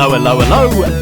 Hello.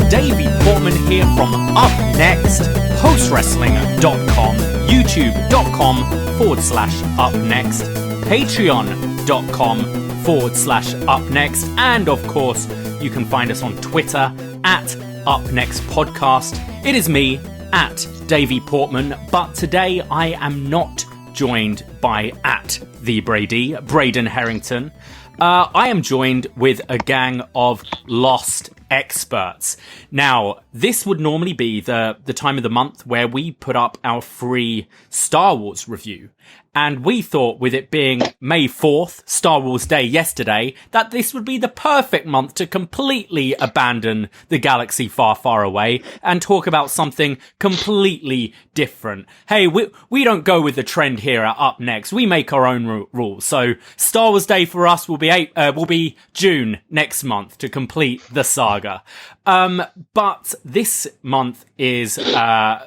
Davie Portman here from upNXT, postwrestling.com, youtube.com/upNXT, patreon.com/upNXT, and of course, you can find us on Twitter at upNXT Podcast. It is me, at Davie Portman, but today I am not joined by at the Braden Harrington. I am joined with a gang of Lost experts. Now, this would normally be the time of the month where we put up our free Star Wars review. And we thought, with it being May 4th, Star Wars Day yesterday, that this would be the perfect month to completely abandon the galaxy far, far away and talk about something completely different. Hey, we don't go with the trend here at upNXT. We make our own rules. So Star Wars Day for us will be June next month to complete the saga. But this month is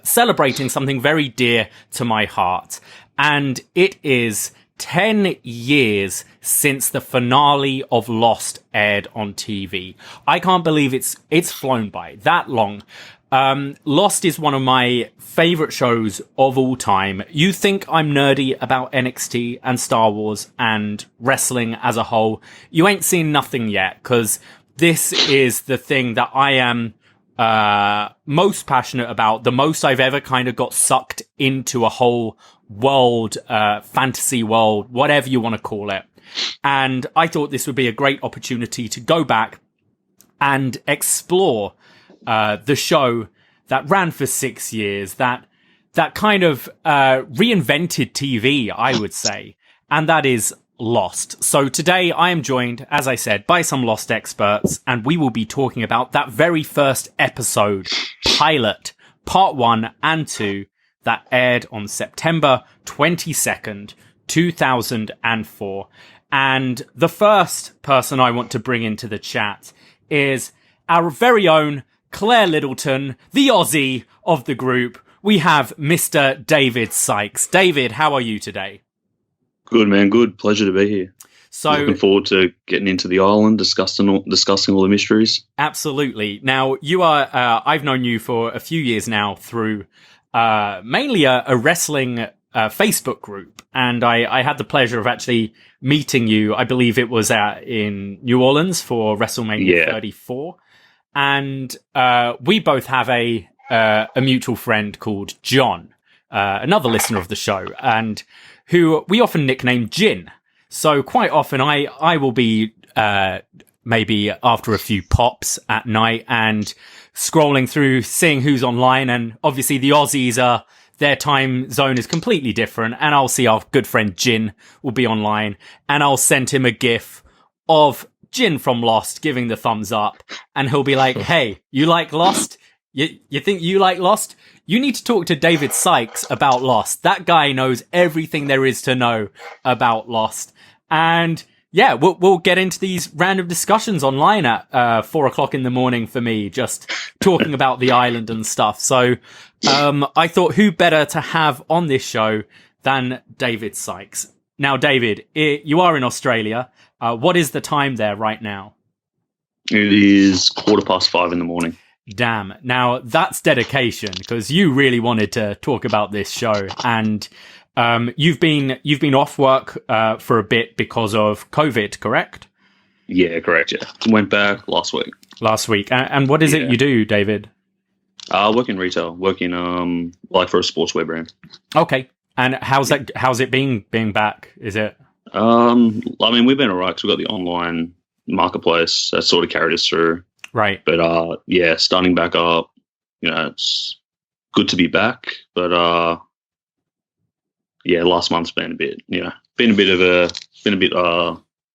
celebrating something very dear to my heart. And it is 10 years since the finale of Lost aired on TV. I can't believe it's flown by that long. Lost is one of my favorite shows of all time. You think I'm nerdy about NXT and Star Wars and wrestling as a whole? You ain't seen nothing yet, because this is the thing that I am most passionate about, the most I've ever kind of got sucked into a whole world, fantasy world, whatever you want to call it. And I thought this would be a great opportunity to go back and explore the show that ran for 6 years, that kind of reinvented TV, I would say, and that is Lost. So today I am joined, as I said, by some Lost experts, and we will be talking about that very first episode, pilot, part 1 and 2, that aired on September 22nd, 2004. And the first person I want to bring into the chat is our very own Claire Littleton, the Aussie of the group. We have Mr. David Sykes. David, how are you today? Good, man. Good. Pleasure to be here. So, looking forward to getting into the island, discussing all the mysteries. Absolutely. Now, you are, I've known you for a few years now through mainly a wrestling Facebook group, and I had the pleasure of actually meeting you. I believe it was in New Orleans for WrestleMania 34, and we both have a mutual friend called John, another listener of the show, and who we often nickname Jin. So quite often I will be maybe after a few pops at night and scrolling through, seeing who's online, and obviously the Aussies their time zone is completely different, and I'll see our good friend Jin will be online, and I'll send him a gif of Jin from Lost giving the thumbs up, and he'll be like, hey, you like Lost? You think you like Lost? You need to talk to David Sykes about Lost. That guy knows everything there is to know about Lost. And yeah, we'll get into these random discussions online at 4:00 in the morning for me, just talking about the island and stuff. So I thought, who better to have on this show than David Sykes? Now, David, you are in Australia. What is the time there right now? It is 5:15 in the morning. Damn. Now, that's dedication, because you really wanted to talk about this show, and you've been off work for a bit because of COVID, correct? Yeah, correct. Yeah, went back last week. And what is it you do, David? I work in retail, working like for a sportswear brand. Okay. And how's it being back? Is it? I mean, we've been alright, because we've got the online marketplace that sort of carried us through. Right. But starting back up, it's good to be back. But last month's been a bit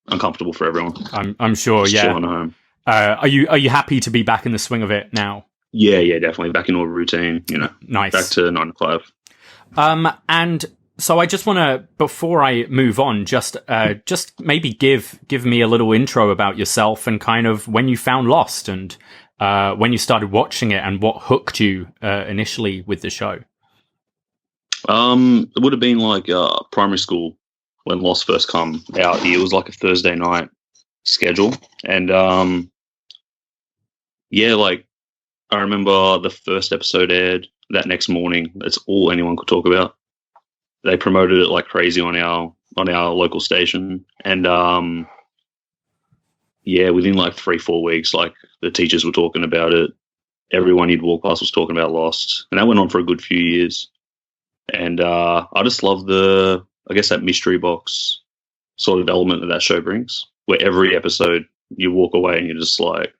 uncomfortable for everyone. I'm sure. Just chilling at home. Are you happy to be back in the swing of it now? Yeah, definitely back in all routine. Nice. Back to 9 to 5. And so I just want to, before I move on, just maybe give me a little intro about yourself and kind of when you found Lost and when you started watching it and what hooked you initially with the show. It would have been like primary school when Lost first come out. It was like a Thursday night schedule, and yeah, like I remember the first episode aired that next morning. That's all anyone could talk about. They promoted it like crazy on our local station, and yeah, within like 3-4 weeks, like the teachers were talking about it. Everyone you'd walk past was talking about Lost, and that went on for a good few years. And I just love that mystery box sort of element that show brings, where every episode you walk away and you're just like,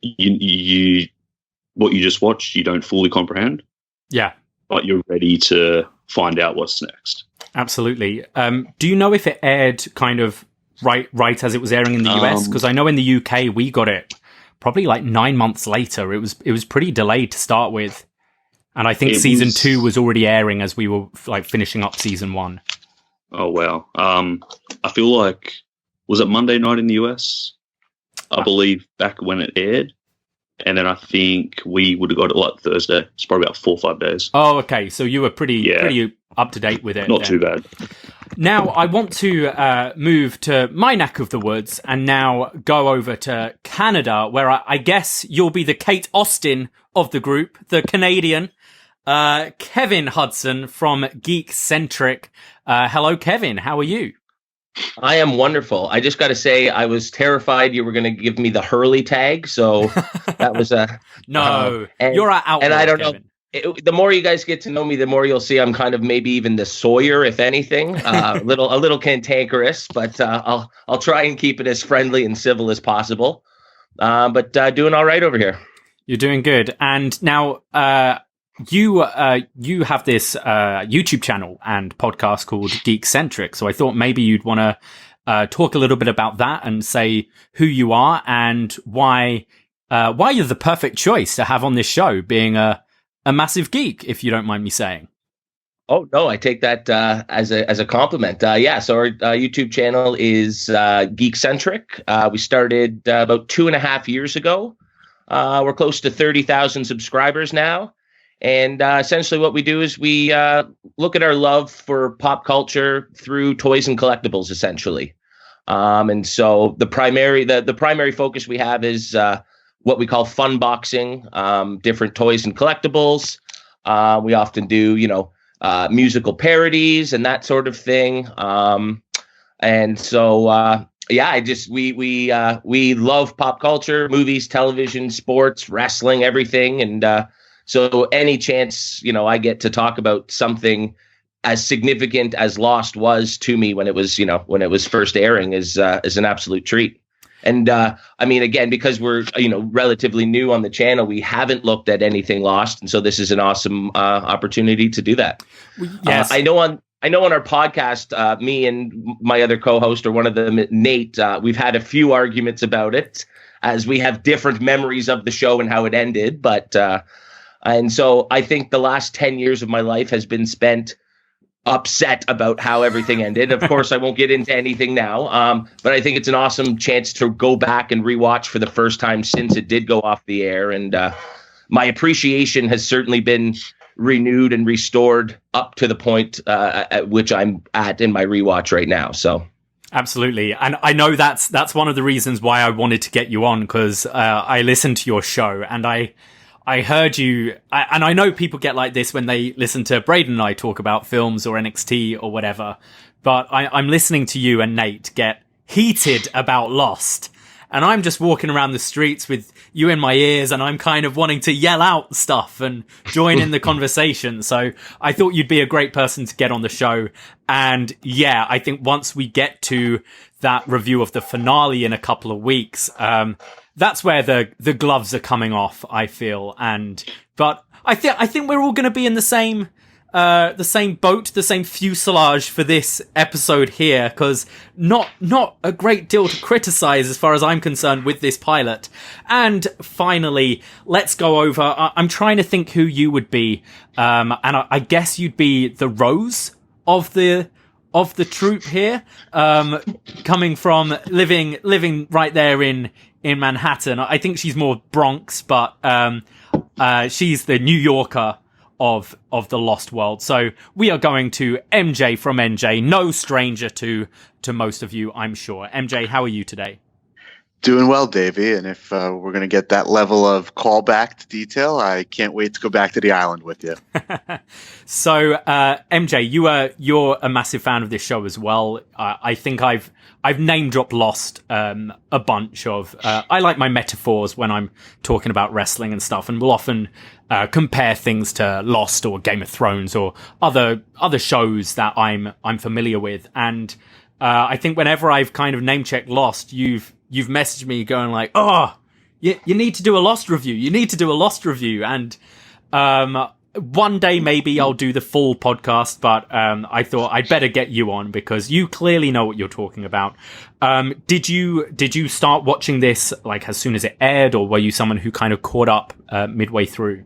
you what you just watched, you don't fully comprehend. Yeah. But you're ready to find out what's next. Absolutely. Do you know if it aired kind of right as it was airing in the US? Because I know in the UK we got it probably like 9 months later. It was pretty delayed to start with. And I think season 2 was already airing as we were like finishing up season 1. Oh, wow. I feel like, was it Monday night in the US? I believe back when it aired. And then I think we would have got it like Thursday. It's probably about 4 or 5 days. Oh, okay. So you were pretty up to date with it. Not too bad. Now, I want to move to my neck of the woods and now go over to Canada, where I guess you'll be the Kate Austin of the group, the Canadian, Kevin Hudson from Geekcentric. Hello, Kevin. How are you? I am wonderful. I just got to say, I was terrified you were going to give me the Hurley tag, so that was a no. You're an outlaw, and I don't Kevin. know. The more you guys get to know me, the more you'll see I'm kind of maybe even the Sawyer, if anything, a little cantankerous, but I'll try and keep it as friendly and civil as possible. But doing all right over here. You're doing good. And now you have this YouTube channel and podcast called Geekcentric. So I thought maybe you'd want to talk a little bit about that and say who you are and why you're the perfect choice to have on this show, being a massive geek, if you don't mind me saying. Oh, no, I take that as a compliment. So our YouTube channel is Geekcentric. We started about 2.5 years ago. We're close to 30,000 subscribers now. And essentially what we do is we look at our love for pop culture through toys and collectibles, essentially. And so the primary focus we have is what we call fun boxing, different toys and collectibles. We often do, musical parodies and that sort of thing. And so, we love pop culture, movies, television, sports, wrestling, everything. And so any chance, I get to talk about something as significant as Lost was to me when it was first airing is an absolute treat. And again, because we're, relatively new on the channel, we haven't looked at anything Lost. And so this is an awesome opportunity to do that. Yes. I know on our podcast, me and my other co-host, or one of them, Nate, we've had a few arguments about it as we have different memories of the show and how it ended. And so I think the last 10 years of my life has been spent upset about how everything ended. Of course, I won't get into anything now, but I think it's an awesome chance to go back and rewatch for the first time since it did go off the air. And my appreciation has certainly been renewed and restored up to the point at which I'm at in my rewatch right now. So. Absolutely. And I know that's one of the reasons why I wanted to get you on, because I listened to your show and I heard you, and I know people get like this when they listen to Braden and I talk about films or NXT or whatever, but I'm listening to you and Nate get heated about Lost, and I'm just walking around the streets with you in my ears, and I'm kind of wanting to yell out stuff and join in the conversation. So I thought you'd be a great person to get on the show. And yeah, I think once we get to that review of the finale in a couple of weeks, that's where the gloves are coming off, I feel. But I think we're all going to be in the same boat, the same fuselage for this episode here, because not a great deal to criticize as far as I'm concerned with this pilot. And finally, let's go over. I'm trying to think who you would be, and I guess you'd be the Rose of the troupe here, coming from living right there in Manhattan. I think she's more Bronx, but she's the New Yorker of the Lost world. So we are going to MJ from NJ, no stranger to most of you, I'm sure. MJ, how are you today? Doing well, Davey. And if we're going to get that level of callback to detail, I can't wait to go back to the island with you. So, MJ, you're a massive fan of this show as well. I think I've name dropped Lost a bunch of. I like my metaphors when I'm talking about wrestling and stuff, and we'll often compare things to Lost or Game of Thrones or other shows that I'm familiar with. And I think whenever I've kind of name checked Lost, you've messaged me going like, "Oh, you need to do a Lost review. You need to do a Lost review." And one day maybe I'll do the full podcast, but I thought I'd better get you on because you clearly know what you're talking about. Did you start watching this like as soon as it aired, or were you someone who kind of caught up midway through?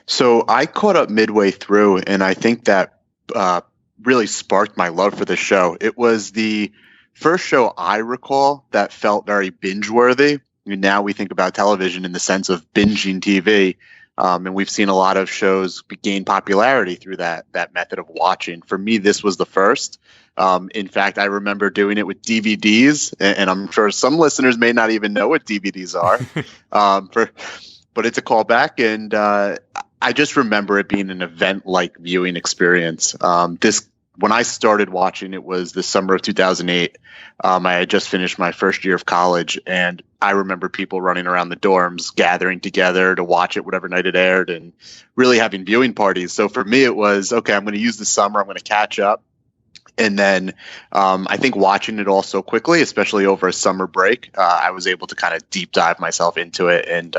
So I caught up midway through, and I think that really sparked my love for the show. It was the first show I recall that felt very binge-worthy. Now we think about television in the sense of binging TV. And we've seen a lot of shows gain popularity through that method of watching. For me, this was the first. In fact, I remember doing it with DVDs, and I'm sure some listeners may not even know what DVDs are. But it's a callback, and I just remember it being an event-like viewing experience. When I started watching, it was the summer of 2008. I had just finished my first year of college, and I remember people running around the dorms, gathering together to watch it whatever night it aired, and really having viewing parties. So for me, it was, okay, I'm going to use the summer. I'm going to catch up. And then I think watching it all so quickly, especially over a summer break, I was able to kind of deep dive myself into it. And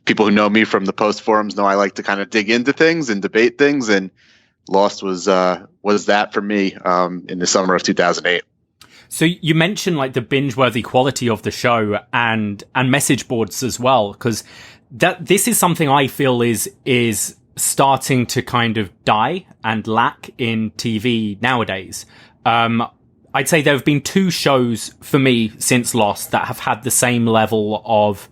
people who know me from the post forums know I like to kind of dig into things and debate things. And Lost was that for me in the summer of 2008. So you mentioned like the binge-worthy quality of the show and message boards as well, because this is something I feel is starting to kind of die and lack in TV nowadays. I'd say there have been two shows for me since Lost that have had the same level of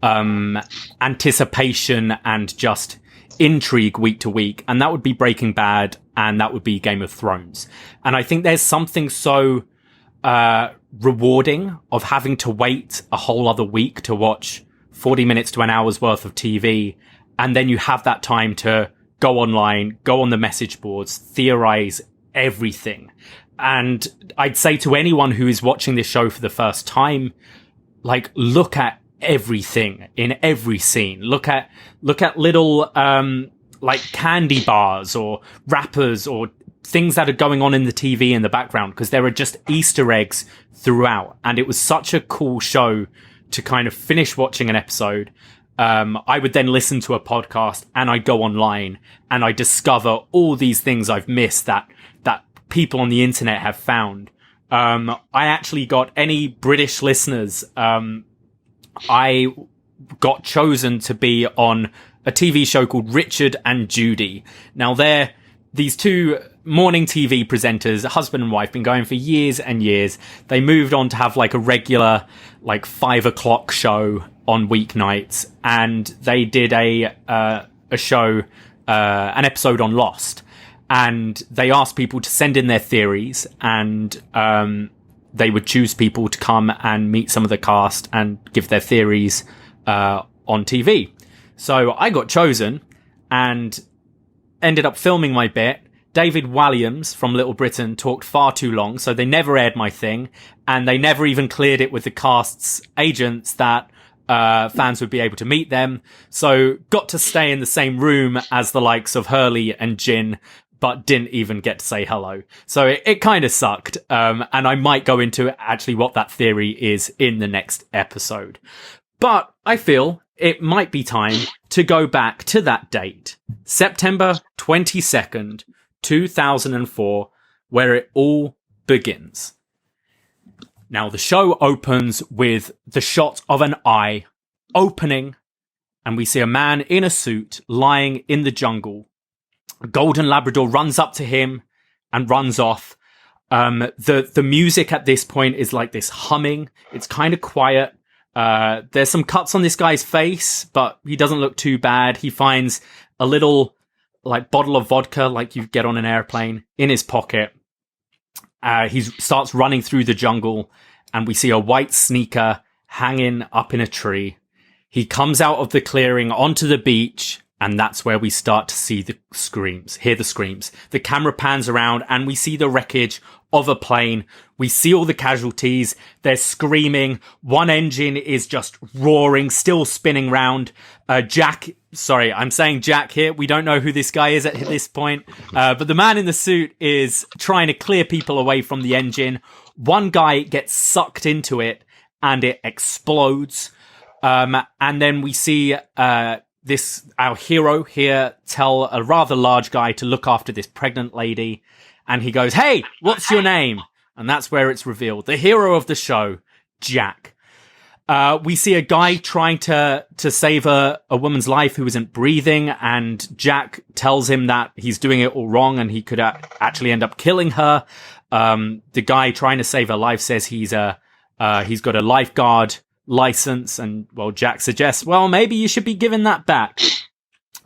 anticipation and just intrigue week to week, and that would be Breaking Bad and that would be Game of Thrones. And I think there's something so rewarding of having to wait a whole other week to watch 40 minutes to an hour's worth of TV, and then you have that time to go online, go on the message boards, theorize everything. And I'd say to anyone who is watching this show for the first time, like, look at everything in every scene. Look at little like candy bars or wrappers or things that are going on in the TV in the background, because there are just Easter eggs throughout. And it was such a cool show to kind of finish watching an episode. I would then listen to a podcast and I go online and I discover all these things I've missed that people on the internet have found. I actually got any British listeners, I got chosen to be on a TV show called Richard and Judy. Now they're these two morning TV presenters, husband and wife, been going for years and years. They moved on to have like a regular, like 5 o'clock show on weeknights, and they did a show, an episode on Lost, and they asked people to send in their theories, and they would choose people to come and meet some of the cast and give their theories on TV. So I got chosen and ended up filming my bit. David Walliams from Little Britain talked far too long, so they never aired my thing, and they never even cleared it with the cast's agents that fans would be able to meet them. So got to stay in the same room as the likes of Hurley and Jin, but didn't even get to say hello. So it kind of sucked. And I might go into actually what that theory is in the next episode. But I feel it might be time to go back to that date, September 22nd, 2004, where it all begins. Now, the show opens with the shot of an eye opening, and we see a man in a suit lying in the jungle. A golden Labrador runs up to him and runs off. The music at this point is like this humming. It's kind of quiet. There's some cuts on this guy's face, but he doesn't look too bad. He finds a little like bottle of vodka like you get on an airplane in his pocket. He starts running through the jungle, and we see a white sneaker hanging up in a tree. He comes out of the clearing onto the beach, and that's where we start to see the screams, hear the screams. The camera pans around and we see the wreckage of a plane. We see all the casualties. They're screaming. One engine is just roaring, still spinning round. Jack, sorry, I'm saying Jack here. We don't know who this guy is at this point. But the man in the suit is trying to clear people away from the engine. One guy gets sucked into it and it explodes. And then we see our hero here tell a rather large guy to look after this pregnant lady. And he goes, "Hey, what's your name?" And that's where it's revealed. The hero of the show, Jack. We see a guy trying to save a woman's life who isn't breathing. And Jack tells him that he's doing it all wrong and he could actually end up killing her. The guy trying to save her life says he's got a lifeguard license. And, well, Jack suggests, well, maybe you should be giving that back.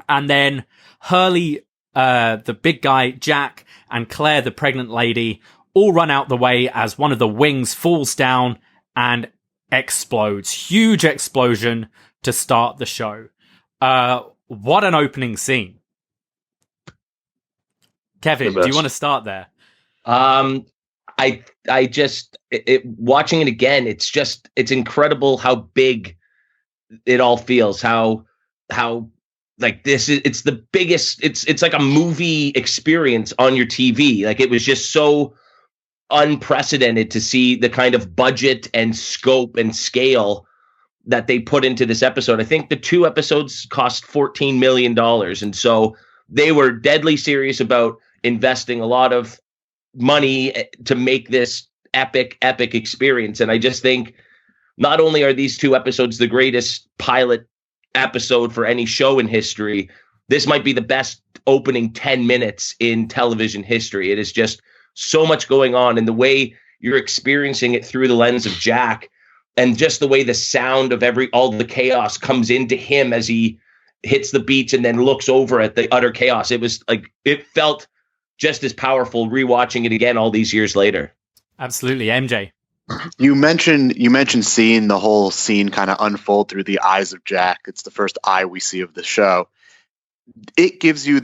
And then Hurley, the big guy, Jack, and Claire, the pregnant lady, all run out the way as one of the wings falls down and explodes. Huge explosion to start the show. What an opening scene. Kevin, do you want to start there? I just watching it again, it's incredible how big it all feels, how like it's the biggest, it's like a movie experience on your TV. Like, it was just so unprecedented to see the kind of budget and scope and scale that they put into this episode. I think the 2 episodes cost $14 million. And so they were deadly serious about investing a lot of money to make this epic experience. And I just think not only are these 2 episodes the greatest pilot episode for any show in history, this might be the best opening 10 minutes in television history. It is just so much going on, and the way you're experiencing it through the lens of Jack, and just the way the sound of all the chaos comes into him as he hits the beach and then looks over at the utter chaos. It was like, it felt just as powerful rewatching it again all these years later. Absolutely. MJ. You mentioned seeing the whole scene kind of unfold through the eyes of Jack. It's the first eye we see of the show. It gives you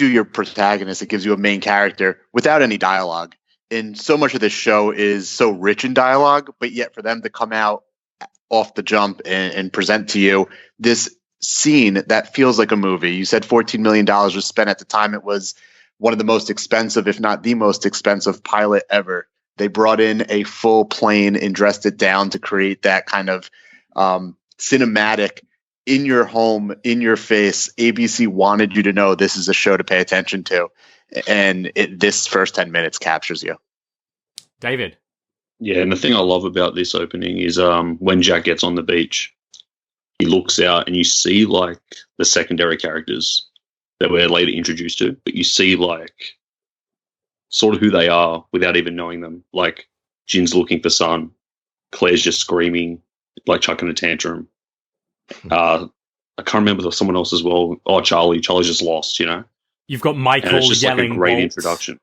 your protagonist. It gives you a main character without any dialogue. And so much of this show is so rich in dialogue, but yet for them to come out off the jump and present to you this scene that feels like a movie. You said $14 million was spent at the time. It was one of the most expensive, if not the most expensive pilot ever. They brought in a full plane and dressed it down to create that kind of cinematic, in your home, in your face. ABC wanted you to know this is a show to pay attention to. And this first 10 minutes captures you. David. Yeah, and the thing I love about this opening is when Jack gets on the beach, he looks out and you see like the secondary characters that we're later introduced to, but you see like sort of who they are without even knowing them. Like, Jin's looking for Sun, Claire's just screaming, like chucking a tantrum. I can't remember someone else as well. Oh, Charlie's just lost, you know? You've got Michael and it's just yelling. Like a great bolts. Introduction.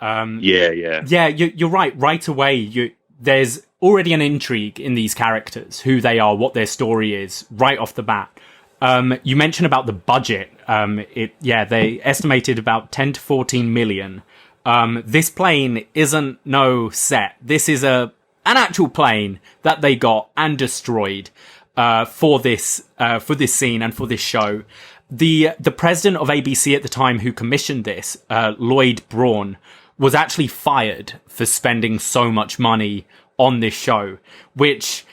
Yeah, you're right. Right away, there's already an intrigue in these characters, who they are, what their story is, right off the bat. You mentioned about the budget. They estimated about 10 to 14 million. This plane isn't no set. This is an actual plane that they got and destroyed for this scene and for this show. The president of ABC at the time who commissioned this, Lloyd Braun, was actually fired for spending so much money on this show, which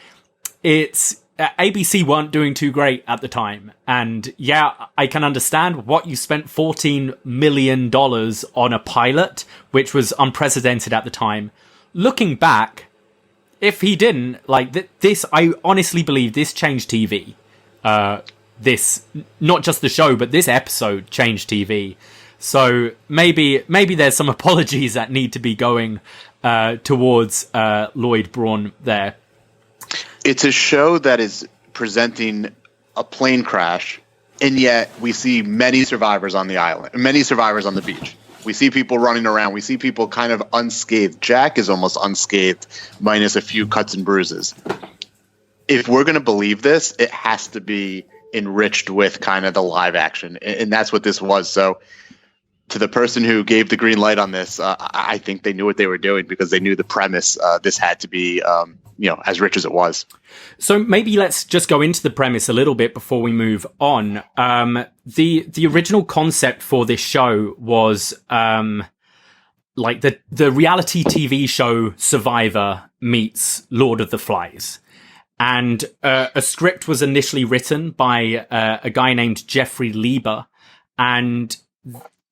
ABC weren't doing too great at the time. And yeah, I can understand what you spent $14 million on a pilot, which was unprecedented at the time. Looking back, if he didn't, like this, I honestly believe this changed TV. This, not just the show, but this episode changed TV. So maybe there's some apologies that need to be going towards Lloyd Braun there. It's a show that is presenting a plane crash, and yet we see many survivors on the island, many survivors on the beach. We see people running around. We see people kind of unscathed. Jack is almost unscathed, minus a few cuts and bruises. if we're going to believe this, it has to be enriched with kind of the live action. And that's what this was. So to the person who gave the green light on this, I think they knew what they were doing because they knew the premise. This had to be, as rich as it was. So maybe let's just go into the premise a little bit before we move on. The original concept for this show was like the reality TV show Survivor meets Lord of the Flies. And a script was initially written by a guy named Jeffrey Lieber. And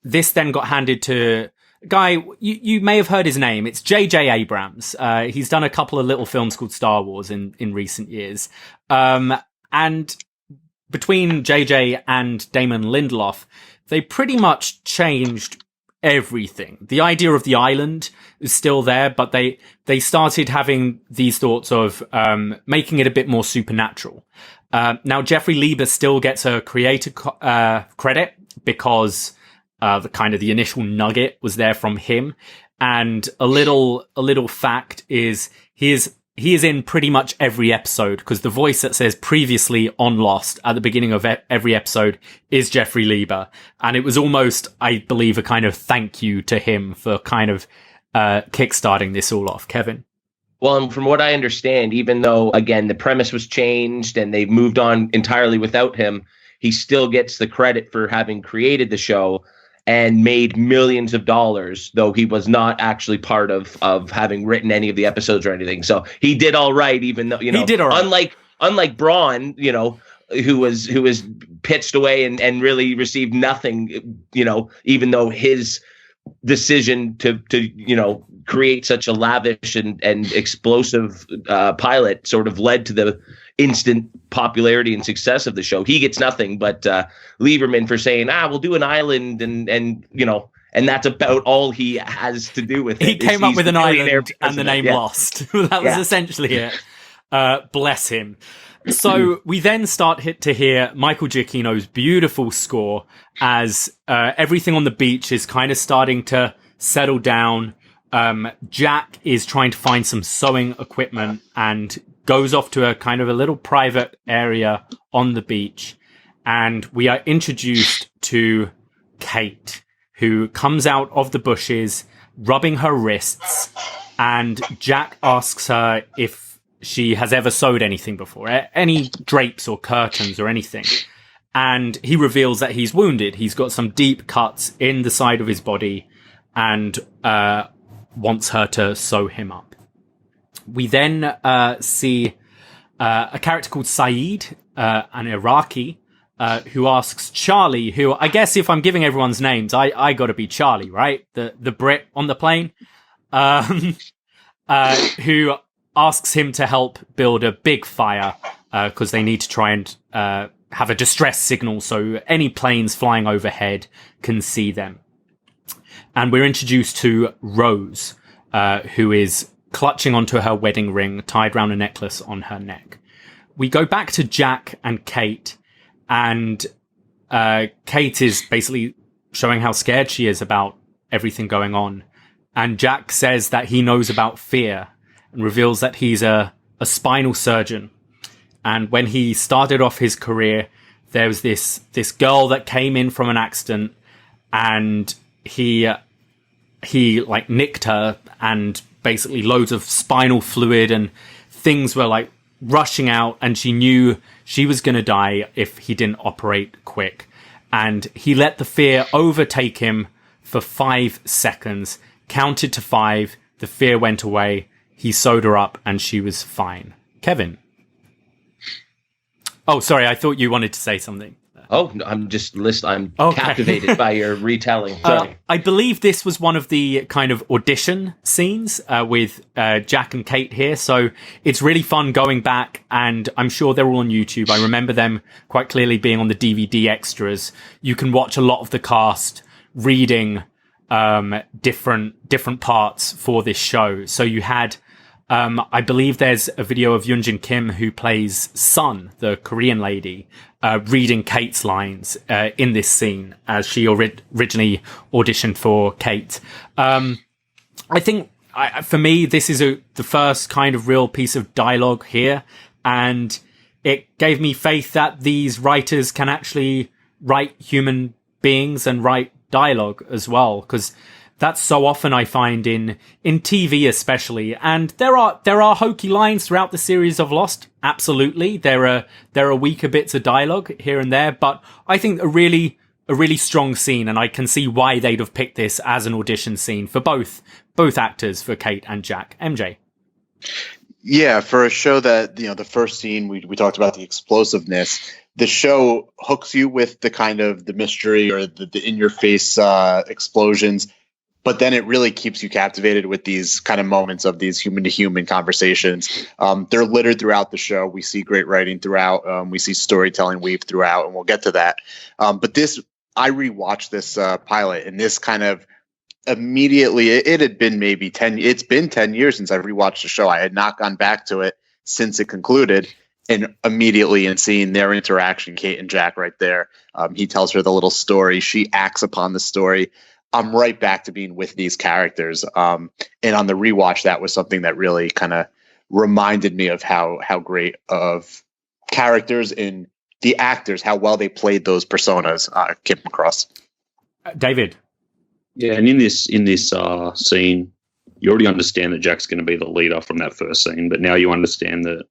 this then got handed to a guy, you may have heard his name. It's J.J. Abrams. He's done a couple of little films called Star Wars in recent years. And between J.J. and Damon Lindelof, they pretty much changed everything. The idea of the island is still there, but they started having these thoughts of making it a bit more supernatural. Now, Jeffrey Lieber still gets a creator credit because the initial nugget was there from him. And a little fact is he is in pretty much every episode, because the voice that says previously on Lost at the beginning of every episode is Jeffrey Lieber. And it was almost, I believe, a kind of thank you to him for kind of kickstarting this all off. Kevin? Well, and from what I understand, even though, again, the premise was changed and they've moved on entirely without him, he still gets the credit for having created the show and made millions of dollars, though he was not actually part of having written any of the episodes or anything. So he did all right, even though, he did all right. Unlike Braun, who was pitched away and really received nothing, even though his decision to create such a lavish and explosive pilot sort of led to the instant popularity and success of the show. He gets nothing, but Lieberman for saying, we'll do an island and that's about all he has to do with it. He came up with an island and the name Lost. That was essentially it. Bless him. So we then start to hear Michael Giacchino's beautiful score as everything on the beach is kind of starting to settle down. Jack is trying to find some sewing equipment and goes off to a kind of a little private area on the beach. And we are introduced to Kate, who comes out of the bushes, rubbing her wrists. And Jack asks her if she has ever sewed anything before, any drapes or curtains or anything. And he reveals that he's wounded. He's got some deep cuts in the side of his body and wants her to sew him up. We then see a character called Saeed, an Iraqi, who asks Charlie, who I guess if I'm giving everyone's names, I got to be Charlie, right? The Brit on the plane, who asks him to help build a big fire because they need to try and have a distress signal so any planes flying overhead can see them. And we're introduced to Rose, who is clutching onto her wedding ring tied around a necklace on her neck. We go back to Jack and Kate, and Kate is basically showing how scared she is about everything going on. And Jack says that he knows about fear and reveals that he's a spinal surgeon. And when he started off his career, there was this girl that came in from an accident, and he like nicked her, and basically loads of spinal fluid and things were like rushing out, and she knew she was going to die if he didn't operate quick. And he let the fear overtake him for 5 seconds, counted to 5, the fear went away, he sewed her up, and she was fine. Kevin? Oh, sorry, I thought you wanted to say something. Oh, I'm captivated by your retelling. Sorry. I believe this was one of the kind of audition scenes with Jack and Kate here. So it's really fun going back, and I'm sure they're all on YouTube. I remember them quite clearly being on the DVD extras. You can watch a lot of the cast reading different parts for this show. So you had, I believe there's a video of Yoonjin Kim, who plays Sun, the Korean lady, reading Kate's lines in this scene as she originally auditioned for Kate. I think for me, this is the first kind of real piece of dialogue here. And it gave me faith that these writers can actually write human beings and write dialogue as well, because that's so often I find in TV especially. And there are hokey lines throughout the series of Lost. Absolutely. There are weaker bits of dialogue here and there, but I think a really strong scene, and I can see why they'd have picked this as an audition scene for both actors, for Kate and Jack. MJ. Yeah, for a show that, the first scene, we talked about the explosiveness. The show hooks you with the kind of the mystery or the in-your-face explosions, but then it really keeps you captivated with these kind of moments of these human-to-human conversations. They're littered throughout the show. We see great writing throughout. We see storytelling weave throughout, and we'll get to that. But I rewatched this pilot, and this kind of immediately, it had been maybe 10 years since I rewatched the show. I had not gone back to it since it concluded, and immediately in seeing their interaction, Kate and Jack right there, he tells her the little story, she acts upon the story. I'm right back to being with these characters. And on the rewatch, that was something that really kind of reminded me of how great of characters and the actors, how well they played those personas came across. David. Yeah, and in this scene, you already understand that Jack's going to be the leader from that first scene, but now you understand that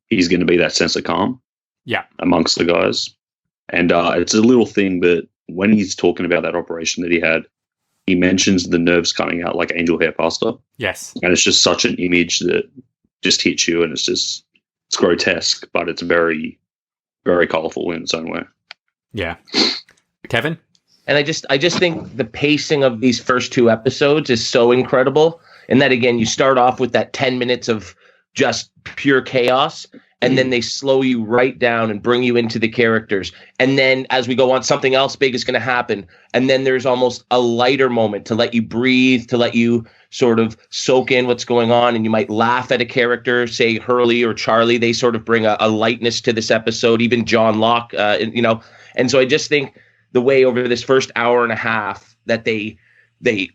he's going to be that sense of calm, amongst the guys. And it's a little thing, but when he's talking about that operation that he had, he mentions the nerves coming out like angel hair pasta. Yes, and it's just such an image that just hits you, and it's grotesque, but it's very, very colorful in its own way. Yeah, Kevin. And I just think the pacing of these first two episodes is so incredible. And that, again, you start off with that 10 minutes of just pure chaos, and then they slow you right down and bring you into the characters. And then as we go on, something else big is going to happen. And then there's almost a lighter moment to let you breathe, to let you sort of soak in what's going on. And you might laugh at a character, say Hurley or Charlie. They sort of bring a lightness to this episode, even John Locke, And so I just think the way over this first hour and a half that they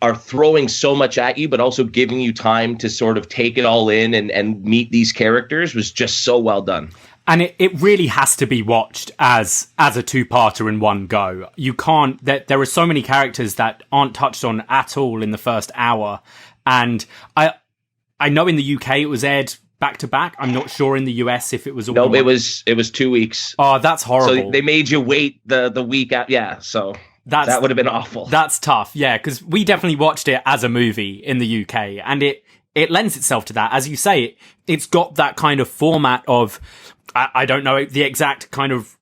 are throwing so much at you, but also giving you time to sort of take it all in and meet these characters was just so well done. And it really has to be watched as a two-parter in one go. You can't, there are so many characters that aren't touched on at all in the first hour. And I know in the UK it was aired back to back. I'm not sure in the US if it was No, it was 2 weeks. Oh, that's horrible. So they made you wait the week out. Yeah, so that would have been awful. That's tough. Yeah, because we definitely watched it as a movie in the UK, and it lends itself to that. As you say, it's got that kind of format of, I don't know the exact kind of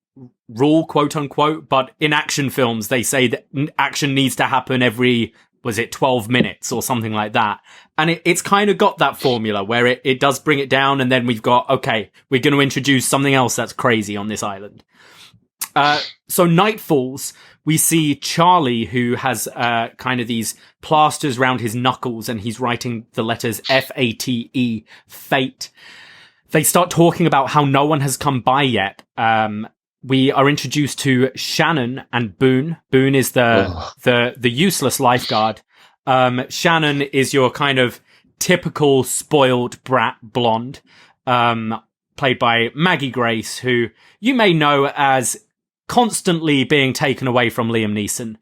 rule, quote unquote, but in action films, they say that action needs to happen every, 12 minutes or something like that. And it's kind of got that formula where it does bring it down, and then we've got, okay, we're going to introduce something else that's crazy on this island. So night falls, we see Charlie, who has kind of these plasters around his knuckles, and he's writing the letters F-A-T-E, fate. They start talking about how no one has come by yet. We are introduced to Shannon and Boone. Boone is the useless lifeguard. Shannon is your kind of typical spoiled brat blonde, played by Maggie Grace, who you may know as constantly being taken away from Liam Neeson.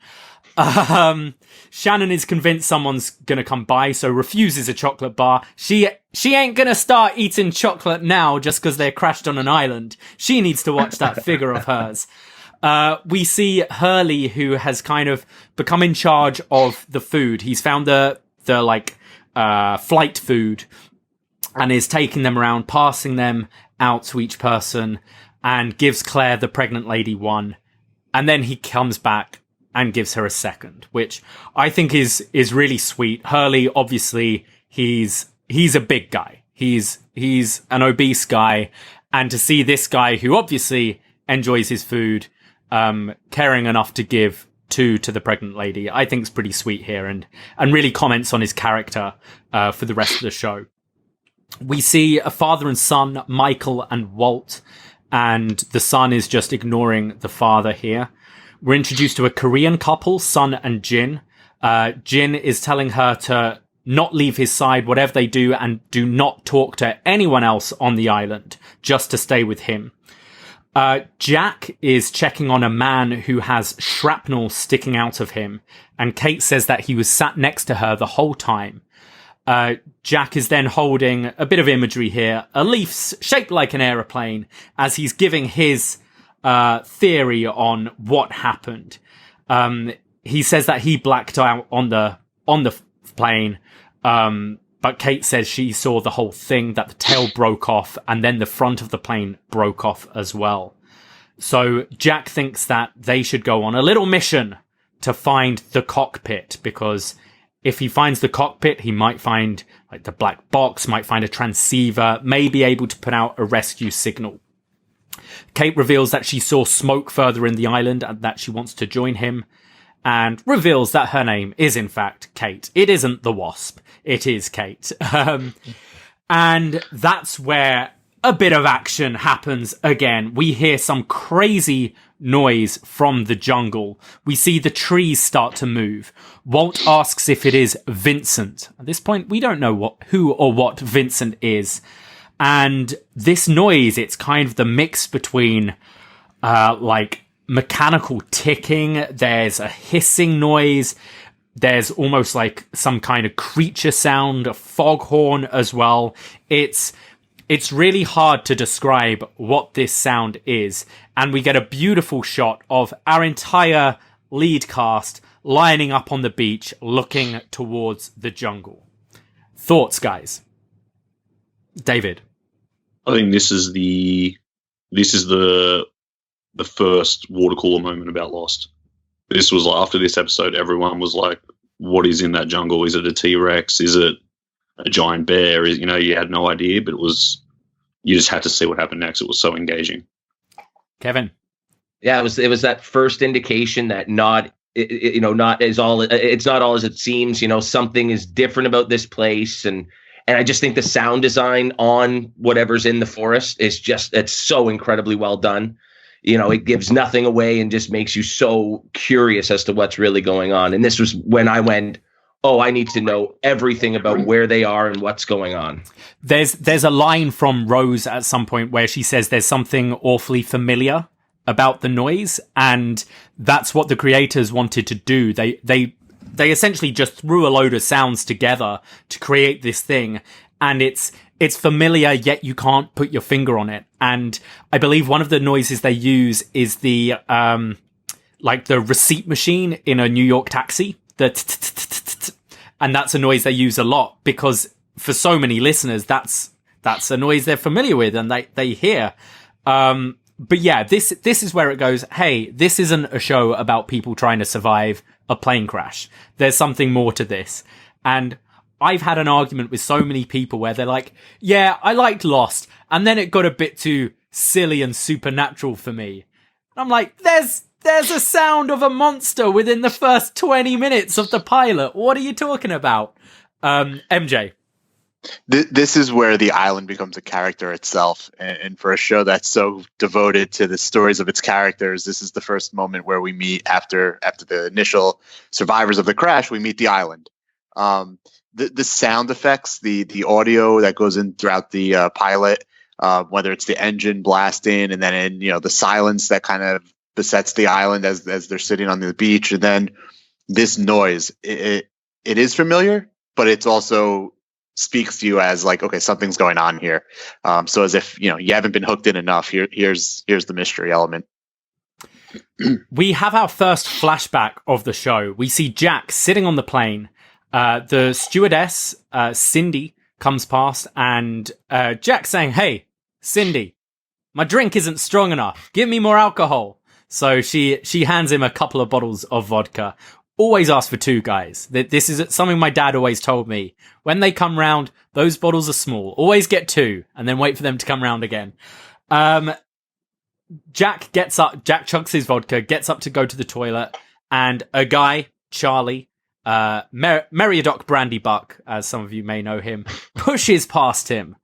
Shannon is convinced someone's gonna come by, so refuses a chocolate bar. She ain't gonna start eating chocolate now just because they're crashed on an island. She needs to watch that figure of hers. We see Hurley, who has kind of become in charge of the food. He's found the flight food and is taking them around, passing them out to each person, and gives Claire, the pregnant lady, one. And then he comes back and gives her a second, which I think is really sweet. Hurley, obviously, he's a big guy. He's an obese guy. And to see this guy who obviously enjoys his food, caring enough to give to the pregnant lady, I think is pretty sweet here, and really comments on his character for the rest of the show. We see a father and son, Michael and Walt, and the son is just ignoring the father here. We're introduced to a Korean couple, Sun and Jin. Jin is telling her to not leave his side, whatever they do, and do not talk to anyone else on the island, just to stay with him. Jack is checking on a man who has shrapnel sticking out of him, and Kate says that he was sat next to her the whole time. Jack is then holding a bit of imagery here, a leaf shaped like an aeroplane, as he's giving his theory on what happened. He says that he blacked out on the plane, but Kate says she saw the whole thing, that the tail broke off, and then the front of the plane broke off as well. So Jack thinks that they should go on a little mission to find the cockpit, because if he finds the cockpit, he might find like the black box, might find a transceiver, may be able to put out a rescue signal. Kate reveals that she saw smoke further in the island and that she wants to join him, and reveals that her name is in fact Kate. It isn't the Wasp, it is Kate. And that's where a bit of action happens again. We hear some crazy noise from the jungle. We see the trees start to move. Walt asks if it is Vincent. At this point, we don't know who or what Vincent is. And this noise, it's kind of the mix between like mechanical ticking, there's a hissing noise, there's almost like some kind of creature sound, a foghorn as well. It's really hard to describe what this sound is. And we get a beautiful shot of our entire lead cast lining up on the beach, looking towards the jungle. Thoughts, guys? David? I think this is the first water cooler moment about Lost. This was like, after this episode, everyone was like, what is in that jungle? Is it a T-Rex? Is it a giant bear? You had no idea, but you just had to see what happened next. It was so engaging. Kevin? Yeah, it was that first indication that it's not all as it seems. Something is different about this place, and I just think the sound design on whatever's in the forest is it's so incredibly well done. It gives nothing away and just makes you so curious as to what's really going on. And this was when I went, oh, I need to know everything about where they are and what's going on. There's a line from Rose at some point where she says there's something awfully familiar about the noise, and that's what the creators wanted to do. They essentially just threw a load of sounds together to create this thing, and it's familiar, yet you can't put your finger on it. And I believe one of the noises they use is the like the receipt machine in a New York taxi. And that's a noise they use a lot, because for so many listeners, that's a noise they're familiar with and they hear. But yeah, this is where it goes, hey, this isn't a show about people trying to survive a plane crash. There's something more to this. And I've had an argument with so many people where they're like, yeah, I liked Lost, and then it got a bit too silly and supernatural for me. And I'm like, there's a sound of a monster within the first 20 minutes of the pilot. What are you talking about? MJ? This is where the island becomes a character itself. And for a show that's so devoted to the stories of its characters, this is the first moment where we meet after the initial survivors of the crash, we meet the island. The sound effects, the audio that goes in throughout the pilot, whether it's the engine blasting and then the silence that kind of besets the island as they're sitting on the beach, and then this noise, it is familiar, but it's also speaks to you as like, okay, something's going on here. So as if you haven't been hooked in enough. Here's the mystery element. We have our first flashback of the show. We see Jack sitting on the plane. The stewardess, Cindy, comes past, and Jack saying, "Hey, Cindy, my drink isn't strong enough. Give me more alcohol." So she hands him a couple of bottles of vodka. Always ask for two, guys. This is something my dad always told me. When they come round, those bottles are small. Always get two, and then wait for them to come round again. Jack gets up. Jack chugs his vodka, gets up to go to the toilet, and a guy, Charlie, Meriadoc Brandybuck, as some of you may know him, pushes past him,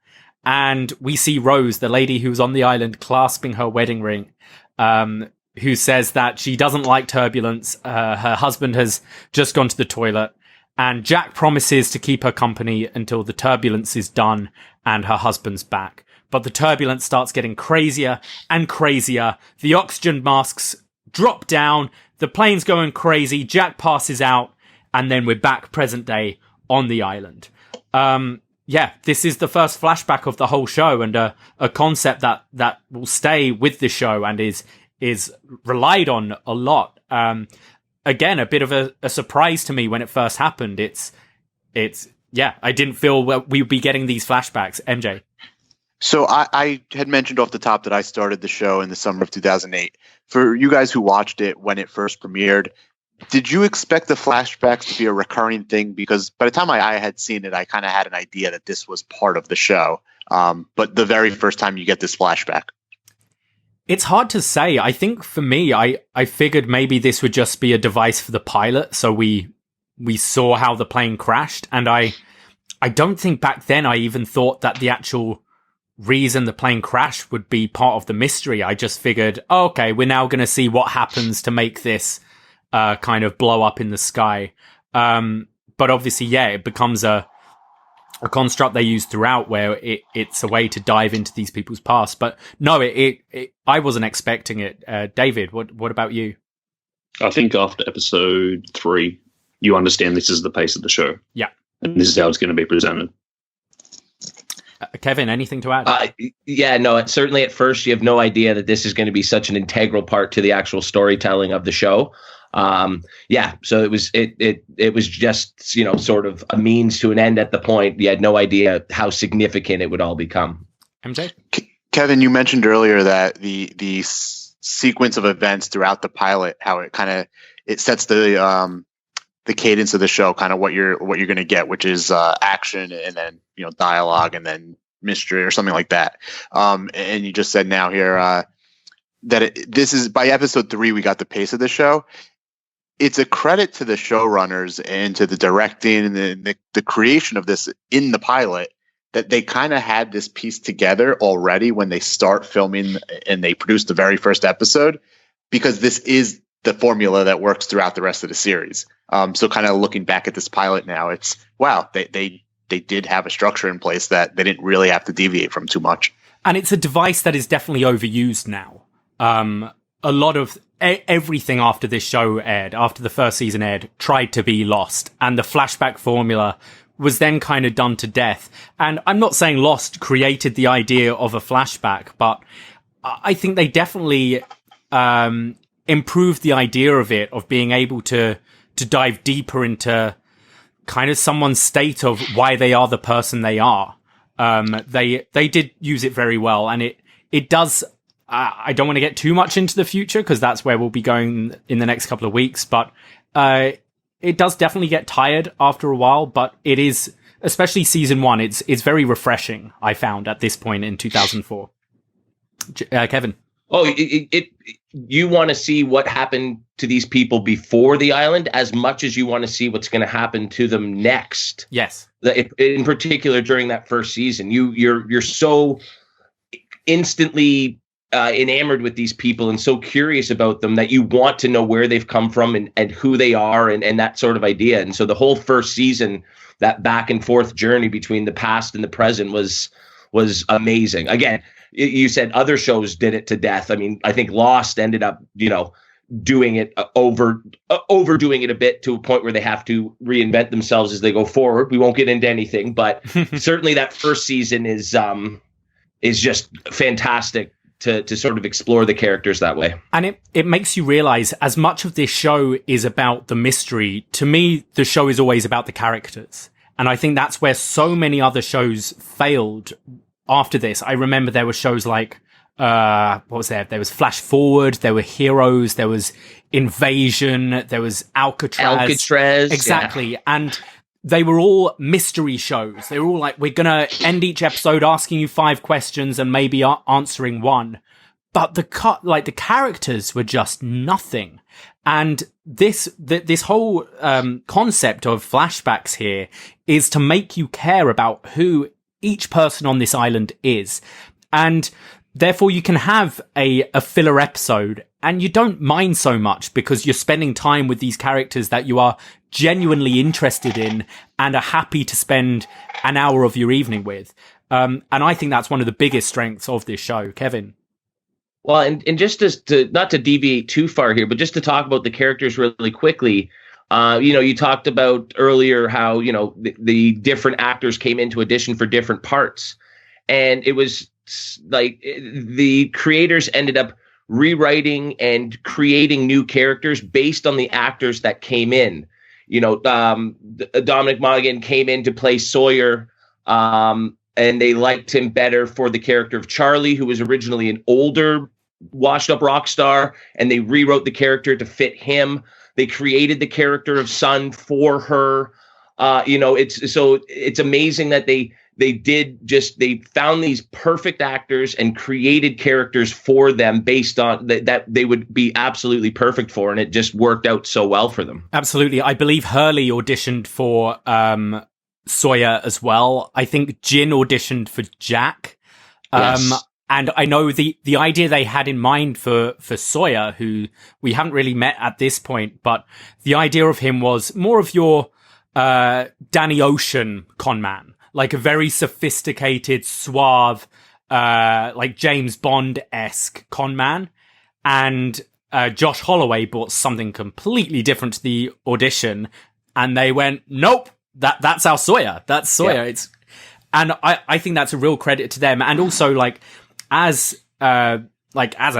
and we see Rose, the lady who's on the island, clasping her wedding ring, who says that she doesn't like turbulence. Her husband has just gone to the toilet, And Jack promises to keep her company until the turbulence is done and her husband's back. But the turbulence starts getting crazier and crazier. The oxygen masks drop down. The plane's going crazy. Jack passes out. And then we're back present day on the island. This is the first flashback of the whole show, and a concept that will stay with the show and is relied on a lot. Again, a bit of a surprise to me when it first happened. I didn't feel we would be getting these flashbacks. MJ. So I had mentioned off the top that I started the show in the summer of 2008. For you guys who watched it when it first premiered, did you expect the flashbacks to be a recurring thing? Because by the time I had seen it, I kind of had an idea that this was part of the show. But the very first time you get this flashback. It's hard to say. I think for me, I figured maybe this would just be a device for the pilot. So we saw how the plane crashed. And I don't think back then I even thought that the actual reason the plane crashed would be part of the mystery. I just figured, okay, we're now going to see what happens to make this kind of blow up in the sky. But obviously, it becomes a construct they use throughout where it's a way to dive into these people's past. But no, I wasn't expecting it. David, what about you? I think after episode 3, you understand this is the pace of the show. Yeah. And this is how it's going to be presented. Kevin, anything to add? Certainly at first you have no idea that this is going to be such an integral part to the actual storytelling of the show. So it was just, sort of a means to an end at the point. You had no idea how significant it would all become. MJ? Kevin, you mentioned earlier that the sequence of events throughout the pilot, how it sets the cadence of the show, kind of what you're going to get, which is action and then dialogue and then mystery or something like that. And you just said now here that this is by episode 3 we got the pace of the show. It's a credit to the showrunners and to the directing and the creation of this in the pilot that they kind of had this piece together already when they start filming and they produce the very first episode, because this is the formula that works throughout the rest of the series. So kind of looking back at this pilot now, it's wow, they did have a structure in place that they didn't really have to deviate from too much. And it's a device that is definitely overused now. A lot of everything after this show aired, after the first season aired, tried to be Lost. And the flashback formula was then kind of done to death. And I'm not saying Lost created the idea of a flashback, but I think they definitely improved the idea of it, of being able to dive deeper into kind of someone's state of why they are the person they are. They did use it very well, and it does. I don't want to get too much into the future because that's where we'll be going in the next couple of weeks, but it does definitely get tired after a while. But it is, especially season 1, it's very refreshing. I found at this point in 2004. Kevin. Oh, you want to see what happened to these people before the island as much as you want to see what's going to happen to them next. Yes. In particular, during that first season, you're so instantly enamored with these people and so curious about them that you want to know where they've come from and who they are and that sort of idea. And so the whole first season, that back and forth journey between the past and the present was amazing. Again, you said other shows did it to death. I mean, I think Lost ended up, doing it overdoing it a bit to a point where they have to reinvent themselves as they go forward. We won't get into anything, but certainly that first season is just fantastic to sort of explore the characters that way. And it makes you realize, as much of this show is about the mystery, to me, the show is always about the characters. And I think that's where so many other shows failed after this. I remember there were shows like, what was there? There was Flash Forward, there were Heroes, there was Invasion, there was Alcatraz. Exactly. Yeah. And they were all mystery shows. They were all like, we're going to end each episode asking you 5 questions and maybe answering 1. But the characters were just nothing. And this whole concept of flashbacks here is to make you care about who each person on this island is. And therefore you can have a filler episode you don't mind so much because you're spending time with these characters that you are genuinely interested in and are happy to spend an hour of your evening with. And I think that's one of the biggest strengths of this show. Kevin? Well, and just to not to deviate too far here, but just to talk about the characters really quickly, you talked about earlier how, the different actors came into audition for different parts. And it was like the creators ended up rewriting and creating new characters based on the actors that came in. Dominic Monaghan came in to play Sawyer, and they liked him better for the character of Charlie, who was originally an older, washed-up rock star, and they rewrote the character to fit him. They created the character of Sun for her. It's amazing that they found these perfect actors and created characters for them based on that they would be absolutely perfect for, and it just worked out so well for them. Absolutely. I believe Hurley auditioned for Sawyer as well. I think Jin auditioned for Jack. Yes. And I know the idea they had in mind for Sawyer, who we haven't really met at this point, but the idea of him was more of your Danny Ocean con man, like a very sophisticated, suave, like James Bond-esque con man. And Josh Holloway brought something completely different to the audition, and they went, nope, that's our Sawyer. That's Sawyer. Yeah. And I think that's a real credit to them. And also, like, as an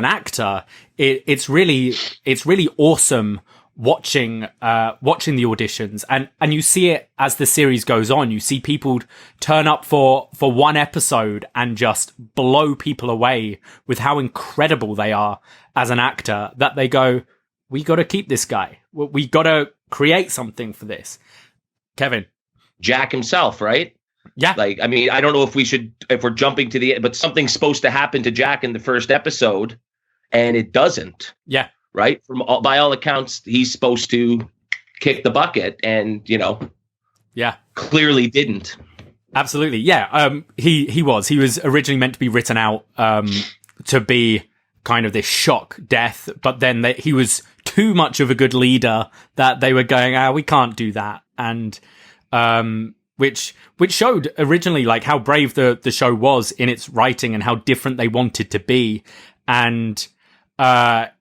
actor, it's really awesome watching the auditions, and you see it as the series goes on. You see people turn up for one episode and just blow people away with how incredible they are as an actor, that they go, we got to keep this guy. We got to create something for this. Kevin? Jack himself, right? Yeah. Like, I mean, I don't know if we're jumping to the end, but something's supposed to happen to Jack in the first episode, and it doesn't. Yeah. Right? By all accounts, he's supposed to kick the bucket, and, yeah, clearly didn't. Absolutely. Yeah. He was originally meant to be written out, to be kind of this shock death, but then he was too much of a good leader that they were going, we can't do that. And, which showed originally like how brave the show was in its writing and how different they wanted to be. And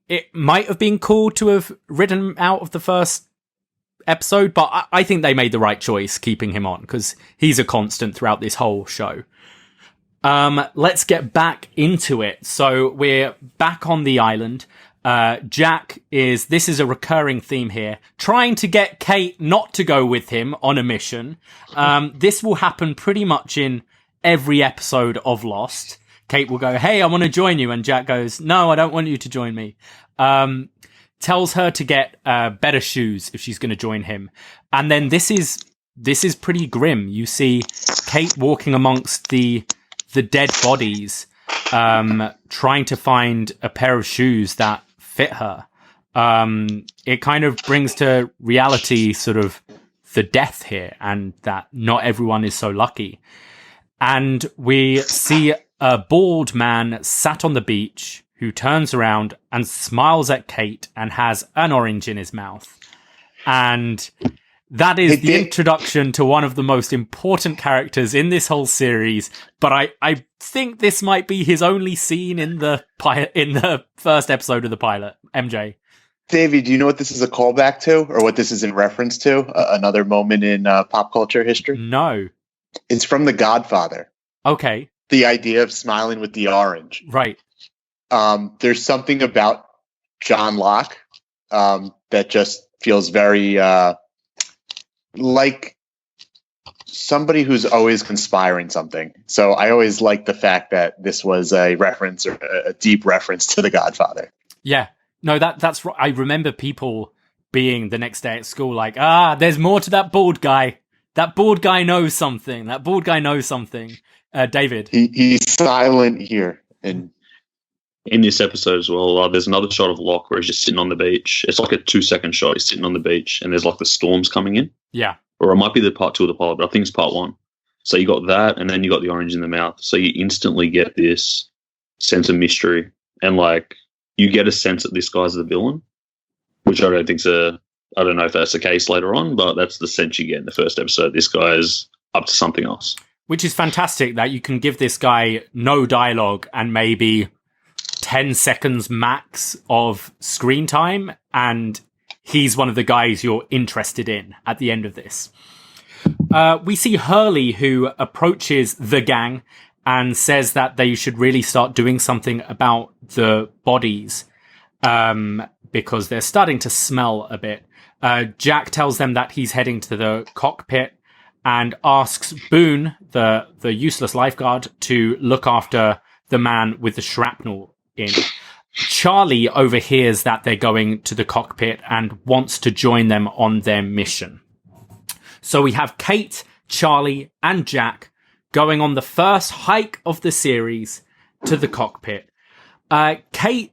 it might have been cool to have written him out of the first episode, but I think they made the right choice keeping him on, because he's a constant throughout this whole show. Let's get back into it. So we're back on the island. Jack this is a recurring theme here, trying to get Kate not to go with him on a mission. This will happen pretty much in every episode of Lost. Kate will go, hey, I want to join you. And Jack goes, no, I don't want you to join me. Tells her to get better shoes if she's going to join him. And then this is pretty grim. You see Kate walking amongst the dead bodies, trying to find a pair of shoes that fit her. It kind of brings to reality sort of the death here, and that not everyone is so lucky. And we see a bald man sat on the beach who turns around and smiles at Kate and has an orange in his mouth. And that is the introduction to one of the most important characters in this whole series. But I think this might be his only scene in the first episode of the pilot. MJ. Davey, do you know what this is a callback to, or what this is in reference to? Another moment in pop culture history? No. It's from The Godfather. Okay. The idea of smiling with the orange. Right. There's something about John Locke that just feels very like somebody who's always conspiring something. So I always like the fact that this was a reference, or a deep reference to The Godfather. Yeah. No, that's right. I remember people being the next day at school like, there's more to that bald guy. That bald guy knows something. That bald guy knows something. David. He's silent here. And in this episode as well, there's another shot of Locke where he's just sitting on the beach. It's like a 2-second shot. He's sitting on the beach, and there's like the storms coming in. Yeah. Or it might be the part 2 of the pilot, but I think it's part 1. So you got that, and then you got the orange in the mouth. So you instantly get this sense of mystery. And like, you get a sense that this guy's the villain, which I don't know if that's the case later on, but that's the sense you get in the first episode. This guy's up to something else. Which is fantastic that you can give this guy no dialogue and maybe 10 seconds max of screen time, and he's one of the guys you're interested in at the end of this. We see Hurley, who approaches the gang and says that they should really start doing something about the bodies because they're starting to smell a bit. Jack tells them that he's heading to the cockpit and asks Boone, the useless lifeguard, to look after the man with the shrapnel in. Charlie overhears that they're going to the cockpit and wants to join them on their mission. So we have Kate, Charlie, and Jack going on the first hike of the series to the cockpit. Kate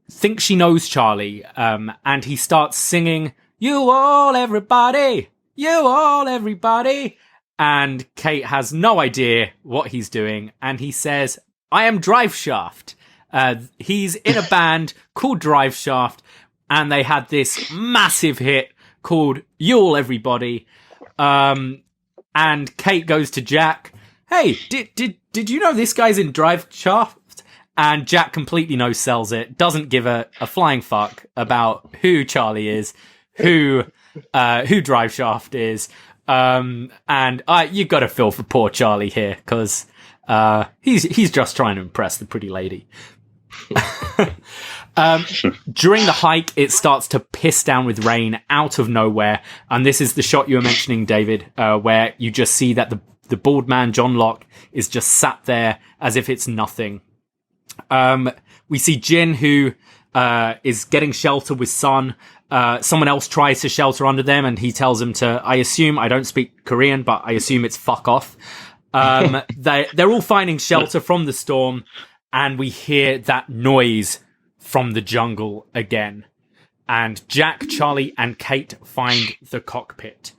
thinks she knows Charlie, and he starts singing, "You all, everybody! You all, everybody!" And Kate has no idea what he's doing, and he says, "I am Driveshaft." He's in a band called Driveshaft, and they had this massive hit called "You All, Everybody." And Kate goes to Jack, "Hey, did you know this guy's in Driveshaft?" And Jack completely no-sells it, doesn't give a flying fuck about who Charlie is, who Driveshaft is. And you've got to feel for poor Charlie here, because he's just trying to impress the pretty lady. During the hike, it starts to piss down with rain out of nowhere, and this is the shot you were mentioning, David, where you just see that the bald man, John Locke, is just sat there as if it's nothing. We see Jin, who is getting shelter with Sun. Someone else tries to shelter under them, and he tells them to, I don't speak Korean, but I assume it's fuck off. They're all finding shelter from the storm, and we hear that noise from the jungle again. And Jack, Charlie, and Kate find the cockpit.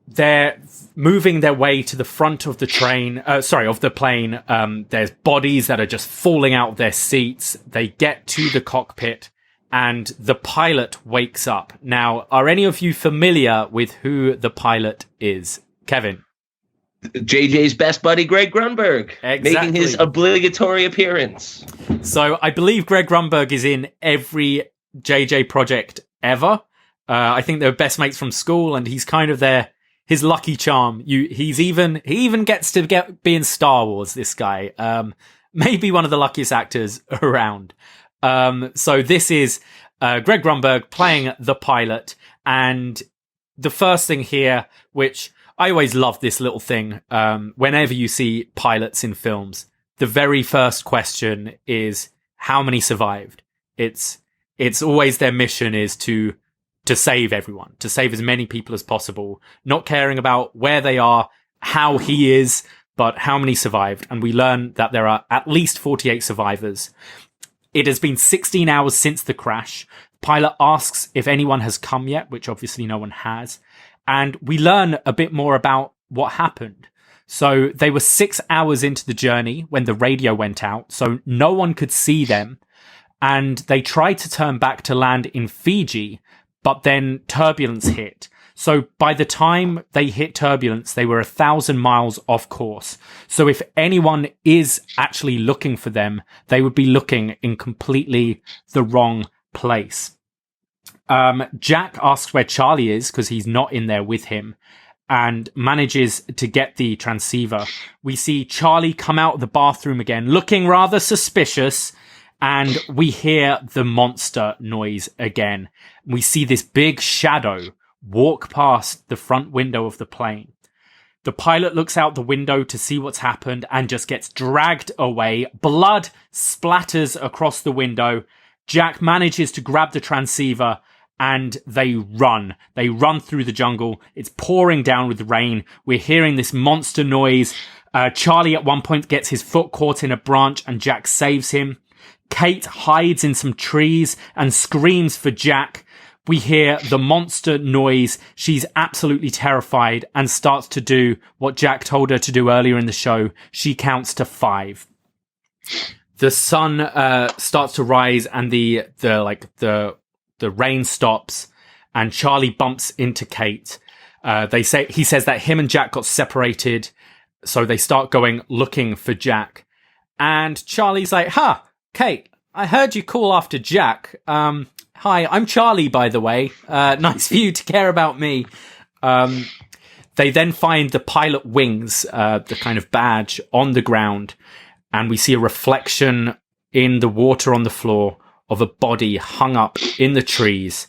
They're moving their way to the front of the plane. There's bodies that are just falling out of their seats. They get to the cockpit, and the pilot wakes up. Now, are any of you familiar with who the pilot is? Kevin? JJ's best buddy, Greg Grunberg, making his obligatory appearance. So I believe Greg Grunberg is in every JJ project ever. I think they're best mates from school, and he's kind of his lucky charm. He even gets to be in Star Wars, this guy. Maybe one of the luckiest actors around. So this is Greg Grunberg playing the pilot, and the first thing here, which I always love this little thing, whenever you see pilots in films, the very first question is, how many survived? It's always their mission is to save everyone, to save as many people as possible, not caring about where they are, how he is, but how many survived. And we learn that there are at least 48 survivors. It has been 16 hours since the crash. The pilot asks if anyone has come yet, which obviously no one has. And we learn a bit more about what happened. So they were 6 hours into the journey when the radio went out, so no one could see them. And they tried to turn back to land in Fiji, but then turbulence hit. So by the time they hit turbulence, they were 1,000 miles off course. So if anyone is actually looking for them, they would be looking in completely the wrong place. Jack asks where Charlie is, because he's not in there with him, and manages to get the transceiver. We see Charlie come out of the bathroom again, looking rather suspicious, and we hear the monster noise again. We see this big shadow walk past the front window of the plane. The pilot looks out the window to see what's happened and just gets dragged away. Blood splatters across the window. Jack manages to grab the transceiver, and they run. They run through the jungle. It's pouring down with rain. We're hearing this monster noise. Charlie at one point gets his foot caught in a branch, and Jack saves him. Kate hides in some trees and screams for Jack. We hear the monster noise. She's absolutely terrified and starts to do what Jack told her to do earlier in the show. She counts to 5. The sun starts to rise, and the rain stops, and Charlie bumps into Kate. He says that him and Jack got separated, so they start going looking for Jack. And Charlie's like, Kate, I heard you call after Jack. Hi, I'm Charlie, by the way. Nice for you to care about me. They then find the pilot wings, the kind of badge, on the ground, and we see a reflection in the water on the floor of a body hung up in the trees.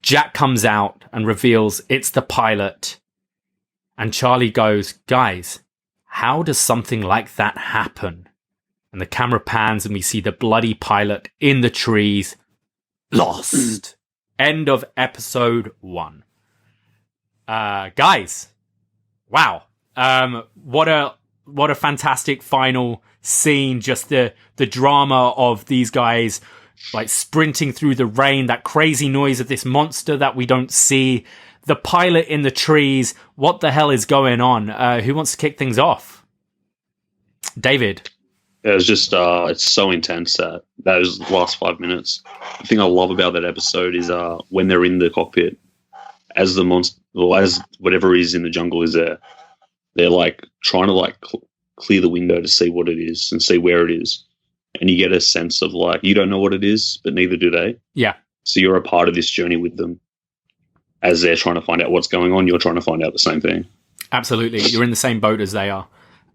Jack comes out and reveals it's the pilot. And Charlie goes, guys, how does something like that happen? And the camera pans and we see the bloody pilot in the trees. Lost. End of episode 1. Guys, wow. What a fantastic final scene. Just the drama of these guys like sprinting through the rain, that crazy noise of this monster that we don't see, the pilot in the trees. What the hell is going on? Who wants to kick things off? David. It was just, it's so intense that those last 5 minutes. The thing I love about that episode is when they're in the cockpit, as the monster, or as whatever is in the jungle is there, they're like trying to like clear the window to see what it is and see where it is. And you get a sense of like, you don't know what it is, but neither do they. Yeah. So you're a part of this journey with them. As they're trying to find out what's going on, you're trying to find out the same thing. Absolutely. You're in the same boat as they are.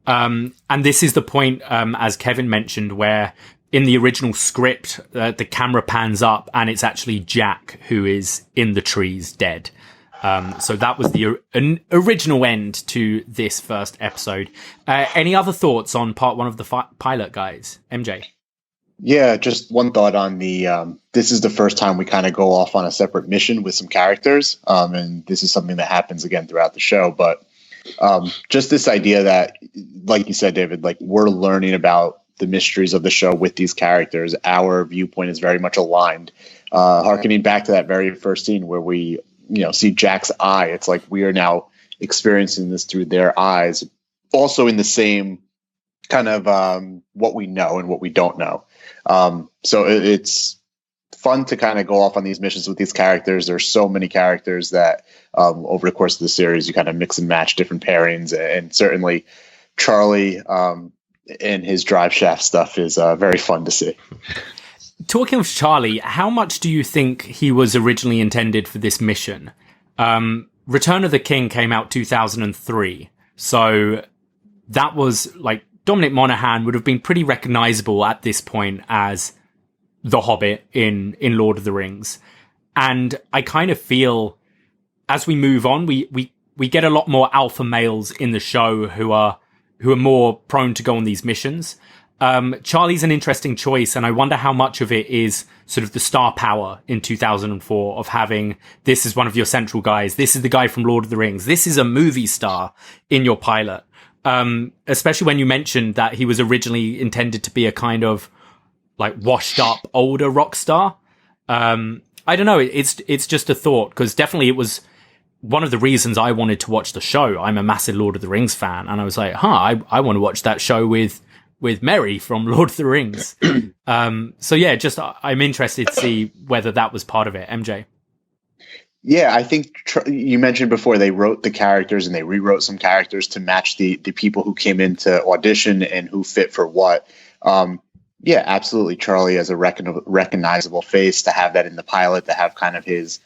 And this is the point, as Kevin mentioned, where in the original script, the camera pans up and it's actually Jack who is in the trees dead. So that was the original end to this first episode. Any other thoughts on part 1 of the pilot, guys? MJ? Yeah, just one thought on the, this is the first time we kind of go off on a separate mission with some characters. And this is something that happens again throughout the show, but just this idea that, like you said, David, like we're learning about the mysteries of the show with these characters. Our viewpoint is very much aligned. Harkening back to that very first scene where we, see Jack's eye. It's like we are now experiencing this through their eyes, also in the same kind of what we know and what we don't know. So it's fun to kind of go off on these missions with these characters. There's so many characters that over the course of the series, you kind of mix and match different pairings, and certainly Charlie and his drive shaft stuff is very fun to see. Talking of Charlie, how much do you think he was originally intended for this mission? Return of the King came out 2003. So that was like Dominic Monaghan would have been pretty recognizable at this point as the Hobbit in Lord of the Rings. And I kind of feel as we move on, we get a lot more alpha males in the show who are more prone to go on these missions. Charlie's an interesting choice, and I wonder how much of it is sort of the star power in 2004 of having, this is one of your central guys, this is the guy from Lord of the Rings, this is a movie star in your pilot. Especially when you mentioned that he was originally intended to be a kind of like washed up older rock star. I don't know, it's just a thought, because definitely it was one of the reasons I wanted to watch the show. I'm a massive Lord of the Rings fan, and I was like, I want to watch that show with Merry from Lord of the Rings. So yeah, just I'm interested to see whether that was part of it. MJ? Yeah, I think you mentioned before they wrote the characters and they rewrote some characters to match the people who came into audition and who fit for what. Yeah, absolutely. Charlie as a recognizable face, to have that in the pilot, to have kind of his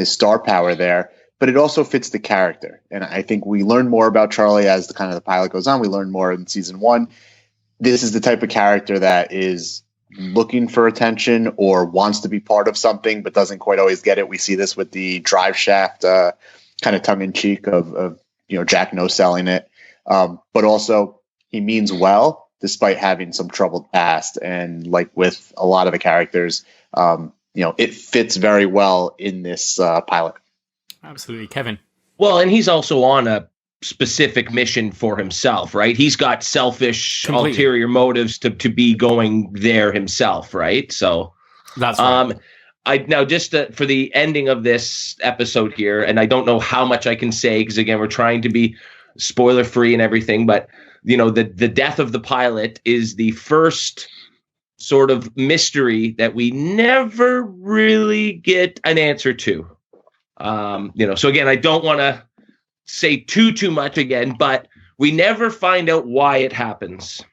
star power there, but it also fits the character. And I think we learn more about Charlie as the pilot goes on. We learn more in season 1. This is the type of character that is looking for attention or wants to be part of something, but doesn't quite always get it. We see this with the drive shaft kind of tongue in cheek of Jack no selling it. But also he means well, despite having some troubled past. And like with a lot of the characters, it fits very well in this pilot. Absolutely. Kevin? Well, and he's also on a specific mission for himself, right? He's got selfish, ulterior motives to be going there himself, right? So that's right. Now just for the ending of this episode here, and I don't know how much I can say, because again, we're trying to be spoiler free and everything, but the death of the pilot is the first sort of mystery that we never really get an answer to. So again, I don't want to say too much again, but we never find out why it happens.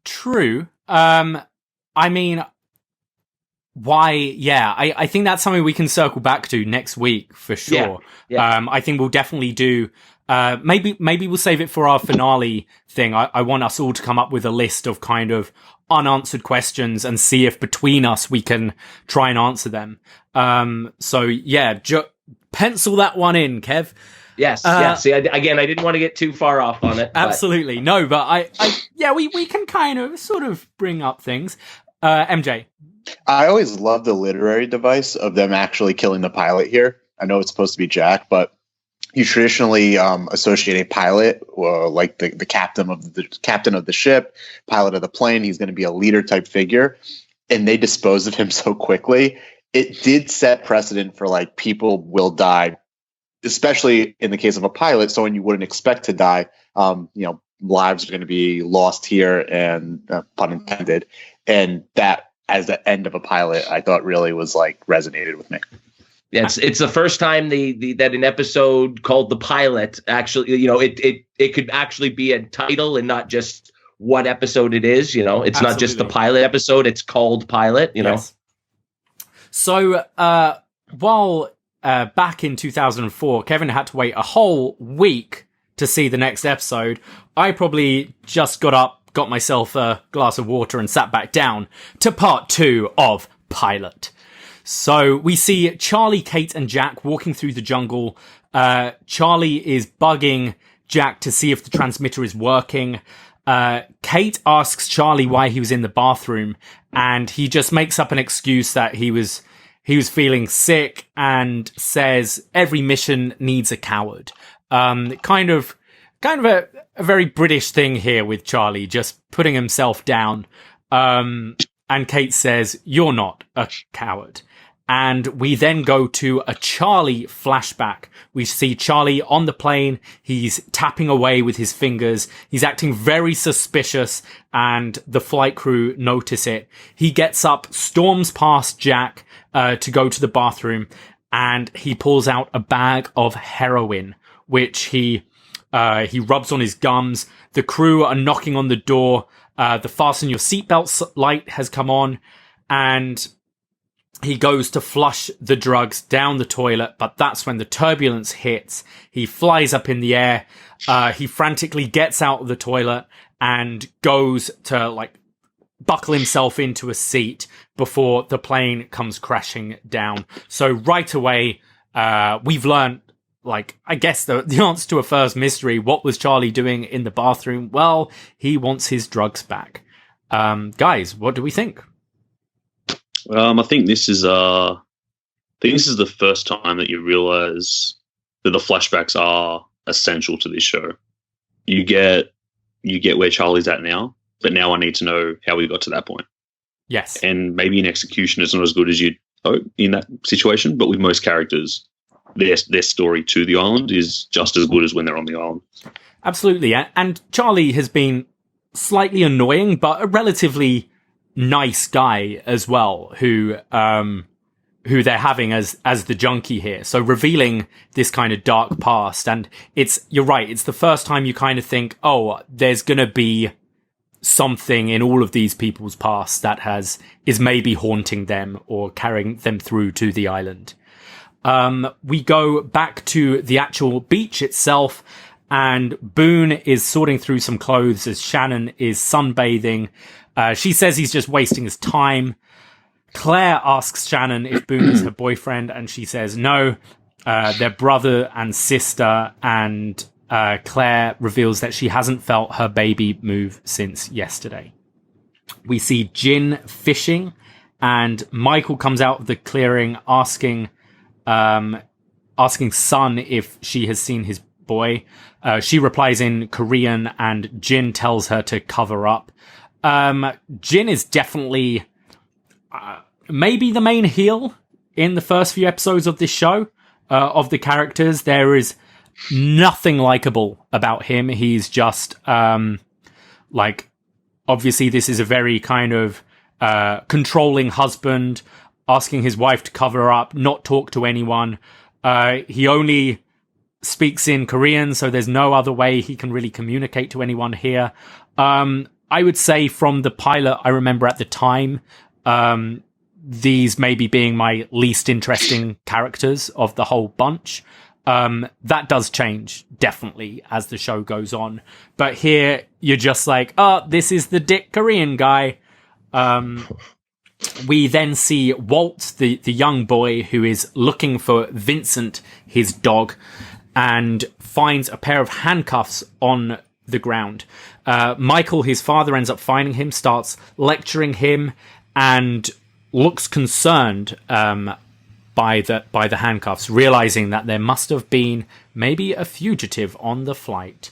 True. I mean, why? Yeah, I think that's something we can circle back to next week for sure. Yeah. I think we'll definitely do. Maybe we'll save it for our finale thing. I want us all to come up with a list of kind of unanswered questions and see if between us we can try and answer them. So yeah, pencil that one in, Kev. Yes. See, again, I didn't want to get too far off on it. Absolutely. No, but we can kind of sort of bring up things. MJ. I always love the literary device of them actually killing the pilot here. I know it's supposed to be Jack, but you traditionally associate a pilot, like the captain of the ship, pilot of the plane. He's going to be a leader type figure, and they disposed of him so quickly. It did set precedent for like people will die, especially in the case of a pilot, someone you wouldn't expect to die. Lives are going to be lost here, and pun intended, and that. As the end of a pilot, I thought really was like resonated with me. Yeah, it's the first time that an episode called The Pilot actually, it could actually be a title and not just what episode it is. It's Absolutely. Not just the pilot episode; it's called Pilot. Yes. So while back in 2004, Kevin had to wait a whole week to see the next episode. I probably just got up, got myself a glass of water and sat back down to part 2 of Pilot. So we see Charlie, Kate and Jack walking through the jungle. Charlie is bugging Jack to see if the transmitter is working. Kate asks Charlie why he was in the bathroom, and he just makes up an excuse that he was feeling sick and says every mission needs a coward. Kind of a very British thing here with Charlie, just putting himself down. And Kate says, "You're not a coward." And we then go to a Charlie flashback. We see Charlie on the plane. He's tapping away with his fingers. He's acting very suspicious, and the flight crew notice it. He gets up, storms past Jack to go to the bathroom, and he pulls out a bag of heroin, which he rubs on his gums. The crew are knocking on the door. The fasten your seatbelts light has come on, and he goes to flush the drugs down the toilet, but that's when the turbulence hits. He flies up in the air. He frantically gets out of the toilet and goes to buckle himself into a seat before the plane comes crashing down. So right away, we've learned, I guess the answer to a first mystery. What was Charlie doing in the bathroom? Well, he wants his drugs back. Guys, what do we think? I think this is the first time that you realize that the flashbacks are essential to this show. You get where Charlie's at now, but now I need to know how we got to that point. Yes. And maybe an execution is not as good as you'd hope in that situation, but with most characters, their story to the island is just as good as when they're on the island. Absolutely. And Charlie has been slightly annoying, but a relatively nice guy as well, who they're having as the junkie here. So revealing this kind of dark past. And you're right, it's the first time you kind of think, oh, there's going to be something in all of these people's past that is maybe haunting them or carrying them through to the island. We go back to the actual beach itself, and Boone is sorting through some clothes as Shannon is sunbathing. She says he's just wasting his time. Claire asks Shannon if Boone is her boyfriend, and she says no. They're brother and sister, and Claire reveals that she hasn't felt her baby move since yesterday. We see Jin fishing, and Michael comes out of the clearing asking Sun if she has seen his boy. She replies in Korean, and Jin tells her to cover up. Jin is definitely maybe the main heel in the first few episodes of this show. Of the characters, there is nothing likable about him. He's just like, obviously this is a very kind of controlling husband, asking his wife to cover her up, not talk to anyone. He only speaks in Korean, so there's no other way he can really communicate to anyone here. I would say from the pilot, I remember at the time, these maybe being my least interesting characters of the whole bunch. That does change, definitely, as the show goes on. But here, you're just like, oh, this is the dick Korean guy. We then see Walt, the young boy, who is looking for Vincent, his dog, and finds a pair of handcuffs on the ground. Michael, his father, ends up finding him, starts lecturing him, and looks concerned by the handcuffs, realizing that there must have been maybe a fugitive on the flight.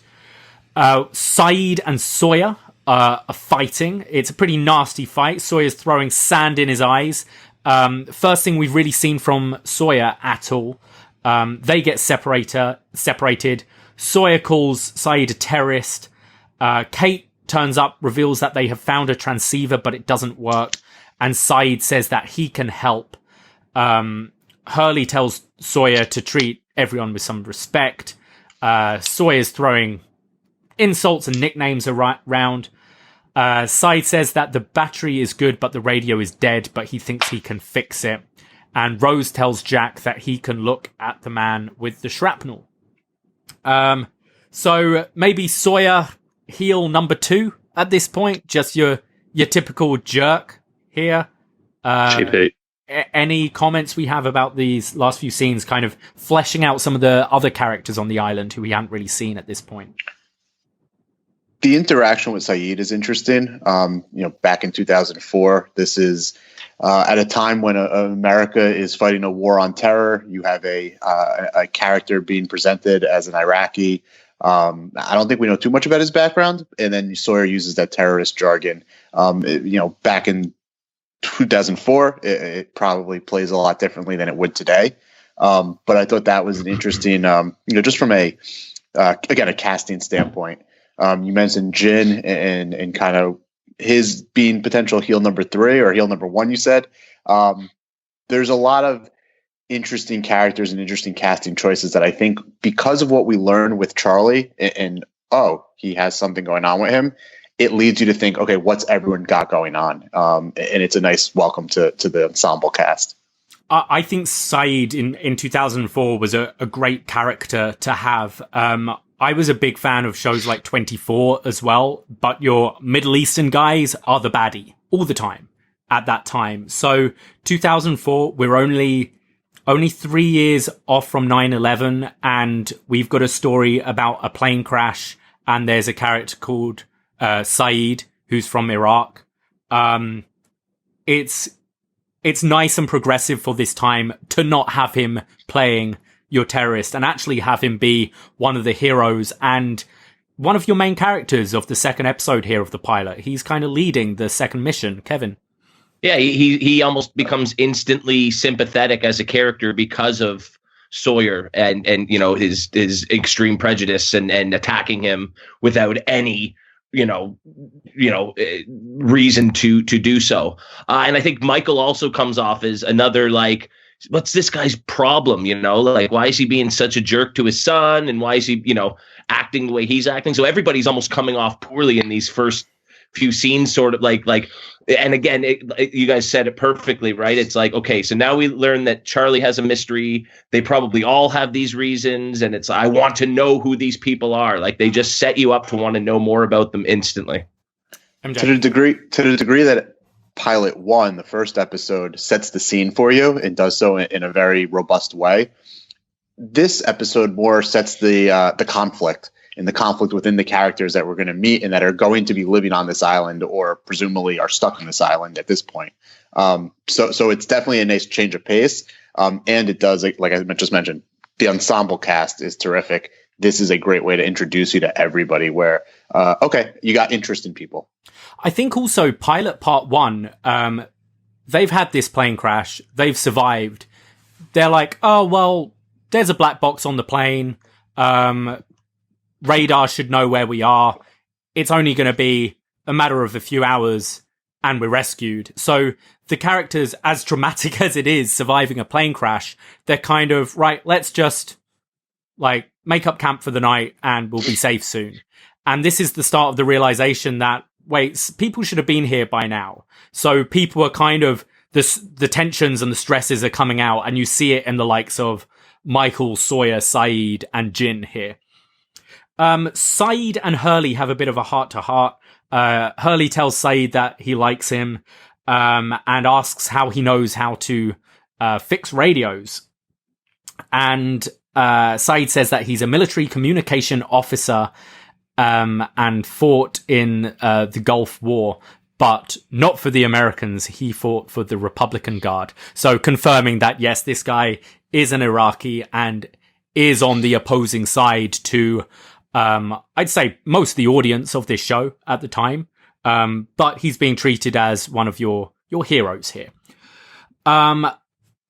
Saeed and Sawyer are fighting. It's a pretty nasty fight. Sawyer's throwing sand in his eyes. First thing we've really seen from Sawyer at all. They get separated. Sawyer calls Saeed a terrorist. Kate turns up, reveals that they have found a transceiver, but it doesn't work. And Saeed says that he can help. Hurley tells Sawyer to treat everyone with some respect. Sawyer's throwing insults and nicknames around. Saeed says that the battery is good, but the radio is dead, but he thinks he can fix it. And Rose tells Jack that he can look at the man with the shrapnel. So maybe Sawyer heel number 2 at this point, just your typical jerk here. Any comments we have about these last few scenes, kind of fleshing out some of the other characters on the island who we haven't really seen at this point? The interaction with Saeed is interesting. Back in 2004, this is at a time when America is fighting a war on terror. You have a character being presented as an Iraqi. I don't think we know too much about his background. And then Sawyer uses that terrorist jargon. Back in 2004, it probably plays a lot differently than it would today. But I thought that was an interesting, just from a casting standpoint. You mentioned Jin and kind of his being potential heel number 3 or heel number 1, you said. There's a lot of interesting characters and interesting casting choices that I think, because of what we learned with Charlie and he has something going on with him, it leads you to think, okay, what's everyone got going on? And it's a nice welcome to the ensemble cast. I think Saeed in 2004 was a great character to have. I was a big fan of shows like 24 as well, but your Middle Eastern guys are the baddie all the time at that time. So 2004, we're only 3 years off from 9/11, and we've got a story about a plane crash, and there's a character called Saeed who's from Iraq. It's nice and progressive for this time to not have him playing your terrorist and actually have him be one of the heroes and one of your main characters of the second episode here of the pilot. He's kind of leading the second mission, Kevin. Yeah, he almost becomes instantly sympathetic as a character because of Sawyer and his extreme prejudice and attacking him without any reason to do so. And I think Michael also comes off as another, like, what's this guy's problem? Why is he being such a jerk to his son? And why is he, acting the way he's acting? So everybody's almost coming off poorly in these first few scenes, sort of like, and again, you guys said it perfectly, right? It's like, okay, so now we learn that Charlie has a mystery. They probably all have these reasons. And it's, I want to know who these people are. Like, they just set you up to want to know more about them instantly. To the degree that Pilot 1, the first episode, sets the scene for you and does so in a very robust way, this episode more sets the conflict and the conflict within the characters that we're going to meet and that are going to be living on this island or presumably are stuck on this island at this point. So it's definitely a nice change of pace. And it does, like I just mentioned, the ensemble cast is terrific. This is a great way to introduce you to everybody where, you got interest in people. I think also Pilot Part 1, they've had this plane crash. They've survived. They're like, oh, well, there's a black box on the plane. Radar should know where we are. It's only going to be a matter of a few hours and we're rescued. So the characters, as traumatic as it is, surviving a plane crash, they're kind of, right, let's just like make up camp for the night and we'll be safe soon. And this is the start of the realization that, wait, people should have been here by now. So people are kind of, the tensions and the stresses are coming out, and you see it in the likes of Michael, Sawyer, Saeed, and Jin here. Saeed and Hurley have a bit of a heart-to-heart. Hurley tells Saeed that he likes him, and asks how he knows how to fix radios. And Saeed says that he's a military communication officer and fought in the Gulf War, but not for the Americans. He fought for the Republican Guard. So confirming that, yes, this guy is an Iraqi and is on the opposing side to, I'd say, most of the audience of this show at the time. But he's being treated as one of your heroes here.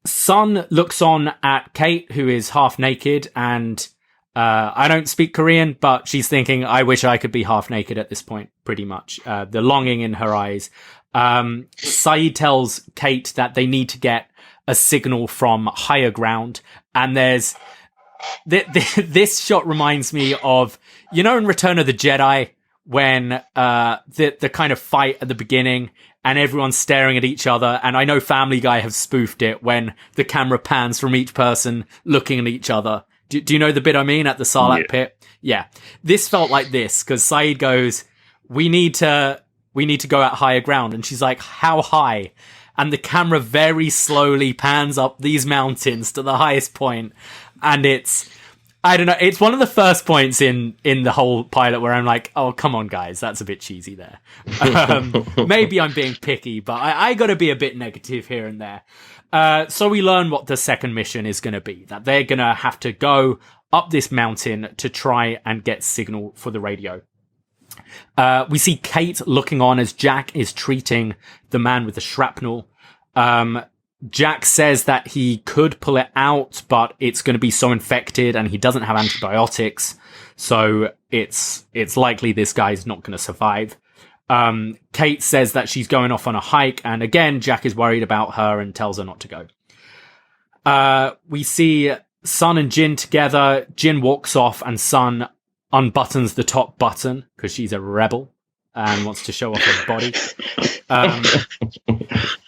Sun looks on at Kate, who is half naked, and I don't speak Korean, but she's thinking, I wish I could be half naked at this point, pretty much. The longing in her eyes. Saeed tells Kate that they need to get a signal from higher ground, and there's this shot reminds me of, in Return of the Jedi, when the kind of fight at the beginning and everyone's staring at each other, and I know Family Guy have spoofed it when the camera pans from each person looking at each other. Do you know the bit I mean, at the Sarlacc pit? Yeah. This felt like this, because Saeed goes, we need to go at higher ground, and she's like, how high? And the camera very slowly pans up these mountains to the highest point, and it's, I don't know, it's one of the first points in the whole pilot where I'm like, oh, come on, guys, that's a bit cheesy there. Maybe I'm being picky, but I got to be a bit negative here and there. So we learn what the second mission is going to be, that they're going to have to go up this mountain to try and get signal for the radio. We see Kate looking on as Jack is treating the man with the shrapnel. Jack says that he could pull it out, but it's going to be so infected and he doesn't have antibiotics. So it's likely this guy's not going to survive. Kate says that she's going off on a hike. And again, Jack is worried about her and tells her not to go. We see Sun and Jin together. Jin walks off and Sun unbuttons the top button because she's a rebel and wants to show off her body.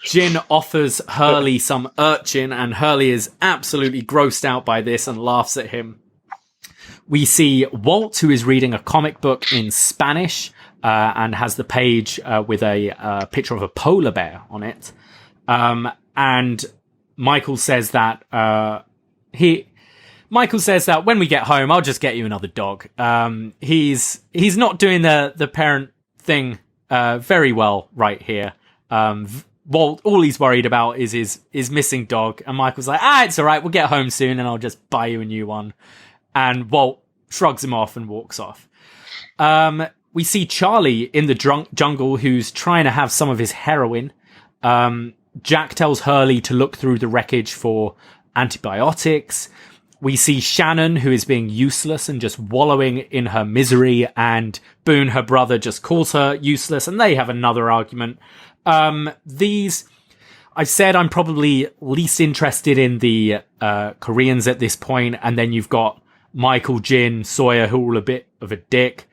Jin offers Hurley some urchin, and Hurley is absolutely grossed out by this and laughs at him. We see Walt, who is reading a comic book in Spanish, and has the page with a picture of a polar bear on it. And Michael says that when we get home, I'll just get you another dog. He's not doing the parent thing very well right here. Walt, all he's worried about is his missing dog, and Michael's like, it's all right, we'll get home soon and I'll just buy you a new one. And Walt shrugs him off and walks off. We see Charlie in the jungle, who's trying to have some of his heroin. Jack tells Hurley to look through the wreckage for antibiotics. We see Shannon, who is being useless and just wallowing in her misery, and Boone, her brother, just calls her useless, and they have another argument. I've said I'm probably least interested in the Koreans at this point, and then you've got Michael, Jin, Sawyer, who are all a bit of a dick.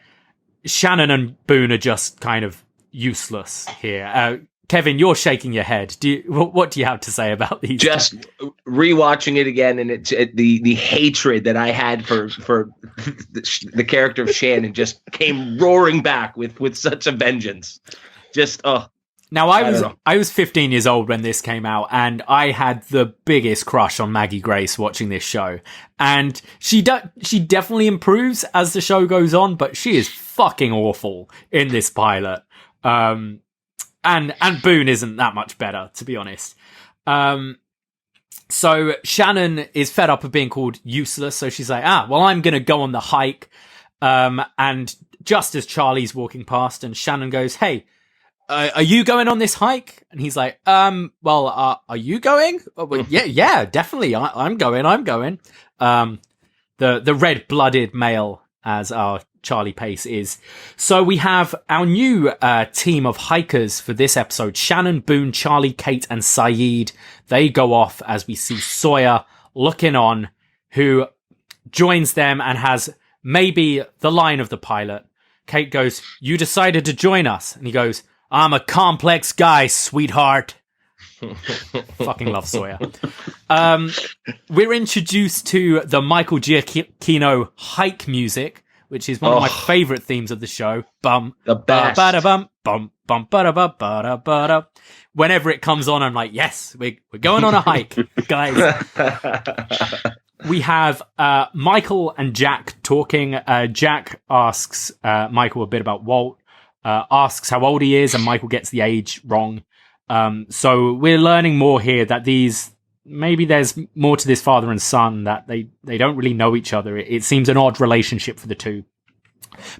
Shannon and Boone are just kind of useless here. Kevin, you're shaking your head. What do you have to say about these? Just rewatching it again, and the hatred that I had for the character of Shannon just came roaring back with such a vengeance. Now I was 15 years old when this came out, and I had the biggest crush on Maggie Grace watching this show. And she definitely improves as the show goes on, but she is fucking awful in this pilot. And Boone isn't that much better, to be honest. So Shannon is fed up of being called useless, so she's like, well, I'm going to go on the hike. And just as Charlie's walking past, and Shannon goes, hey, are you going on this hike? And he's like, well, are you going? Oh, well, yeah, definitely. I'm going. the red-blooded male, as our Charlie Pace is. So we have our new team of hikers for this episode. Shannon, Boone, Charlie, Kate, and Saeed. They go off as we see Sawyer looking on, who joins them and has maybe the line of the pilot. Kate goes, "You decided to join us." And he goes, "I'm a complex guy, sweetheart." Fucking love Sawyer. We're introduced to the Michael Giacchino hike music, which is one of my favorite themes of the show. Bum, the best. Bum, bum, bum, ba-da-ba. Whenever it comes on, I'm like, yes, we're going on a hike, guys. We have Michael and Jack talking. Jack asks Michael a bit about Walt, asks how old he is, and Michael gets the age wrong. So we're learning more here that maybe there's more to this father and son, that they don't really know each other. It seems an odd relationship for the two.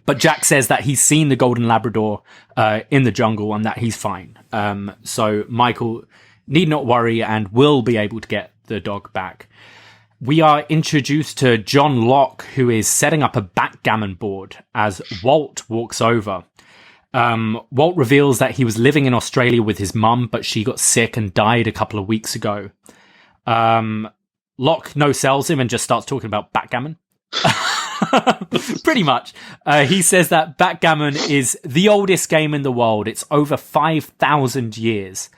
But Jack says that he's seen the Golden Labrador in the jungle and that he's fine. So Michael need not worry and will be able to get the dog back. We are introduced to John Locke, who is setting up a backgammon board as Walt walks over. Walt reveals that he was living in Australia with his mum, but she got sick and died a couple of weeks ago. Locke no-sells him and just starts talking about backgammon. Pretty much. He says that backgammon is the oldest game in the world. It's over 5,000 years.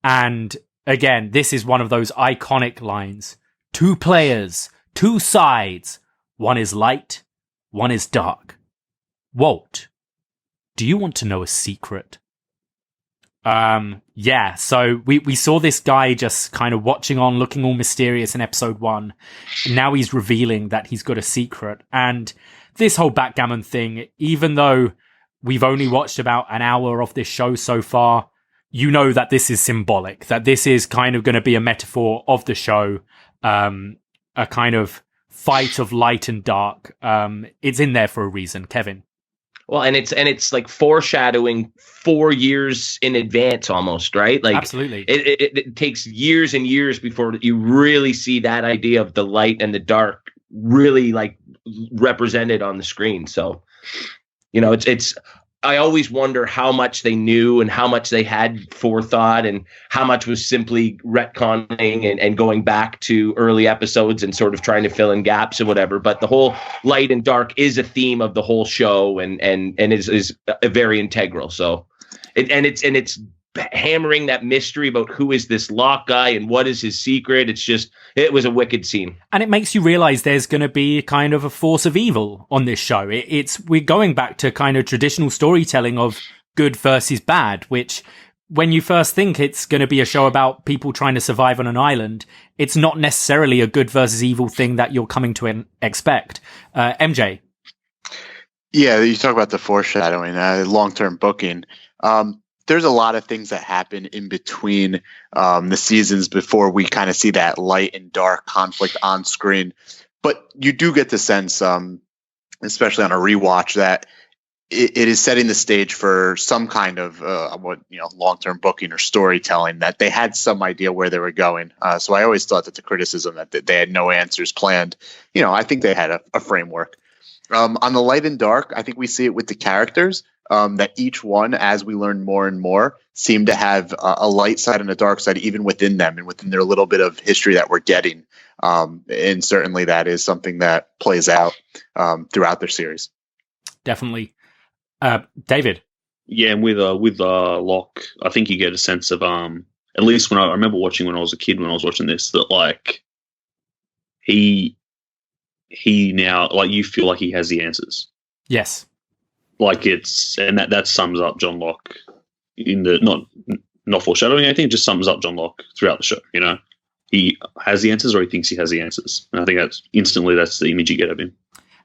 And again, this is one of those iconic lines. 2 players, 2 sides. One is light, one is dark. Walt, do you want to know a secret? Yeah, so we saw this guy just kind of watching on, looking all mysterious in episode 1. And now he's revealing that he's got a secret. And this whole backgammon thing, even though we've only watched about an hour of this show so far, you know that this is symbolic, that this is kind of going to be a metaphor of the show, a kind of fight of light and dark. It's in there for a reason, Kevin. Well, and it's like foreshadowing 4 years in advance almost, right? Like, absolutely. It takes years and years before you really see that idea of the light and the dark really like represented on the screen. So, you know, it's I always wonder how much they knew and how much they had forethought and how much was simply retconning and going back to early episodes and sort of trying to fill in gaps and whatever. But the whole light and dark is a theme of the whole show and is a very integral. So it's hammering that mystery about who is this Locke guy and what is his secret. It was a wicked scene. And it makes you realize there's going to be kind of a force of evil on this show. We're going back to kind of traditional storytelling of good versus bad, which when you first think it's going to be a show about people trying to survive on an island, it's not necessarily a good versus evil thing that you're coming to expect. MJ. Yeah, you talk about the foreshadowing, long-term booking. There's a lot of things that happen in between the seasons before we kind of see that light and dark conflict on screen. But you do get the sense, especially on a rewatch, that it is setting the stage for some kind of long-term booking or storytelling, that they had some idea where they were going. So I always thought that the criticism that they had no answers planned, I think they had a framework. On the light and dark, I think we see it with the characters. That each one, as we learn more and more, seem to have a light side and a dark side even within them and within their little bit of history that we're getting. And certainly that is something that plays out throughout their series. Definitely. David? Yeah, and with Locke, I think you get a sense of, at least when I remember watching when I was a kid, when I was watching this, that like he now, like, you feel like he has the answers. Yes. Like and that sums up John Locke in the not foreshadowing anything, it just sums up John Locke throughout the show. He has the answers, or he thinks he has the answers, and I think that's the image you get of him.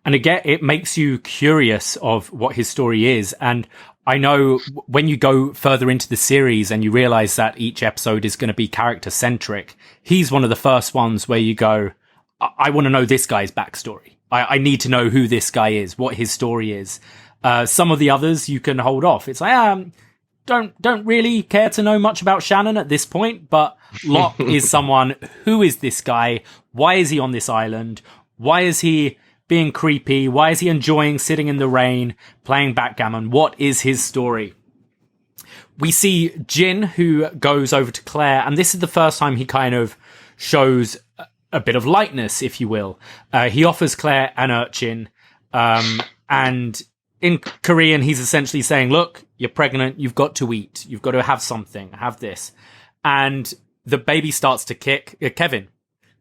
And again, it makes you curious of what his story is. And I know when you go further into the series and you realize that each episode is going to be character centric, he's one of the first ones where you go, I want to know this guy's backstory. I need to know who this guy is, what his story is. Some of the others you can hold off. It's like, don't really care to know much about Shannon at this point, but Locke is someone, who is this guy? Why is he on this island? Why is he being creepy? Why is he enjoying sitting in the rain, playing backgammon? What is his story? We see Jin, who goes over to Claire, and this is the first time he kind of shows a bit of lightness, if you will. He offers Claire an urchin, and in Korean, he's essentially saying, look, you're pregnant, you've got to eat, you've got to have something, have this. And the baby starts to kick. Kevin.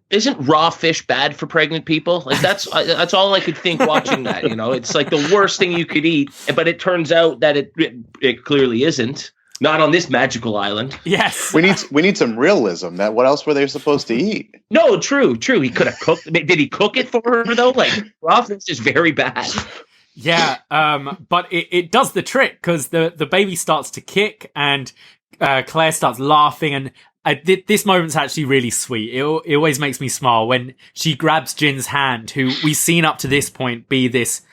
Isn't raw fish bad for pregnant people? Like that's all I could think watching that. It's like the worst thing you could eat, but it turns out that it clearly isn't. Not on this magical island. Yes, we need some realism. That what else were they supposed to eat? No, true. He could have cooked. Did he cook it for her though? Like raw fish is very bad. Yeah, but it does the trick because the baby starts to kick and Claire starts laughing and. This moment's actually really sweet. It always makes me smile when she grabs Jin's hand, who we've seen up to this point be this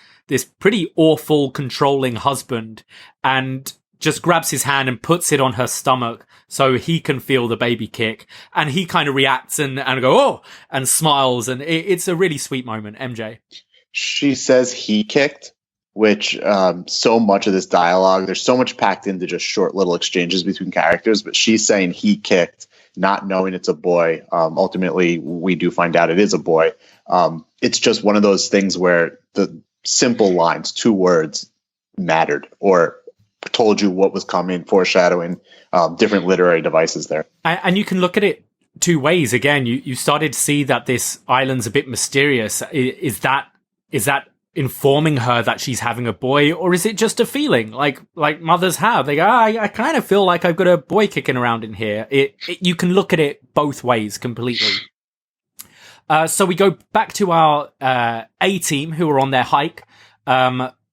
pretty awful, controlling husband, and just grabs his hand and puts it on her stomach so he can feel the baby kick. And he kind of reacts and go, oh, and smiles. And it's a really sweet moment, MJ. She says he kicked, which so much of this dialogue, there's so much packed into just short little exchanges between characters, but she's saying he kicked, not knowing it's a boy. Ultimately, we do find out it is a boy. It's just one of those things where the simple lines, 2 words, mattered or told you what was coming, foreshadowing different literary devices there. And you can look at it 2 ways. Again, you started to see that this island's a bit mysterious. Is that informing her that she's having a boy, or is it just a feeling like mothers have? They go, I kind of feel like I've got a boy kicking around in here. You can look at it both ways completely. So we go back to our A team who are on their hike.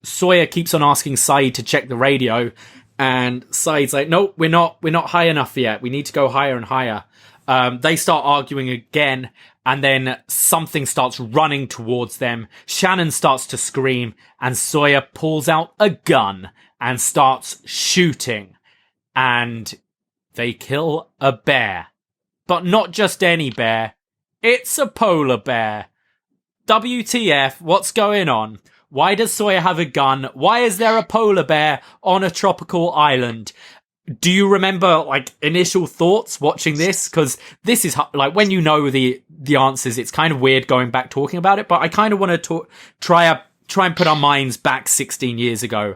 Sawyer keeps on asking Saeed to check the radio, and Saeed's like, nope, we're not high enough yet. We need to go higher and higher. They start arguing again, and then something starts running towards them. Shannon starts to scream, and Sawyer pulls out a gun and starts shooting. And they kill a bear. But not just any bear. It's a polar bear. WTF, what's going on? Why does Sawyer have a gun? Why is there a polar bear on a tropical island? Do you remember initial thoughts watching this? Because this is when you know the answers, it's kind of weird going back talking about it. But I kind of want to try and put our minds back 16 years ago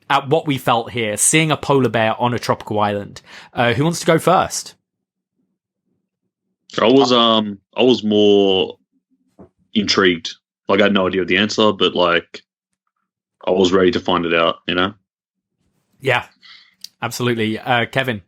at what we felt here, seeing a polar bear on a tropical island. Who wants to go first? I was more intrigued. I had no idea of the answer, but I was ready to find it out. Yeah. Absolutely. Kevin.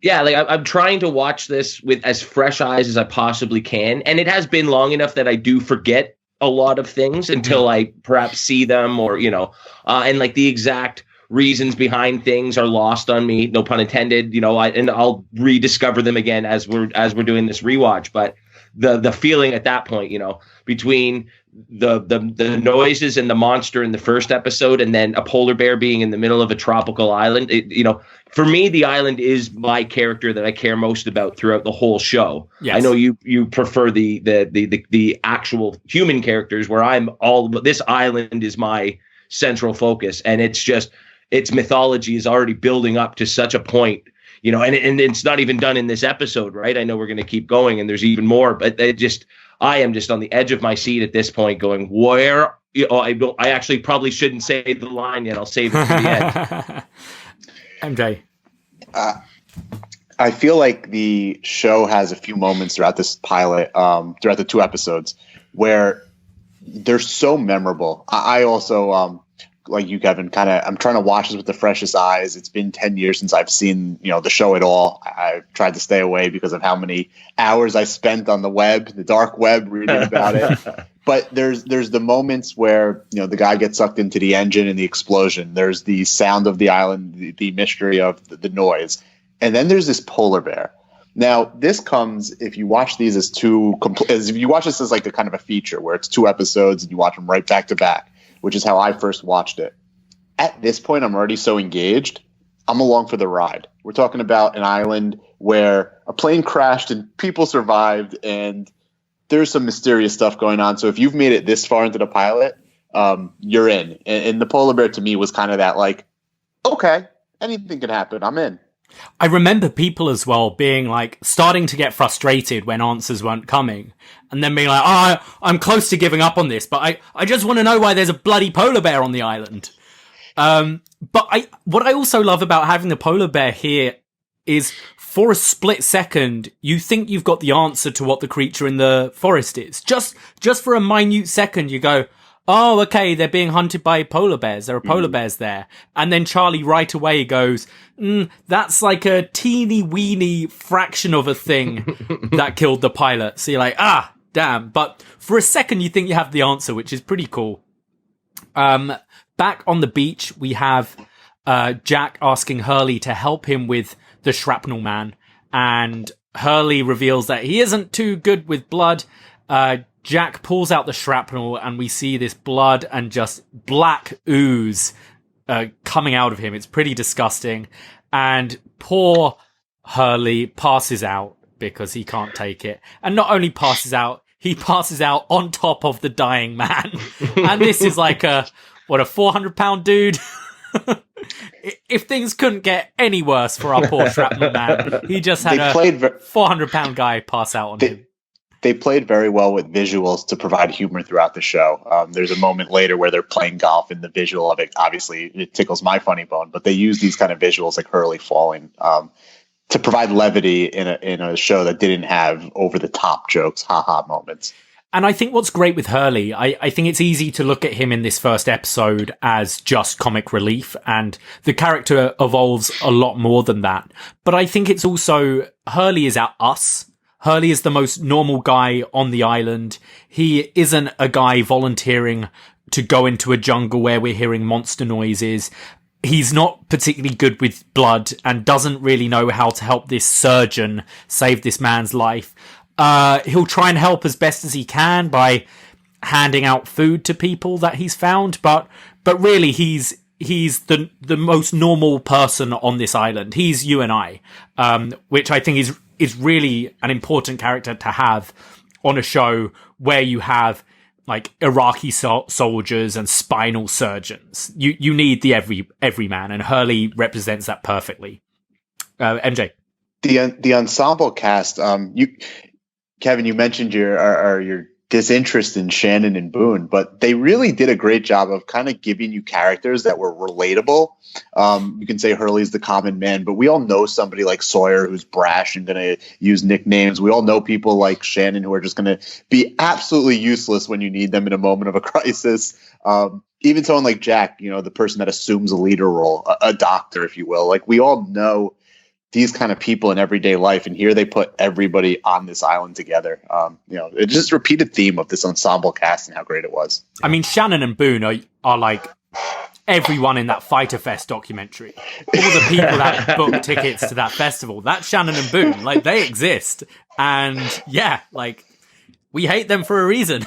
Yeah, I'm trying to watch this with as fresh eyes as I possibly can. And it has been long enough that I do forget a lot of things until I perhaps see them or, and the exact reasons behind things are lost on me. No pun intended, and I'll rediscover them again as we're doing this rewatch. But the feeling at that point, between the noises and the monster in the first episode, and then a polar bear being in the middle of a tropical island. For me, the island is my character that I care most about throughout the whole show. Yes. I know you prefer the actual human characters, where this island is my central focus, and its mythology is already building up to such a point. And it's not even done in this episode, right? I know we're going to keep going, and there's even more, but I am just on the edge of my seat at this point going, where, I actually probably shouldn't say the line yet. I'll save it to the end. MJ. I feel like the show has a few moments throughout this pilot, throughout the 2 episodes, where they're so memorable. I also, like you, Kevin, I'm trying to watch this with the freshest eyes. It's been 10 years since I've seen, the show at all. I've tried to stay away because of how many hours I spent on the web, the dark web, reading about it. But there's the moments where, the guy gets sucked into the engine and the explosion. There's the sound of the island, the mystery of the noise. And then there's this polar bear. Now, this comes, if you watch these as if you watch this as a kind of a feature where it's 2 episodes and you watch them right back to back, which is how I first watched it. At this point, I'm already so engaged. I'm along for the ride. We're talking about an island where a plane crashed and people survived, and there's some mysterious stuff going on. So if you've made it this far into the pilot, you're in. And the polar bear to me was kind of that like, okay, anything can happen. I'm in. I remember people as well being like starting to get frustrated when answers weren't coming and then being like, oh, I'm close to giving up on this, but I just want to know why there's a bloody polar bear on the island. But what I also love about having the polar bear here is for a split second, you think you've got the answer to what the creature in the forest is. Just for a minute second, you go, oh, okay, they're being hunted by polar bears. There are polar bears there. And then Charlie right away goes, that's like a teeny weeny fraction of a thing that killed the pilot. So you're like, damn. But for a second, you think you have the answer, which is pretty cool. Back on the beach, we have Jack asking Hurley to help him with the shrapnel man. And Hurley reveals that he isn't too good with blood. Jack pulls out the shrapnel and we see this blood and just black ooze coming out of him. It's pretty disgusting. And poor Hurley passes out because he can't take it. And not only passes out, he passes out on top of the dying man. And this is like a 400-pound dude? If things couldn't get any worse for our poor shrapnel man, he just had a 400-pound guy pass out on him. They played very well with visuals to provide humor throughout the show. There's a moment later where they're playing golf, and the visual of it, obviously, it tickles my funny bone. But they use these kind of visuals like Hurley falling to provide levity in a show that didn't have over the top jokes, haha moments. And I think what's great with Hurley, I think it's easy to look at him in this first episode as just comic relief, and the character evolves a lot more than that. But I think it's also, Hurley is us. Hurley is the most normal guy on the island. He isn't a guy volunteering to go into a jungle where we're hearing monster noises. He's not particularly good with blood and doesn't really know how to help this surgeon save this man's life. He'll try and help as best as he can by handing out food to people that he's found, but really he's the most normal person on this island. He's you and I, which I think is really an important character to have on a show where you have like Iraqi soldiers and spinal surgeons. You need the everyman, and Hurley represents that perfectly. MJ, the ensemble cast. Kevin, you mentioned your disinterest in Shannon and Boone, but they really did a great job of kind of giving you characters that were relatable. You can say Hurley's the common man, but we all know somebody like Sawyer who's brash and going to use nicknames. We all know people like Shannon who are just going to be absolutely useless when you need them in a moment of a crisis. Even someone like Jack, the person that assumes a leader role, a doctor, if you will. Like, we all know these kind of people in everyday life, and here they put everybody on this island together. It's just a repeated theme of this ensemble cast and how great it was. I mean, Shannon and Boone are like everyone in that Fyter Fest documentary. All the people that booked tickets to that festival, that's Shannon and Boone. Like, they exist. And yeah, like, we hate them for a reason.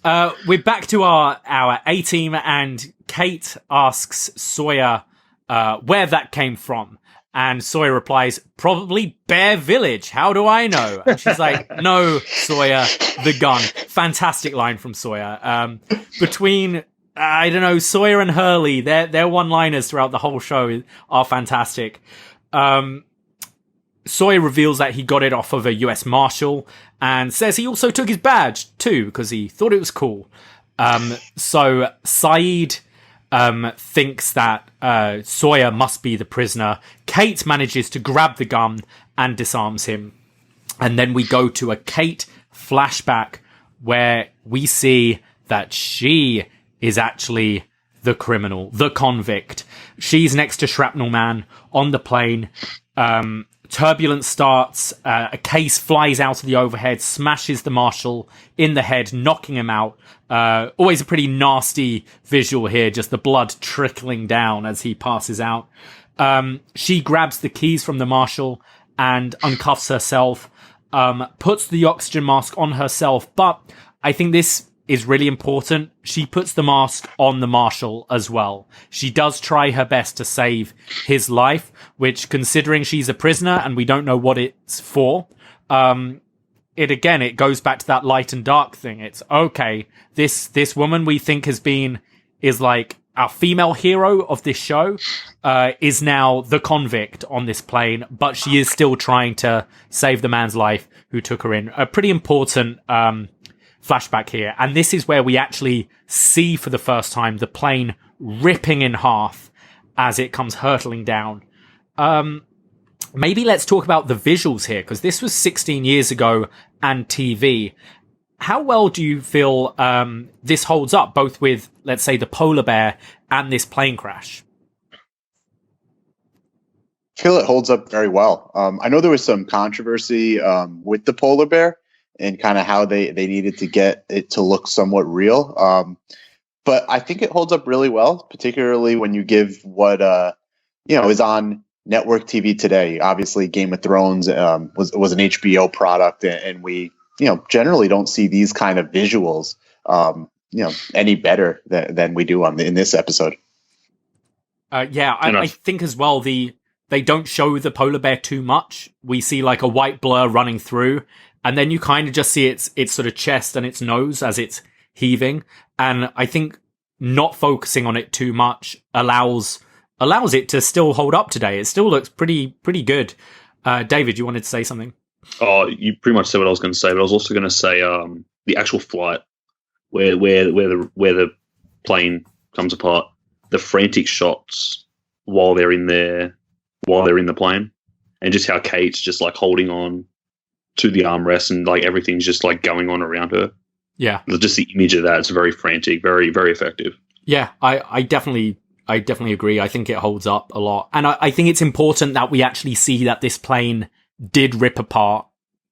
We're back to our A-team, and Kate asks Sawyer where that came from. And Sawyer replies, probably Bear Village. How do I know? And she's like, no, Sawyer, the gun. Fantastic line from Sawyer. Between, Sawyer and Hurley, their one-liners throughout the whole show are fantastic. Sawyer reveals that he got it off of a US Marshal and says he also took his badge too because he thought it was cool. So Saeed thinks that Sawyer must be the prisoner. Kate manages to grab the gun and disarms him. And then we go to a Kate flashback where we see that she is actually the criminal, the convict. She's next to Shrapnel Man on the plane. Turbulence starts. A case flies out of the overhead, smashes the marshal in the head, knocking him out. Always a pretty nasty visual here, just the blood trickling down as he passes out. She grabs the keys from the marshal and uncuffs herself, puts the oxygen mask on herself. But I think this is really important. She puts the mask on the marshal as well. She does try her best to save his life, which, considering she's a prisoner and we don't know what it's for, it goes back to that light and dark thing. It's okay. This woman we think is like our female hero of this show, is now the convict on this plane, but she is still trying to save the man's life who took her in. A pretty important flashback here. And this is where we actually see for the first time the plane ripping in half as it comes hurtling down. Maybe let's talk about the visuals here, because this was 16 years ago and TV. How well do you feel this holds up, both with, let's say, the polar bear and this plane crash? I feel it holds up very well. I know there was some controversy with the polar bear and kind of how they needed to get it to look somewhat real. But I think it holds up really well, particularly when you give what is on network TV today. Obviously, Game of Thrones was an HBO product, and we generally don't see these kind of visuals any better than we do in this episode. I think as well they don't show the polar bear too much. We see like a white blur running through, and then you kind of just see its sort of chest and its nose as it's heaving. And I think not focusing on it too much allows it to still hold up today. It still looks pretty good. David, you wanted to say something? Oh, you pretty much said what I was going to say, but I was also going to say the actual flight where the plane comes apart, the frantic shots while they're in the plane, and just how Kate's just like holding on to the armrest and like everything's just like going on around her. Yeah, just the image of that, it's very frantic, very, very effective. Yeah, I definitely agree. I think it holds up a lot. And I think it's important that we actually see that this plane did rip apart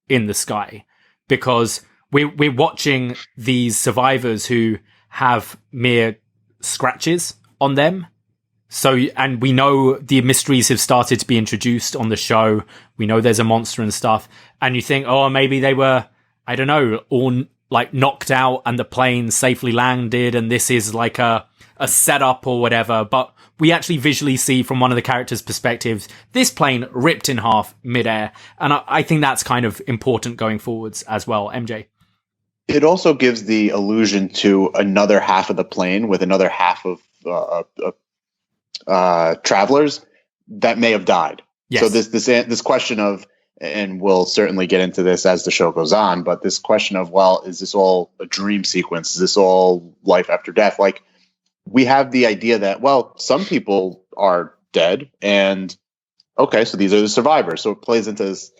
in the sky, because we're watching these survivors who have mere scratches on them. So, and we know the mysteries have started to be introduced on the show. We know there's a monster and stuff. And you think, oh, maybe they were, I don't know, all like knocked out and the plane safely landed and this is like a setup or whatever. But we actually visually see from one of the characters' perspectives, this plane ripped in half midair. And I think that's kind of important going forwards as well. MJ? It also gives the illusion to another half of the plane with another half of travelers that may have died. Yes. So this question of, and we'll certainly get into this as the show goes on, but this question of, well, is this all a dream sequence? Is this all life after death? Like, we have the idea that, well, some people are dead, and okay, so these are the survivors. So it plays into this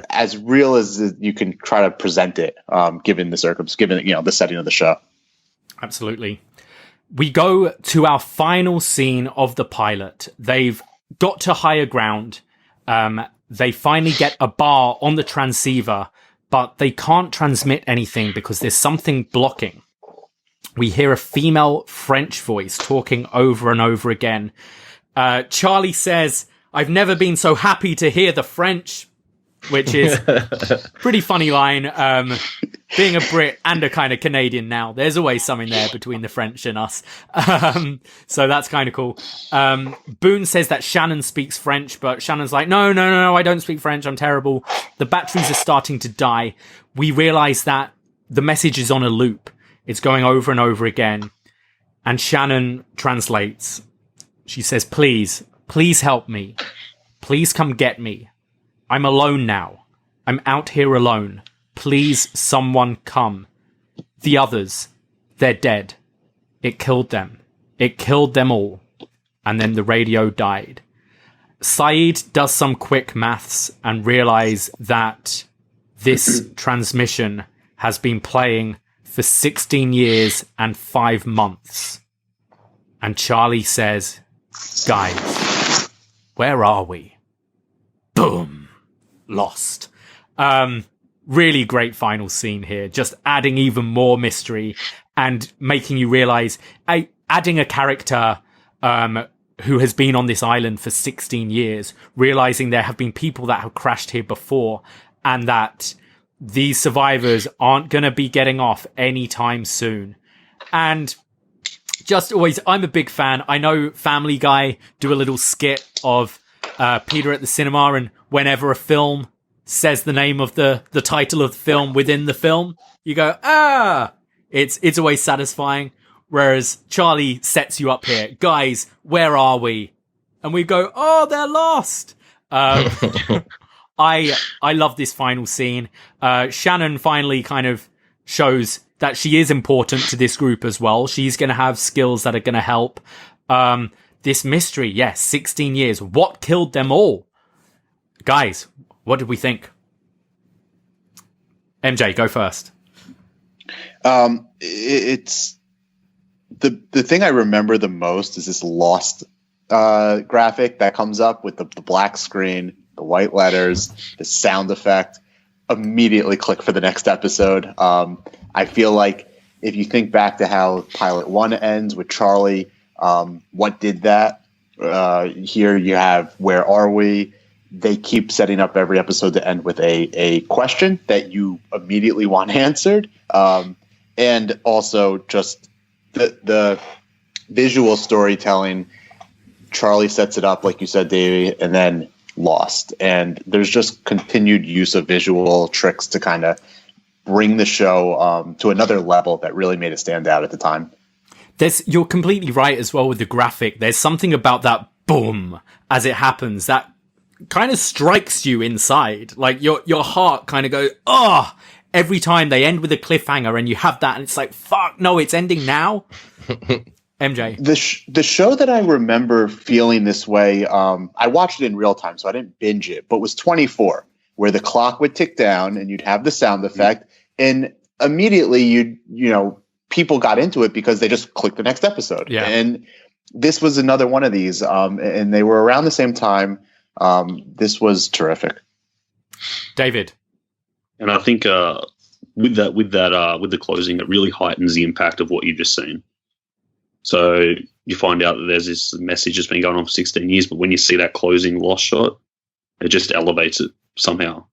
as real as you can try to present it, given the the setting of the show. Absolutely. We go to our final scene of the pilot. They've got to higher ground. They finally get a bar on the transceiver, but they can't transmit anything because there's something blocking. We hear a female French voice talking over and over again. Charlie says, "I've never been so happy to hear the French," which is pretty funny line. Being a Brit and a kind of Canadian now, there's always something there between the French and us. So that's kind of cool. Boone says that Shannon speaks French, but Shannon's like, no, I don't speak French. I'm terrible. The batteries are starting to die. We realize that the message is on a loop. It's going over and over again. And Shannon translates. She says, please help me. Please come get me. I'm alone now. I'm out here alone. Please, someone come. The others, they're dead. It killed them. It killed them all. And then the radio died. Saeed does some quick maths and realize that this transmission has been playing for 16 years and 5 months. And Charlie says, guys, where are we? Boom. Lost. Really great final scene here, just adding even more mystery and making you realize, adding a character who has been on this island for 16 years, realizing there have been people that have crashed here before and that these survivors aren't going to be getting off anytime soon. And just always, I'm a big fan. I know Family Guy do a little skit of Peter at the cinema, and whenever a film says the name of the title of the film within the film, you go, it's always satisfying. Whereas Charlie sets you up here, guys, where are we? And we go, oh, they're lost. I love this final scene. Shannon finally kind of shows that she is important to this group as well. She's going to have skills that are going to help. This mystery, yes, 16 years. What killed them all? Guys, what did we think? MJ, go first. It's the thing I remember the most is this Lost graphic that comes up with the black screen, the white letters, the sound effect. Immediately click for the next episode. I feel like if you think back to how pilot 1 ends with Charlie, what did that? Here you have where are we? They keep setting up every episode to end with a question that you immediately want answered. And also just the visual storytelling. Charlie sets it up, like you said, Davey, and then Lost. And there's just continued use of visual tricks to kind of bring the show to another level that really made it stand out at the time. You're completely right as well with the graphic. There's something about that boom as it happens that kind of strikes you inside. Like your heart kind of goes, oh, every time they end with a cliffhanger and you have that and it's like, fuck, no, it's ending now. MJ. The show that I remember feeling this way, I watched it in real time, so I didn't binge it, but was 24, where the clock would tick down and you'd have the sound effect, and immediately people got into it because they just clicked the next episode. Yeah. And this was another one of these, and they were around the same time. This was terrific. David. And I think with the closing, it really heightens the impact of what you've just seen. So you find out that there's this message that's been going on for 16 years, but when you see that closing Lost shot, it just elevates it somehow,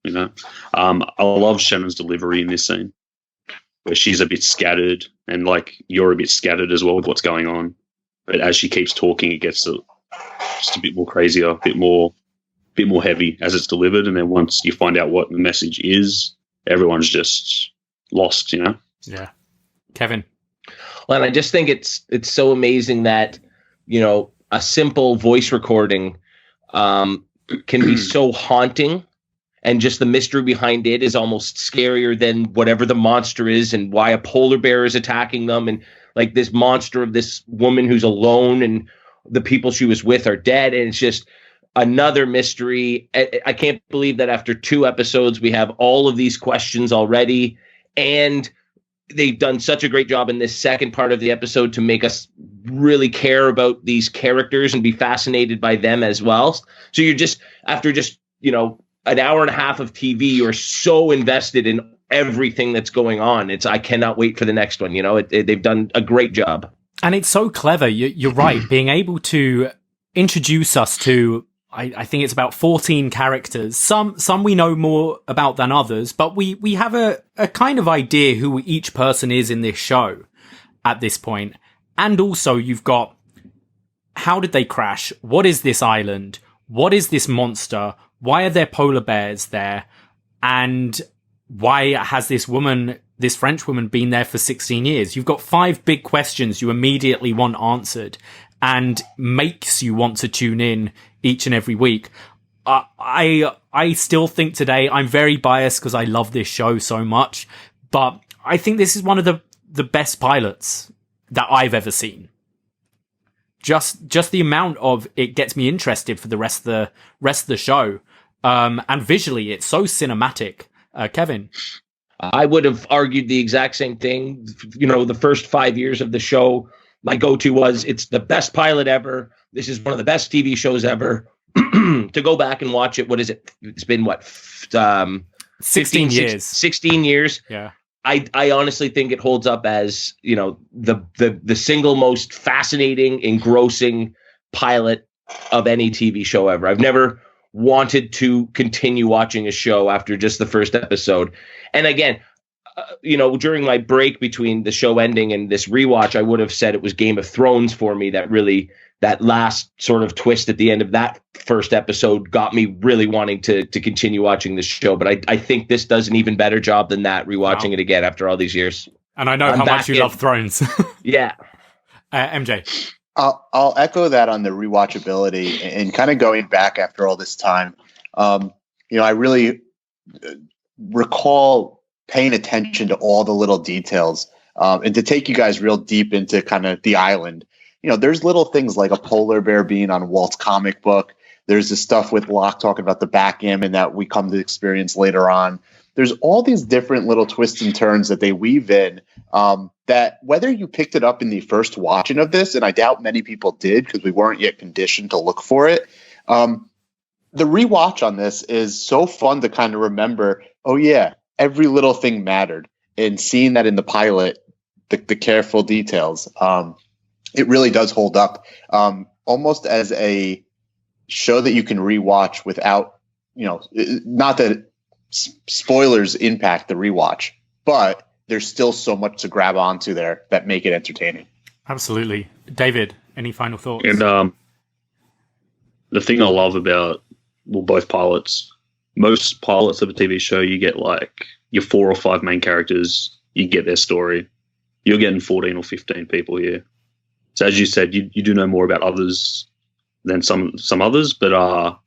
I love Shannon's delivery in this scene, where she's a bit scattered, and like you're a bit scattered as well with what's going on. But as she keeps talking, it gets just a bit more crazier, a bit more heavy as it's delivered. And then once you find out what the message is, everyone's just lost, Yeah. Kevin. Well, and I just think it's so amazing that, a simple voice recording can be so haunting, and just the mystery behind it is almost scarier than whatever the monster is and why a polar bear is attacking them. And like this monster of this woman who's alone and the people she was with are dead. And it's just another mystery. I can't believe that after 2 episodes, we have all of these questions already. And they've done such a great job in this second part of the episode to make us really care about these characters and be fascinated by them as well. So you're just, after just, an hour and a half of TV, you're so invested in everything that's going on. I cannot wait for the next one. They've done a great job. And it's so clever. You're right. Being able to introduce us to, I think it's about 14 characters. Some we know more about than others, but we have a kind of idea who each person is in this show at this point. And also you've got, how did they crash? What is this island? What is this monster? Why are there polar bears there? And why has this French woman been there for 16 years? You've got 5 big questions you immediately want answered and makes you want to tune in each and every week. I still think today, I'm very biased because I love this show so much, but I think this is one of the best pilots that I've ever seen. Just the amount of it gets me interested for the rest of the show. And visually, it's so cinematic. Kevin? I would have argued the exact same thing. The first 5 years of the show, my go-to was, it's the best pilot ever. This is one of the best TV shows ever. To go back and watch it, what is it? It's been 16 years. 16 years. Yeah. I honestly think it holds up as, the single most fascinating, engrossing pilot of any TV show ever. I've never wanted to continue watching a show after just the first episode. And again, during my break between the show ending and this rewatch, I would have said it was Game of Thrones for me that that last sort of twist at the end of that first episode got me really wanting to continue watching this show. But I think this does an even better job than that, rewatching it again after all these years. And I know how much you love Thrones. Yeah. MJ. I'll echo that on the rewatchability and kind of going back after all this time. I really recall paying attention to all the little details, and to take you guys real deep into kind of the island. There's little things like a polar bear being on Walt's comic book. There's the stuff with Locke talking about the backgammon that we come to experience later on. There's all these different little twists and turns that they weave in, that whether you picked it up in the first watching of this, and I doubt many people did because we weren't yet conditioned to look for it, the rewatch on this is so fun to kind of remember, oh yeah, every little thing mattered. And seeing that in the pilot, the careful details, it really does hold up, almost as a show that you can rewatch without, not that spoilers impact the rewatch, but there's still so much to grab onto there that make it entertaining. Absolutely. David, any final thoughts? And the thing I love about, both pilots, most pilots of a TV show, you get like your 4 or 5 main characters, you get their story. You're getting 14 or 15 people here. So as you said, you do know more about others than some others, but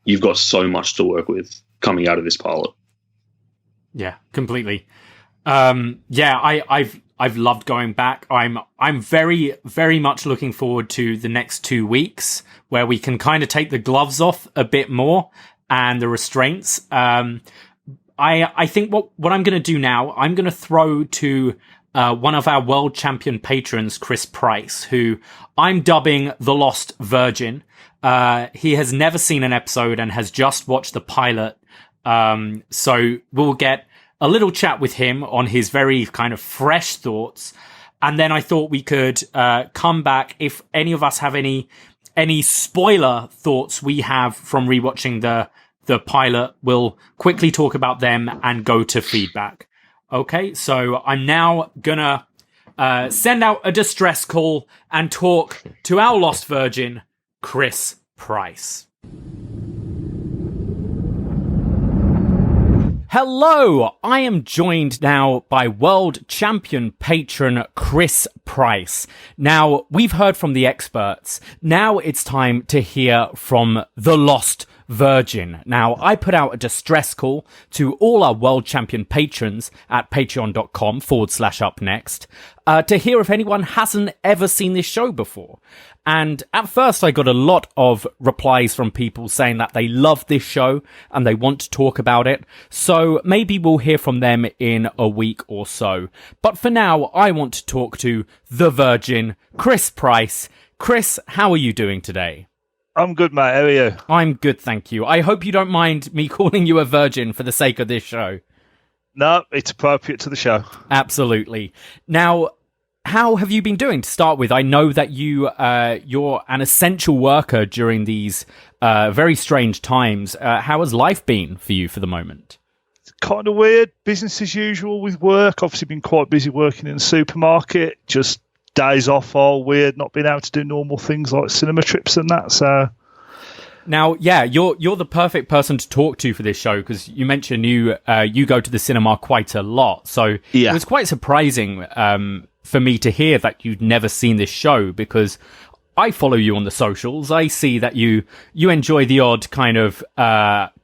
you've got so much to work with coming out of this pilot. Yeah, completely. I've loved going back. I'm very, very much looking forward to the next 2 weeks where we can kind of take the gloves off a bit more and the restraints. I think what I'm going to do now, I'm going to throw to one of our world champion patrons, Chris Price, who I'm dubbing the Lost Virgin. He has never seen an episode and has just watched the pilot. So we'll get a little chat with him on his very kind of fresh thoughts. And then I thought we could come back if any of us have any spoiler thoughts we have from rewatching the pilot. We'll quickly talk about them and go to feedback. Okay, so I'm now gonna send out a distress call and talk to our Lost Virgin, Chris Price. Hello, I am joined now by world champion patron Chris Price. Now, we've heard from the experts. Now it's time to hear from the Lost Virgin. Now, I put out a distress call to all our world champion patrons at patreon.com/upNXT to hear if anyone hasn't ever seen this show before. And at first I got a lot of replies from people saying that they love this show and they want to talk about it. So maybe we'll hear from them in a week or so. But for now, I want to talk to the Virgin, Chris Price. Chris, how are you doing today? I'm good, mate. How are you? I'm good, thank you. I hope you don't mind me calling you a virgin for the sake of this show. No, it's appropriate to the show. Absolutely. Now, how have you been doing to start with? I know that you're an essential worker during these very strange times. How has life been for you for the moment? It's kind of weird. Business as usual with work. Obviously been quite busy working in the supermarket. Just days off, all weird, not being able to do normal things like cinema trips and that. So now, yeah, you're the perfect person to talk to for this show because you mentioned you go to the cinema quite a lot. So yeah. It was quite surprising for me to hear that you'd never seen this show because I follow you on the socials. I see that you enjoy the odd kind of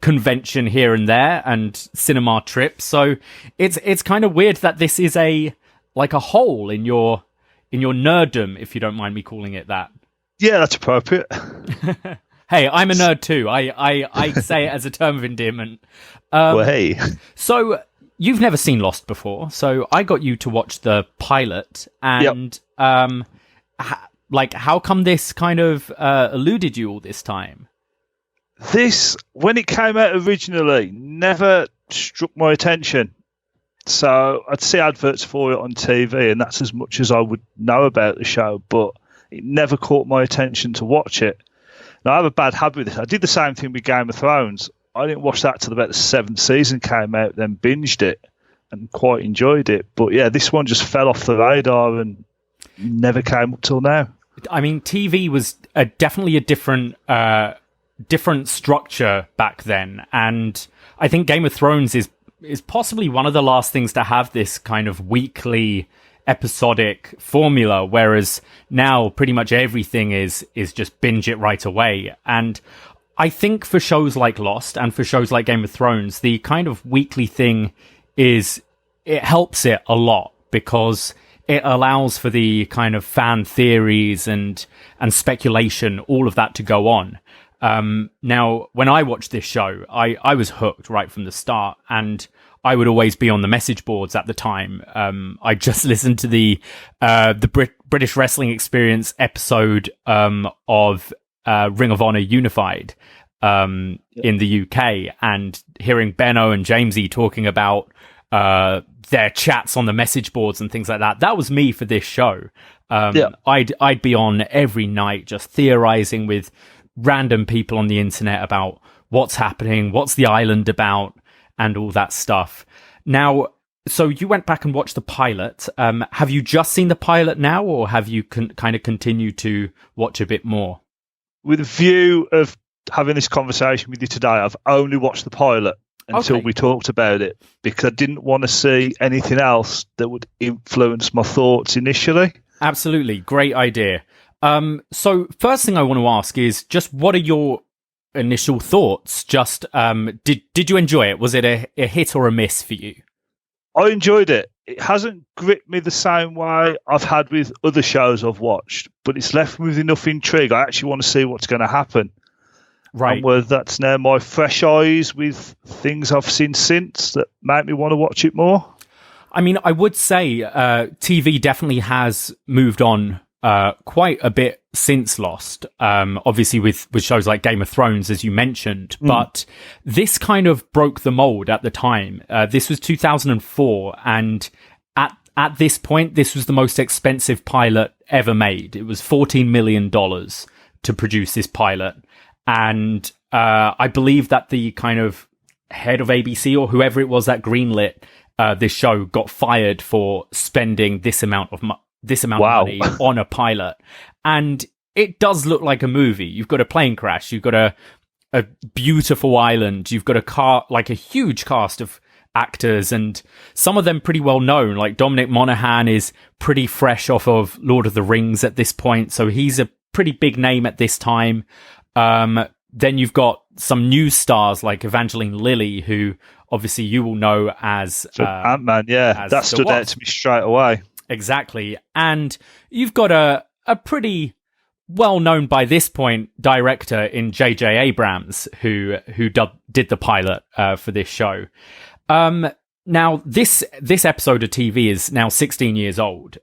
convention here and there and cinema trips. So it's kind of weird that this is a hole in your nerddom, if you don't mind me calling it that. Yeah, that's appropriate. Hey, I'm a nerd too. I say it as a term of endearment. Well, hey. So you've never seen Lost before, so I got you to watch the pilot, and yep. How come this kind of eluded you all this time? This, when it came out originally, never struck my attention. So I'd see adverts for it on TV, and that's as much as I would know about the show, but it never caught my attention to watch it. Now, I have a bad habit with this. I did the same thing with Game of Thrones. I didn't watch that till about the 7th season came out, then binged it and quite enjoyed it. But yeah, this one just fell off the radar and never came up till now. I mean, TV was definitely a different structure back then, and I think Game of Thrones is possibly one of the last things to have this kind of weekly episodic formula, whereas now pretty much everything is just binge it right away. And I think for shows like Lost and for shows like Game of Thrones, the kind of weekly thing it helps it a lot, because it allows for the kind of fan theories and speculation, all of that to go on. Now, when I watched this show, I was hooked right from the start, and I would always be on the message boards at the time. I just listened to the British Wrestling Experience episode of Ring of Honor Unified in the UK, and hearing Benno and Jamesy talking about their chats on the message boards and things like that. That was me for this show. I'd be on every night just theorizing with random people on the internet about what's happening, what's the island about, and all that stuff. Now, so you went back and watched the pilot. Have you just seen the pilot now, or have you kind of continued to watch a bit more? With a view of having this conversation with you today, I've only watched the pilot until we talked about it, because I didn't want to see anything else that would influence my thoughts initially. Absolutely. Great idea. So first thing I want to ask is just, what are your initial thoughts? Just, did you enjoy it? Was it a hit or a miss for you? I enjoyed it. It hasn't gripped me the same way I've had with other shows I've watched, but it's left me with enough intrigue. I actually want to see what's going to happen. Right. And whether that's now my fresh eyes with things I've seen since that make me want to watch it more. I mean, I would say TV definitely has moved on quite a bit since Lost, obviously with shows like Game of Thrones, as you mentioned, but this kind of broke the mold at the time. This was 2004, and at this point, this was the most expensive pilot ever made. It was $14 million to produce this pilot, and I believe that the kind of head of ABC or whoever it was that greenlit this show got fired for spending this amount of money on a pilot. And it does look like a movie. You've got a plane crash, you've got a beautiful island, you've got a huge cast of actors, and some of them pretty well known. Like Dominic Monaghan is pretty fresh off of Lord of the Rings at this point, so he's a pretty big name at this time. Then you've got some new stars like Evangeline Lilly, who obviously you will know as Ant-Man. Yeah, that stood out to me straight away. Exactly. And you've got a pretty well-known by this point director in J.J. Abrams who did the pilot for this show. Now, this episode of TV is now 16 years old.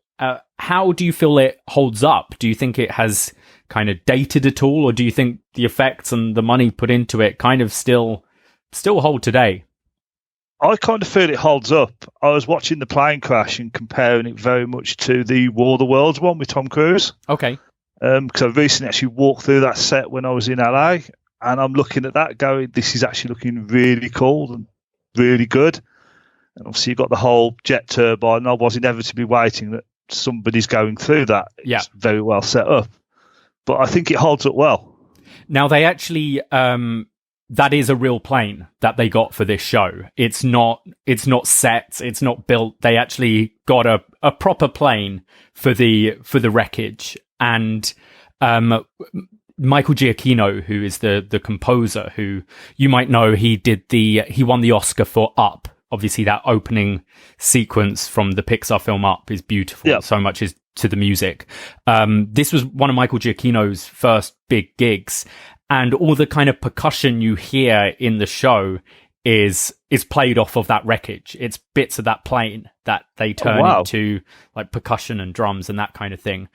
How do you feel it holds up? Do you think it has kind of dated at all, or do you think the effects and the money put into it kind of still hold today? I kind of feel it holds up. I was watching the plane crash and comparing it very much to the War of the Worlds one with Tom Cruise. Okay. Because I recently actually walked through that set when I was in LA, and I'm looking at that going, this is actually looking really cool and really good. And obviously you've got the whole jet turbine, and I was inevitably waiting that somebody's going through that. Yeah. It's very well set up. But I think it holds up well. Now, they actually... that is a real plane that they got for this show. It's not set, it's not built. They actually got a proper plane for the wreckage. And Michael Giacchino, who is the composer, who you might know, he won the Oscar for Up. Obviously, that opening sequence from the Pixar film Up is beautiful. Yeah. So much is to the music. This was one of Michael Giacchino's first big gigs. And all the kind of percussion you hear in the show is played off of that wreckage. It's bits of that plane that they turn into like percussion and drums and that kind of thing.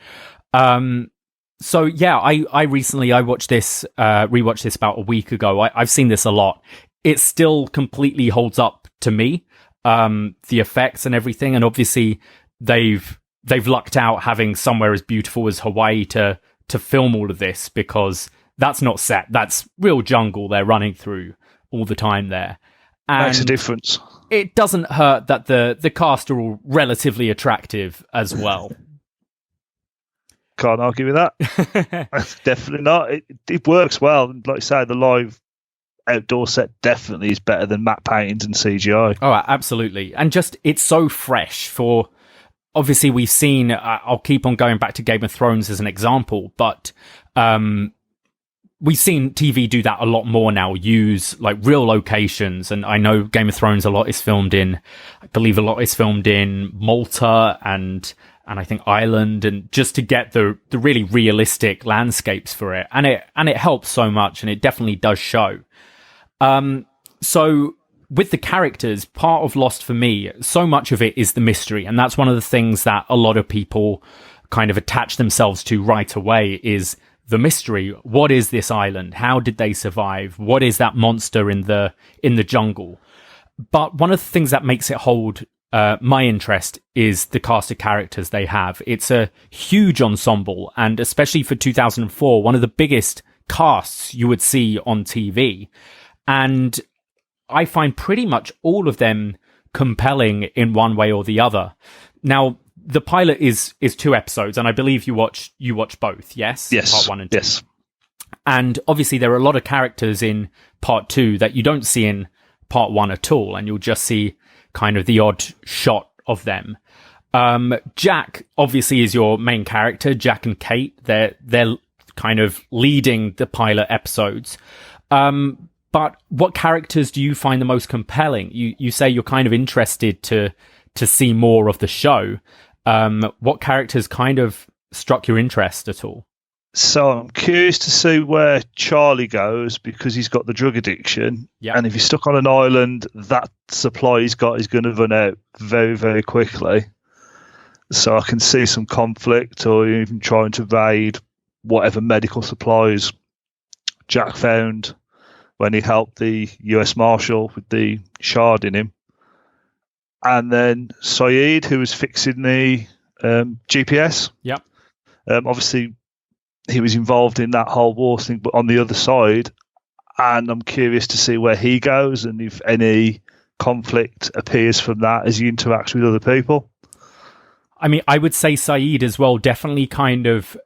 So yeah, I recently rewatched this about a week ago. I've seen this a lot. It still completely holds up to me. The effects and everything, and obviously they've lucked out having somewhere as beautiful as Hawaii to film all of this, because that's not set. That's real jungle they're running through all the time there. And makes a difference. It doesn't hurt that the cast are all relatively attractive as well. Can't argue with that. Definitely not. It works well. And like I say, the live outdoor set definitely is better than matte paintings and CGI. Oh, absolutely. And just, it's so fresh for, obviously we've seen, I'll keep on going back to Game of Thrones as an example, but we've seen TV do that a lot more now, use like real locations. And I know Game of Thrones, I believe a lot is filmed in Malta and I think Ireland, and just to get the really realistic landscapes for it. And it helps so much, and it definitely does show. So with the characters, part of Lost for me, so much of it is the mystery. And that's one of the things that a lot of people kind of attach themselves to right away is the mystery. What is this island? How did they survive? What is that monster in the jungle? But one of the things that makes it hold my interest is the cast of characters they have. It's a huge ensemble, and especially for 2004, one of the biggest casts you would see on TV. And I find pretty much all of them compelling in one way or the other. Now, the pilot is 2 episodes, and I believe you watch both, yes? Yes. Part 1 and 2. Yes. And obviously there are a lot of characters in part 2 that you don't see in part 1 at all, and you'll just see kind of the odd shot of them. Jack obviously is your main character. Jack and Kate, they're kind of leading the pilot episodes. But what characters do you find the most compelling? You say you're kind of interested to see more of the show. What characters kind of struck your interest at all? So I'm curious to see where Charlie goes, because he's got the drug addiction. Yeah. And if he's stuck on an island, that supply he's got is going to run out very, very quickly. So I can see some conflict, or even trying to raid whatever medical supplies Jack found when he helped the US Marshal with the shard in him. And then Saeed, who was fixing the GPS. Yep. Obviously, he was involved in that whole war thing, but on the other side. And I'm curious to see where he goes and if any conflict appears from that as he interacts with other people. I mean, I would say Saeed as well definitely kind of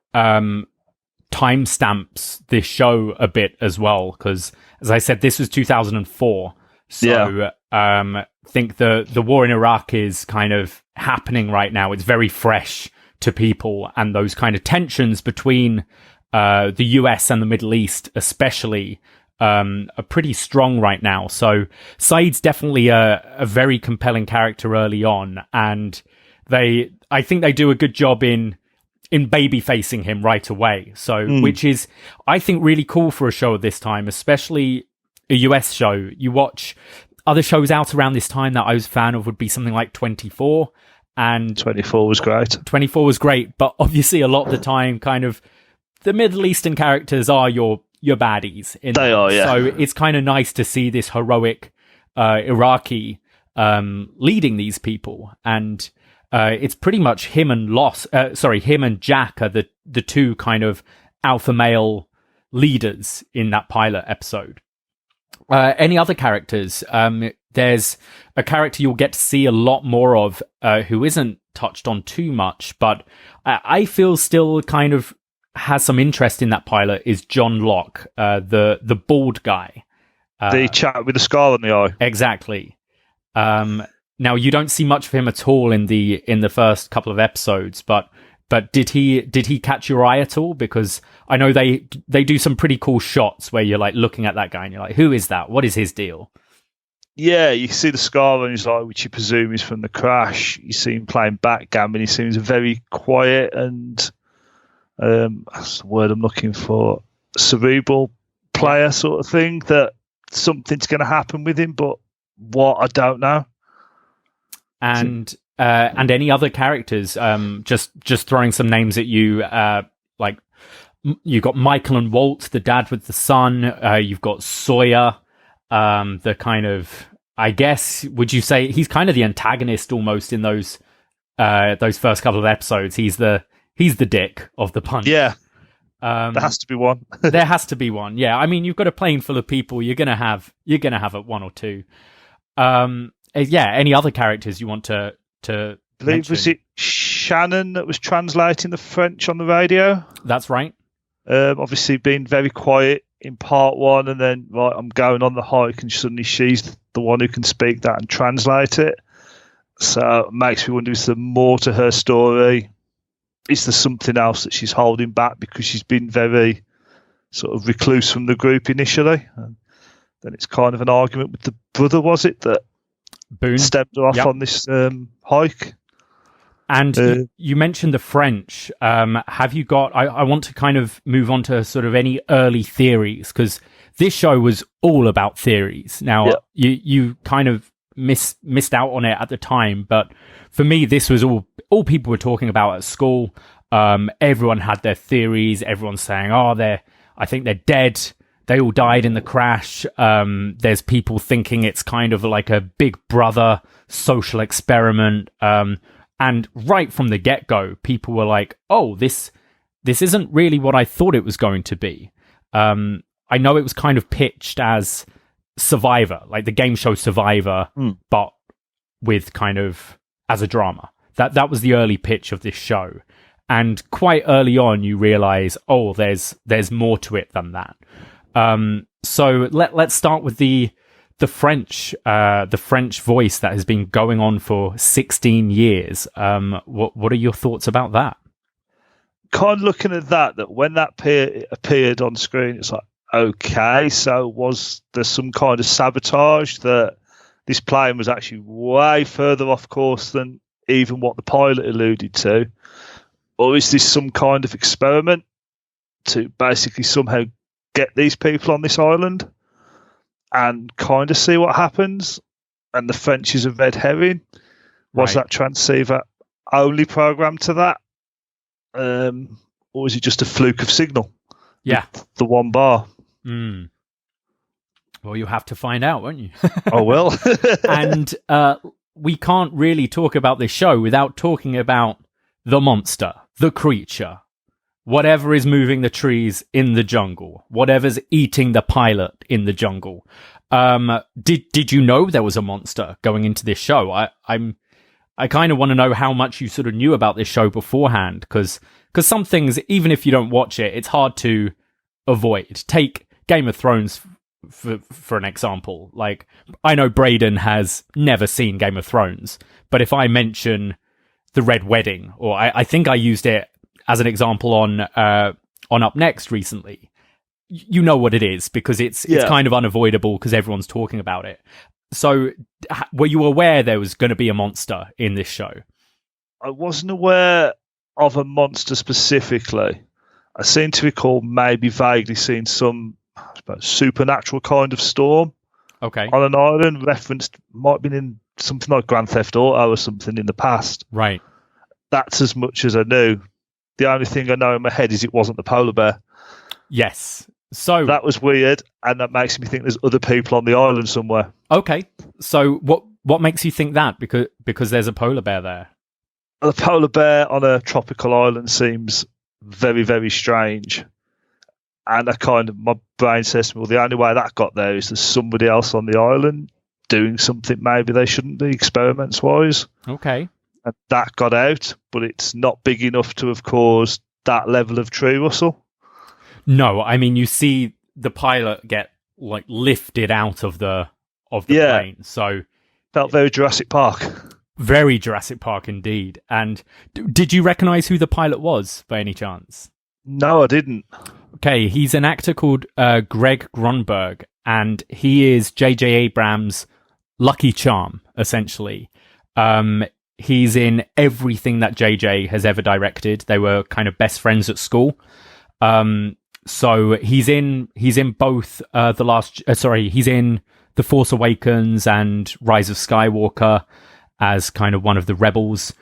timestamps this show a bit as well, because, as I said, this was 2004. So I think the war in Iraq is kind of happening right now. It's very fresh to people, and those kind of tensions between the US and the Middle East especially are pretty strong right now. So Saeed's definitely a very compelling character early on, and I think they do a good job in baby facing him right away. So which is, I think, really cool for a show at this time, especially a US show. You watch other shows out around this time that I was a fan of would be something like 24. And 24 was great. 24 was great, but obviously a lot of the time, kind of the Middle Eastern characters are your baddies. They are, yeah. So it's kind of nice to see this heroic Iraqi leading these people, and it's pretty much him and him and Jack are the two kind of alpha male leaders in that pilot episode. Any other characters? There's a character you'll get to see a lot more of who isn't touched on too much, but I feel still kind of has some interest in that pilot, is John Locke, the bald guy. The chap with the scar on the eye. Exactly. Now, you don't see much of him at all in the first couple of episodes, but did he catch your eye at all? Because I know they do some pretty cool shots where you're like looking at that guy and you're like, who is that? What is his deal? Yeah, you see the scar on his eye, which you presume is from the crash. You see him playing backgammon. He seems very quiet and that's the word I'm looking for, cerebral player sort of thing, that something's going to happen with him, but what, I don't know. And any other characters? Just throwing some names at you. Like you've got Michael and Walt, the dad with the son. You've got Sawyer, the kind of, I guess, would you say he's kind of the antagonist almost in those first couple of episodes? He's the dick of the bunch. Yeah. There has to be one. There has to be one. Yeah. I mean, you've got a plane full of people. You're gonna have one or two. Yeah. Any other characters you want to believe was it Shannon that was translating the French on the radio? That's right. Obviously being very quiet in part one, and then right, I'm going on the hike, and suddenly she's the one who can speak that and translate it. So it makes me wonder, is there more to her story? Is there something else that she's holding back because she's been very sort of recluse from the group initially? And then it's kind of an argument with the brother, was it, that Boone stepped her off on this hike? And you mentioned the French. Have you got... I want to kind of move on to sort of any early theories, because this show was all about theories. Now, you kind of missed out on it at the time, but for me, this was all people were talking about at school. Everyone had their theories. Everyone's saying, I think they're dead. They all died in the crash. There's people thinking it's kind of like a Big Brother social experiment. And right from the get-go, people were like, oh, this isn't really what I thought it was going to be. I know it was kind of pitched as Survivor, like the game show Survivor, but with kind of as a drama. That was the early pitch of this show. And quite early on, you realize, oh, there's more to it than that. So let's start with the French voice that has been going on for 16 years. What are your thoughts about that? Kind of looking at that when that appeared on screen, it's like, okay, so was there some kind of sabotage that this plane was actually way further off course than even what the pilot alluded to? Or is this some kind of experiment to basically somehow get these people on this island and kind of see what happens? And the French is a red herring. Was that transceiver only programmed to that? Or is it just a fluke of signal? Yeah. The one bar. Well, you have to find out, won't you? Oh, well. And we can't really talk about this show without talking about the monster, the creature, whatever is moving the trees in the jungle, whatever's eating the pilot in the jungle. Did you know there was a monster going into this show? I kind of want to know how much you sort of knew about this show beforehand, because some things, even if you don't watch it, it's hard to avoid. Take Game of Thrones for an example. Like, I know Braden has never seen Game of Thrones, but if I mention the Red Wedding, or I think I used it as an example on upNXT recently, you know what it is, because it's kind of unavoidable because everyone's talking about it. So were you aware there was going to be a monster in this show? I wasn't aware of a monster specifically. I seem to recall maybe vaguely seeing some supernatural kind of storm on an island, referenced, might have been in something like Grand Theft Auto or something in the past. Right. That's as much as I knew. The only thing I know in my head is it wasn't the polar bear. Yes. So that was weird, and that makes me think there's other people on the island somewhere. Okay. So what makes you think that? Because there's a polar bear there. The polar bear on a tropical island seems very, very strange. And my brain says to me, well, the only way that got there is there's somebody else on the island doing something maybe they shouldn't be, experiments-wise. Okay. And that got out, but it's not big enough to have caused that level of tree rustle. No, I mean, you see the pilot get like lifted out of the plane. So felt very Jurassic Park. Very Jurassic Park indeed. And did you recognize who the pilot was by any chance? No, I didn't. Okay, he's an actor called Greg Grunberg, and he is J.J. Abrams' lucky charm, essentially. He's in everything that J.J. has ever directed. They were kind of best friends at school. So he's in both he's in The Force Awakens and Rise of Skywalker as kind of one of the rebels.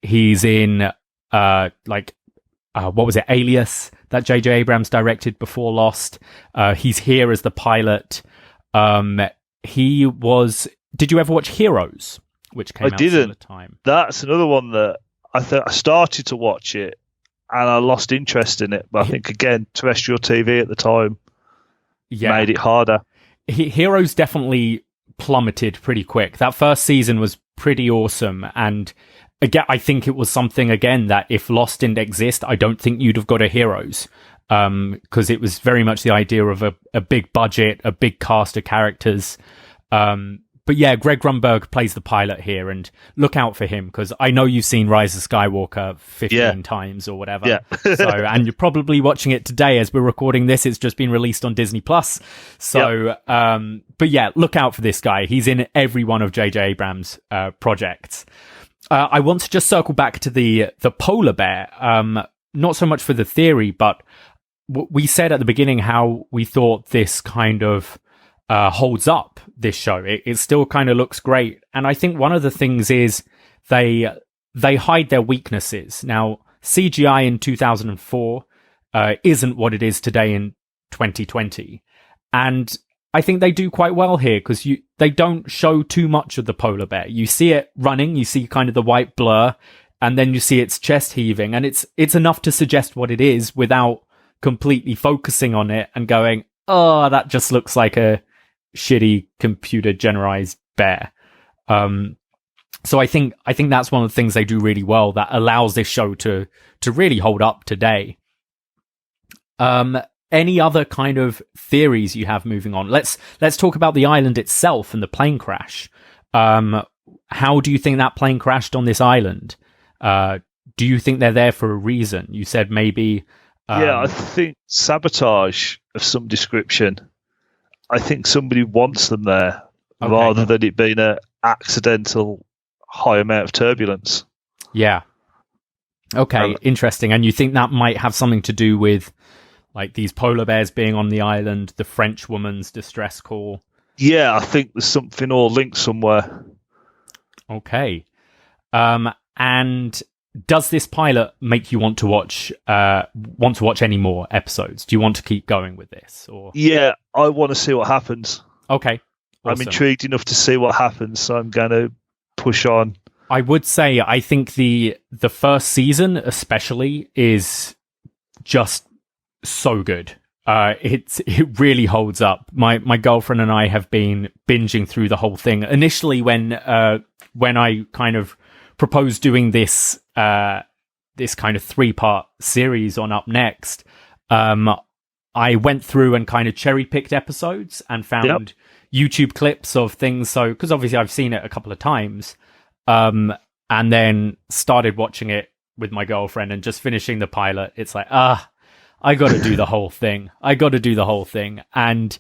He's in what was it, Alias, that J.J. Abrams directed before Lost. He's here as the pilot. He was... Did you ever watch Heroes, which came out at the time? That's another one that I started to watch it and I lost interest in it. But I think, again, terrestrial TV at the time made it harder. Heroes definitely plummeted pretty quick. That first season was pretty awesome. And again, I think it was something, again, that if Lost didn't exist, I don't think you'd have got a Heroes. Because it was very much the idea of a big budget, a big cast of characters. But yeah, Greg Grunberg plays the pilot here, and look out for him, because I know you've seen Rise of Skywalker 15 times or whatever. Yeah. And you're probably watching it today as we're recording this. It's just been released on Disney Plus. But yeah, look out for this guy. He's in every one of J.J. Abrams' projects. I want to just circle back to the polar bear. Not so much for the theory, but we said at the beginning how we thought this kind of holds up, this show. It still kind of looks great. And I think one of the things is they hide their weaknesses. Now, CGI in 2004 isn't what it is today in 2020. And I think they do quite well here, because they don't show too much of the polar bear. You see it running, you see kind of the white blur, and then you see its chest heaving. And it's enough to suggest what it is without completely focusing on it and going, oh, that just looks like a shitty computer generalized bear. So I think that's one of the things they do really well that allows this show to really hold up today. Any other kind of theories you have moving on? Let's talk about the island itself and the plane crash. How do you think that plane crashed on this island? Do you think they're there for a reason? You said maybe I think sabotage of some description. I think somebody wants them there, rather than it being an accidental high amount of turbulence. Yeah. Okay, interesting. And you think that might have something to do with like these polar bears being on the island, the French woman's distress call? Yeah, I think there's something all linked somewhere. Okay. And does this pilot make you want to watch any more episodes? Do you want to keep going with this? Or yeah, I want to see what happens. Okay, awesome. I'm intrigued enough to see what happens, so I'm going to push on. I would say I think the first season especially is just so good. It really holds up. My girlfriend and I have been binging through the whole thing. Initially, when I kind of proposed doing this this kind of 3-part series on upNXT, I went through and kind of cherry picked episodes and found YouTube clips of things. So, because obviously I've seen it a couple of times, and then started watching it with my girlfriend and just finishing the pilot. It's like, I got to do the whole thing. And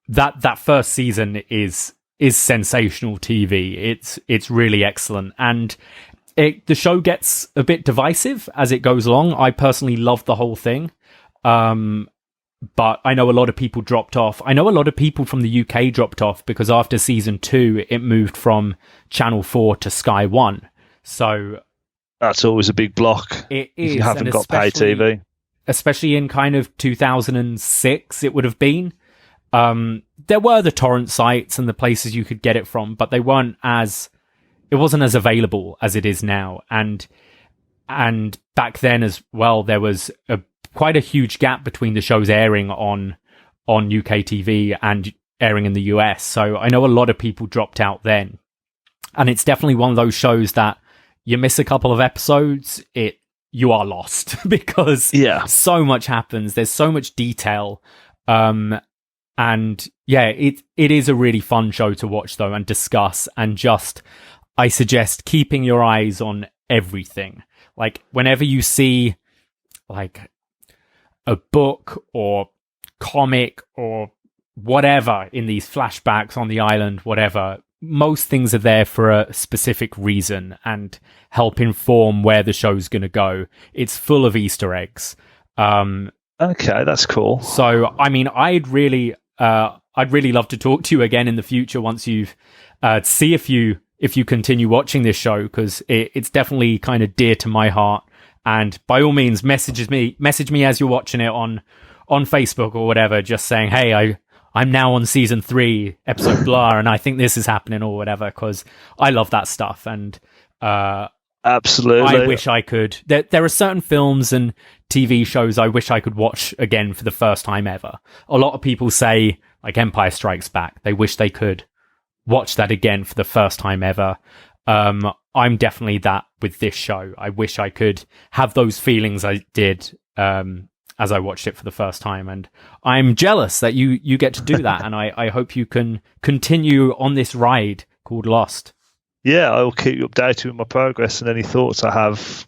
that first season is sensational TV. It's really excellent. And the show gets a bit divisive as it goes along. I personally love the whole thing. But I know a lot of people dropped off. I know a lot of people from the UK dropped off because after season 2, it moved from Channel 4 to Sky 1. So that's always a big block. It is. If you haven't got pay TV. Especially in kind of 2006, it would have been. There were the torrent sites and the places you could get it from, but it wasn't as available as it is now. And back then as well, there was quite a huge gap between the shows airing on UK TV and airing in the US. So I know a lot of people dropped out then. And it's definitely one of those shows that you miss a couple of episodes, you are lost because so much happens. There's so much detail. And yeah, it is a really fun show to watch though and discuss, and just, I suggest keeping your eyes on everything. Like whenever you see like a book or comic or whatever in these flashbacks on the island, whatever, most things are there for a specific reason and help inform where the show's going to go. It's full of Easter eggs. Okay, that's cool. So, I mean, I'd really love to talk to you again in the future once you've see if you continue watching this show, because it's definitely kind of dear to my heart. And by all means, message me as you're watching it on Facebook or whatever, just saying, hey, I'm now on season 3, episode blah, and I think this is happening or whatever, because I love that stuff. And absolutely, I wish I could. There are certain films and TV shows I wish I could watch again for the first time ever. A lot of people say, like Empire Strikes Back, they wish they could watch that again for the first time ever. I'm definitely that with this show. I wish I could have those feelings I did as I watched it for the first time, and I'm jealous that you get to do that, and I hope you can continue on this ride called Lost. Yeah, I will keep you updated with my progress and any thoughts I have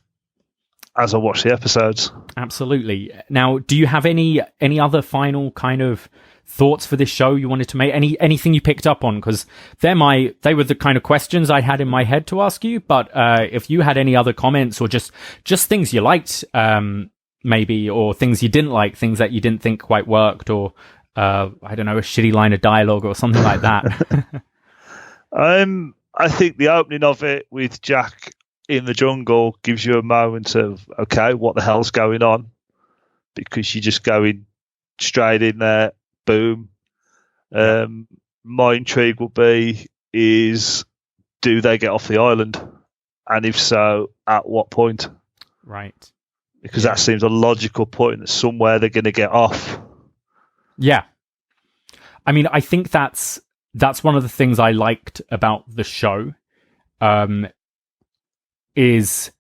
as I watch the episodes. Absolutely. Now, do you have any other final kind of thoughts for this show you wanted to make? Anything you picked up on? Because they were the kind of questions I had in my head to ask you. But if you had any other comments or just things you liked, maybe, or things you didn't like, things that you didn't think quite worked, or I don't know, a shitty line of dialogue or something like that. I think the opening of it with Jack in the jungle gives you a moment of, okay, what the hell's going on? Because you're just going straight in there, boom. My intrigue will be is, do they get off the island? And if so, at what point? Right. Because that seems a logical point that somewhere they're going to get off. Yeah. I mean, I think that's one of the things I liked about the show. Is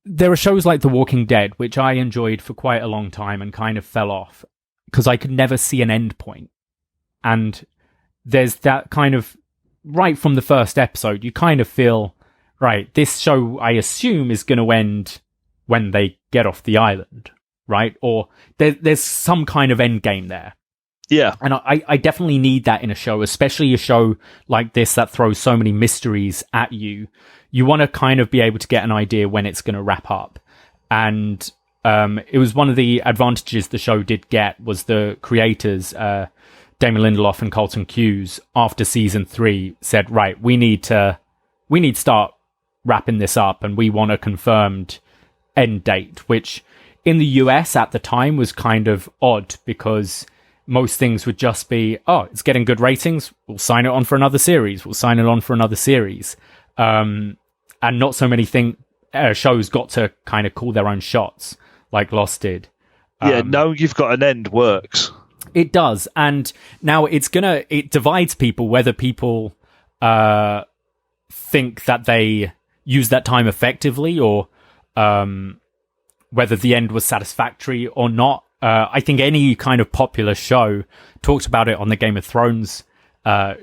there are shows like The Walking Dead, which I enjoyed for quite a long time and kind of fell off because I could never see an end point. And there's that kind of, right from the first episode, you kind of feel, right, this show, I assume, is going to end when they get off the island, right? Or there's some kind of end game there. Yeah. And I definitely need that in a show, especially a show like this that throws so many mysteries at you. You want to kind of be able to get an idea when it's going to wrap up. And it was one of the advantages the show did get was the creators, Damon Lindelof and Colton Hughes, after season 3 said, right, we need to start wrapping this up, and we want a confirmed end date, which in the US at the time was kind of odd because most things would just be, oh, it's getting good ratings, we'll sign it on for another series. And not so many shows got to kind of call their own shots like Lost did. Yeah, no, you've got an end works. It does. And now it divides people, whether people think that they use that time effectively or whether the end was satisfactory or not. I think any kind of popular show, talked about it on the Game of Thrones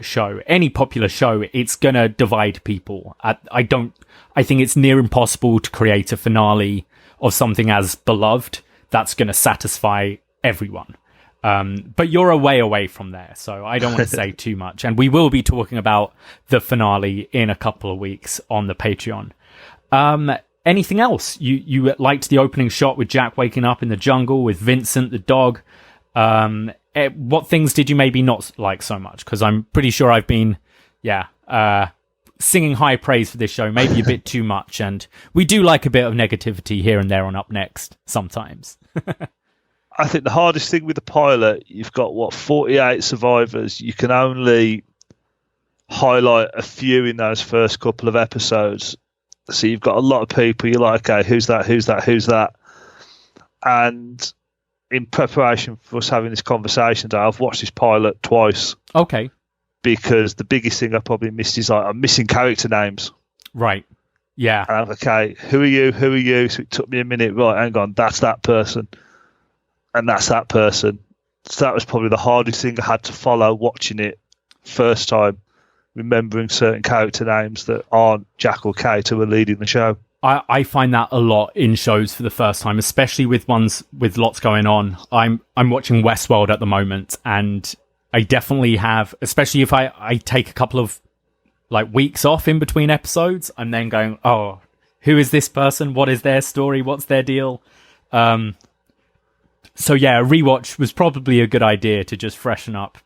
show, any popular show, it's going to divide people. I think it's near impossible to create a finale of something as beloved that's going to satisfy everyone. But you're a way away from there, so I don't want to say too much. And we will be talking about the finale in a couple of weeks on the Patreon. Anything else? You liked the opening shot with Jack waking up in the jungle with Vincent, the dog. What things did you maybe not like so much? Because I'm pretty sure I've been, singing high praise for this show, maybe a bit too much. And we do like a bit of negativity here and there on Up Next sometimes. I think the hardest thing with the pilot, you've got, 48 survivors. You can only highlight a few in those first couple of episodes. So you've got a lot of people, you're like, okay, who's that? And in preparation for us having this conversation today, I've watched this pilot twice. Okay. Because the biggest thing I probably missed is I'm missing character names. Right. Yeah. And I'm okay, who are you? So it took me a minute, right, hang on, that's that person. And that's that person. So that was probably the hardest thing I had to follow watching it first time, remembering certain character names that aren't Jack or Kate who are leading the show. I find that a lot in shows for the first time, especially with ones with lots going on. I'm watching Westworld at the moment, and I definitely have, especially if I take a couple of weeks off in between episodes, I'm then going, oh, who is this person? What is their story? What's their deal? So yeah, a rewatch was probably a good idea to just freshen up.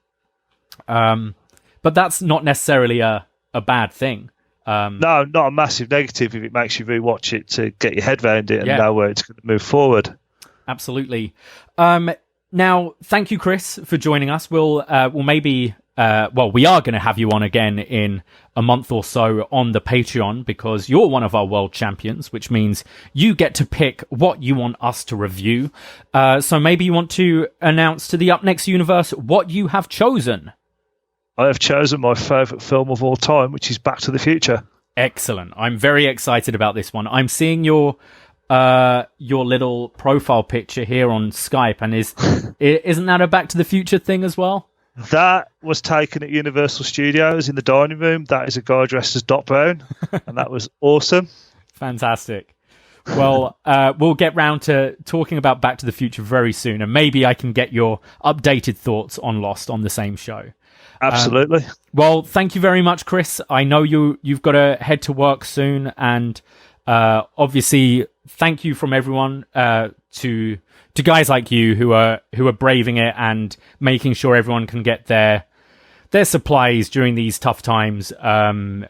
But that's not necessarily a bad thing. No, not a massive negative if it makes you rewatch it to get your head around it and know where it's going to move forward. Absolutely. Now, thank you, Chris, for joining us. We'll maybe... we are going to have you on again in a month or so on the Patreon because you're one of our world champions, which means you get to pick what you want us to review. So maybe you want to announce to the UpNXT universe what you have chosen. I have chosen my favourite film of all time, which is Back to the Future. Excellent. I'm very excited about this one. I'm seeing your little profile picture here on Skype, and isn't that a Back to the Future thing as well? That was taken at Universal Studios in the dining room. That is a guy dressed as Doc Brown, and that was awesome. Fantastic. Well, we'll get round to talking about Back to the Future very soon, and maybe I can get your updated thoughts on Lost on the same show. Absolutely. Well, thank you very much, Chris. I know you've got to head to work soon, and obviously, thank you from everyone to guys like you who are braving it and making sure everyone can get their supplies during these tough times. The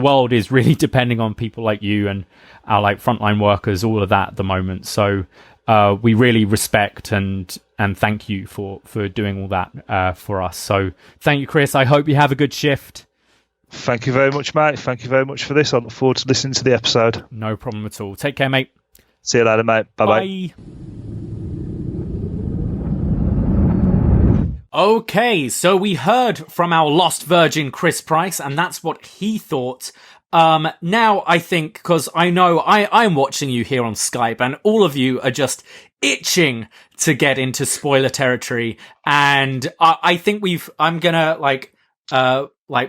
world is really depending on people like you and our frontline workers, all of that at the moment. So we really respect and thank you for doing all that for us. So thank you, Chris. I hope you have a good shift. Thank you very much, mate. Thank you very much for this. I look forward to listening to the episode. No problem at all. Take care, mate. See you later, mate. Bye-bye. Bye. Okay, so we heard from our lost virgin, Chris Price, and that's what he thought. Now, I think, because I know I'm watching you here on Skype, and all of you are just itching to get into spoiler territory, and I think I'm gonna,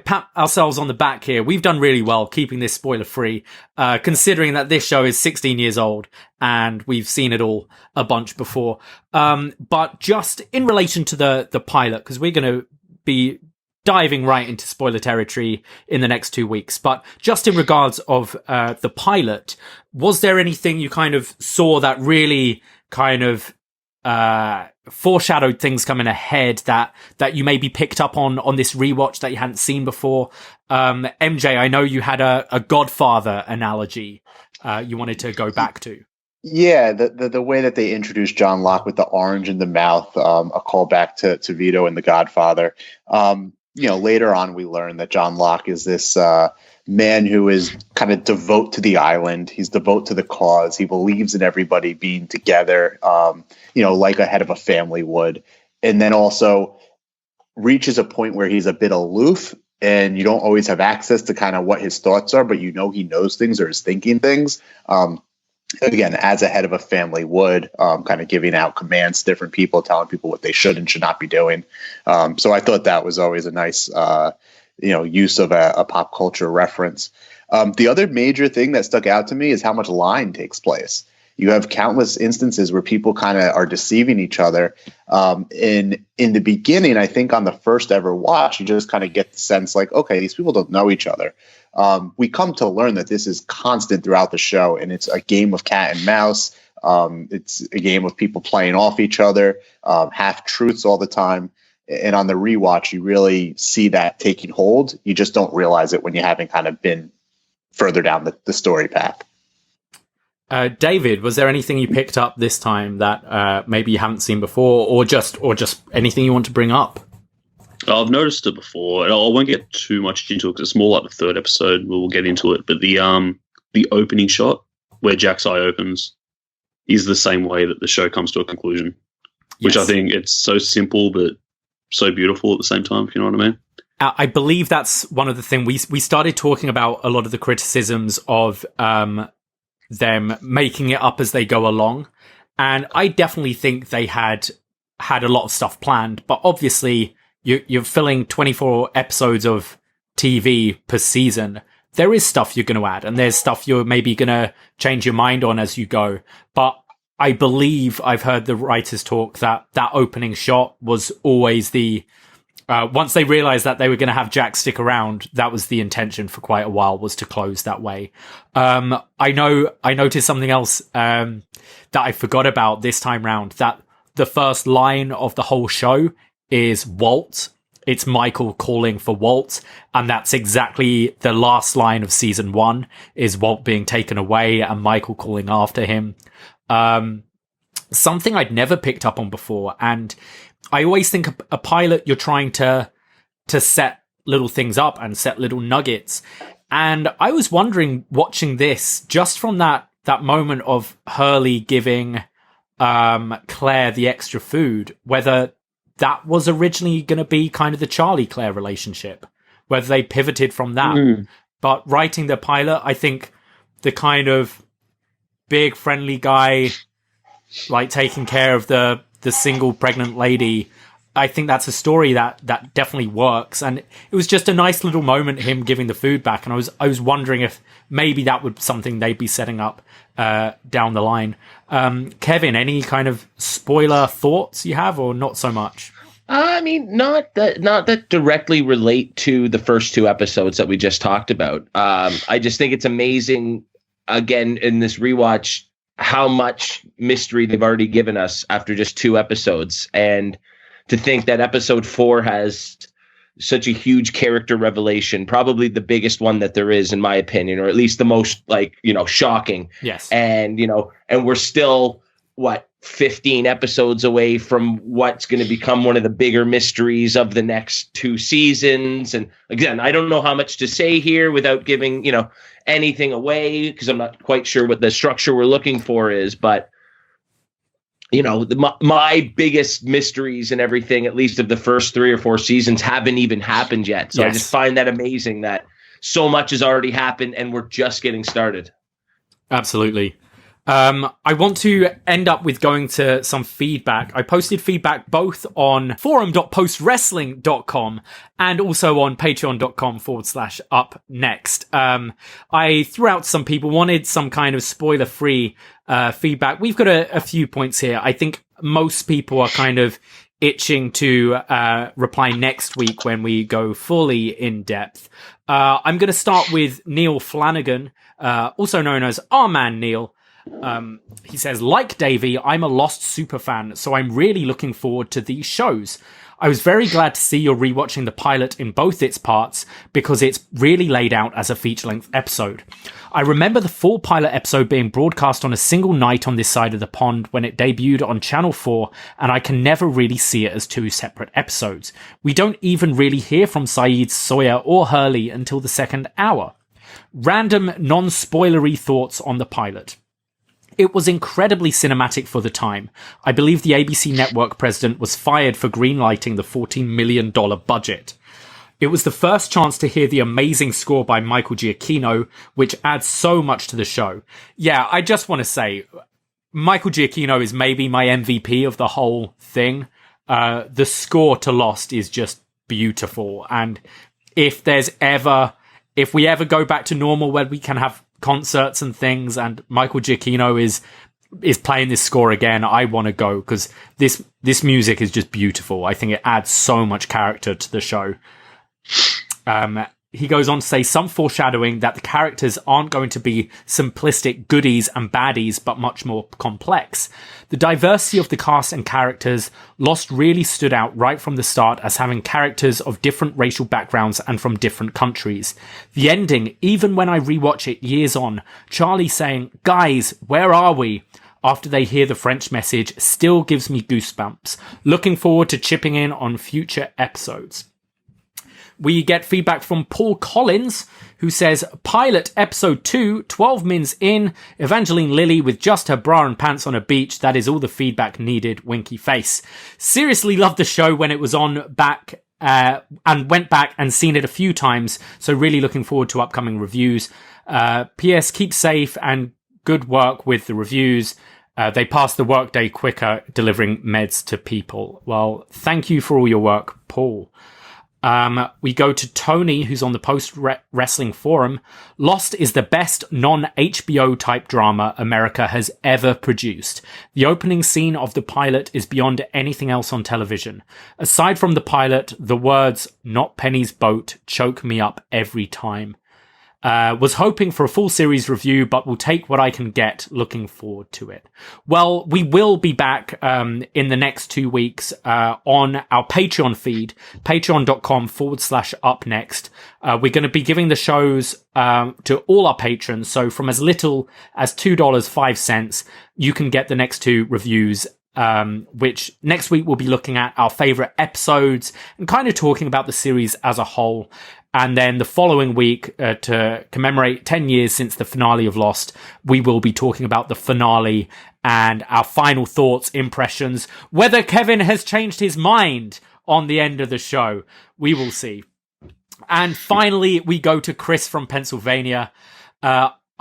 pat ourselves on the back here. We've done really well keeping this spoiler free, considering that this show is 16 years old and we've seen it all a bunch before. But just in relation to the pilot, because we're going to be diving right into spoiler territory in the next 2 weeks. But just in regards of the pilot, was there anything you kind of saw that really kind of foreshadowed things coming ahead that you maybe picked up on this rewatch that you hadn't seen before? MJ, I know you had a Godfather analogy you wanted to go back to. Yeah, the way that they introduced John Locke with the orange in the mouth, a callback to Vito in The Godfather. Later on we learn that John Locke is this man who is kind of devote to the island. He's devote to the cause. He believes in everybody being together, like a head of a family would. And then also reaches a point where he's a bit aloof and you don't always have access to kind of what his thoughts are, but he knows things or is thinking things. Again, as a head of a family would, kind of giving out commands to different people, telling people what they should and should not be doing. So I thought that was always a nice use of a pop culture reference. The other major thing that stuck out to me is how much lying takes place. You have countless instances where people kind of are deceiving each other. In the beginning, I think on the first ever watch, you just kind of get the sense like, okay, these people don't know each other. We come to learn that this is constant throughout the show, and it's a game of cat and mouse. It's a game of people playing off each other, half truths all the time. And on the rewatch, you really see that taking hold. You just don't realize it when you haven't kind of been further down the story path. David, was there anything you picked up this time that maybe you haven't seen before, or just anything you want to bring up? I've noticed it before, and I won't get too much into it because it's more like the third episode. We'll get into it, but the opening shot where Jack's eye opens is the same way that the show comes to a conclusion, which I think it's so simple but so beautiful at the same time. If you know what I mean. I believe that's one of the things we started talking about. A lot of the criticisms of them making it up as they go along, and I definitely think they had a lot of stuff planned, but obviously you're filling 24 episodes of TV per season. There is stuff you're going to add, and there's stuff you're maybe going to change your mind on as you go. But I believe I've heard the writers talk that opening shot was always the once they realized that they were going to have Jack stick around, that was the intention for quite a while, was to close that way. I noticed something else that I forgot about this time round, that the first line of the whole show is Walt. It's Michael calling for Walt, and that's exactly the last line of season 1, is Walt being taken away and Michael calling after him. Something I'd never picked up on before, and I always think a pilot, you're trying to set little things up and set little nuggets. And I was wondering, watching this, just from that moment of Hurley giving Claire the extra food, whether that was originally going to be kind of the Charlie-Claire relationship, whether they pivoted from that. But writing the pilot, I think the kind of big friendly guy, like taking care of the single pregnant lady, I think that's a story that definitely works. And it was just a nice little moment, him giving the food back. And I was wondering if maybe that would be something they'd be setting up down the line. Kevin, any kind of spoiler thoughts you have, or not so much? I mean, not that directly relate to the first 2 episodes that we just talked about. I just think it's amazing, again, in this rewatch, how much mystery they've already given us after just 2 episodes. And to think that episode 4 has such a huge character revelation, probably the biggest one that there is, in my opinion, or at least the most, shocking. Yes. And, and we're still, 15 episodes away from what's going to become one of the bigger mysteries of the next 2 seasons. And again, I don't know how much to say here without giving, anything away, because I'm not quite sure what the structure we're looking for is. But, my biggest mysteries and everything, at least of the first 3 or 4 seasons, haven't even happened yet. So yes. I just find that amazing that so much has already happened and we're just getting started. Absolutely. I want to end up with going to some feedback. I posted feedback both on forum.postwrestling.com and also on patreon.com/upnext. I threw out some people wanted some kind of spoiler-free feedback. We've got a few points here. I think most people are kind of itching to reply next week when we go fully in depth. I'm going to start with Neil Flanagan, also known as our man Neil. He says, like Davie, I'm a Lost superfan, so I'm really looking forward to these shows. I was very glad to see you're rewatching the pilot in both its parts because it's really laid out as a feature-length episode. I remember the full pilot episode being broadcast on a single night on this side of the pond when it debuted on Channel 4, and I can never really see it as 2 separate episodes. We don't even really hear from Saeed, Sawyer, or Hurley until the second hour. Random, non-spoilery thoughts on the pilot. It was incredibly cinematic for the time. I believe the ABC network president was fired for greenlighting the $14 million budget. It was the first chance to hear the amazing score by Michael Giacchino, which adds so much to the show. Yeah, I just want to say, Michael Giacchino is maybe my MVP of the whole thing. The score to Lost is just beautiful. And if we ever go back to normal where we can have concerts and things and Michael Giacchino is playing this score again, I want to go, because this music is just beautiful. I think it adds so much character to the show. He goes on to say some foreshadowing that the characters aren't going to be simplistic goodies and baddies, but much more complex. The diversity of the cast and characters, Lost really stood out right from the start as having characters of different racial backgrounds and from different countries. The ending, even when I rewatch it years on, Charlie saying, "Guys, where are we?" after they hear the French message still gives me goosebumps. Looking forward to chipping in on future episodes. We get feedback from Paul Collins, who says, Pilot Episode 2, 12 mins in, Evangeline Lilly with just her bra and pants on a beach. That is all the feedback needed, winky face. Seriously loved the show when it was on back, and went back and seen it a few times, so really looking forward to upcoming reviews. P.S. Keep safe and good work with the reviews. They pass the workday quicker delivering meds to people. Well, thank you for all your work, Paul. We go to Tony, who's on the post-wrestling forum. Lost is the best non-HBO type drama America has ever produced. The opening scene of the pilot is beyond anything else on television. Aside from the pilot, the words, "not Penny's boat," choke me up every time. Was hoping for a full series review, but will take what I can get. Looking forward to it. Well, we will be back in the next 2 weeks on our Patreon feed, patreon.com/upnext. We're going to be giving the shows to all our patrons. So from as little as $2.05, you can get the next 2 reviews, which next week we'll be looking at our favorite episodes and kind of talking about the series as a whole. And then the following week, to commemorate 10 years since the finale of Lost, we will be talking about the finale and our final thoughts, impressions, whether Kevin has changed his mind on the end of the show. We will see. And finally, we go to Chris from Pennsylvania.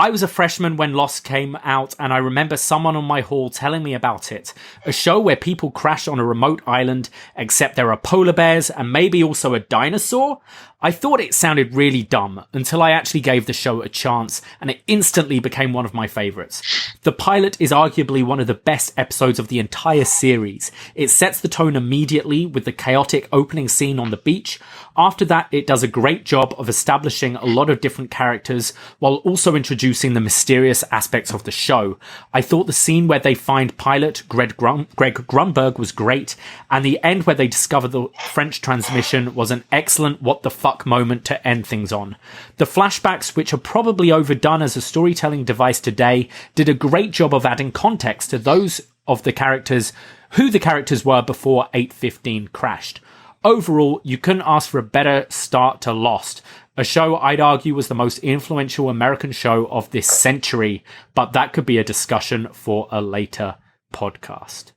I was a freshman when Lost came out, and I remember someone on my hall telling me about it. A show where people crash on a remote island, except there are polar bears and maybe also a dinosaur. I thought it sounded really dumb until I actually gave the show a chance, and it instantly became one of my favourites. The pilot is arguably one of the best episodes of the entire series. It sets the tone immediately with the chaotic opening scene on the beach. After that, it does a great job of establishing a lot of different characters while also introducing the mysterious aspects of the show. I thought the scene where they find pilot Greg Grunberg was great, and the end where they discover the French transmission was an excellent what the fuck moment to end things on. The flashbacks, which are probably overdone as a storytelling device today, did a great job of adding context to those of the characters, who the characters were before 815 crashed. Overall, you couldn't ask for a better start to Lost, a show I'd argue was the most influential American show of this century, but that could be a discussion for a later podcast.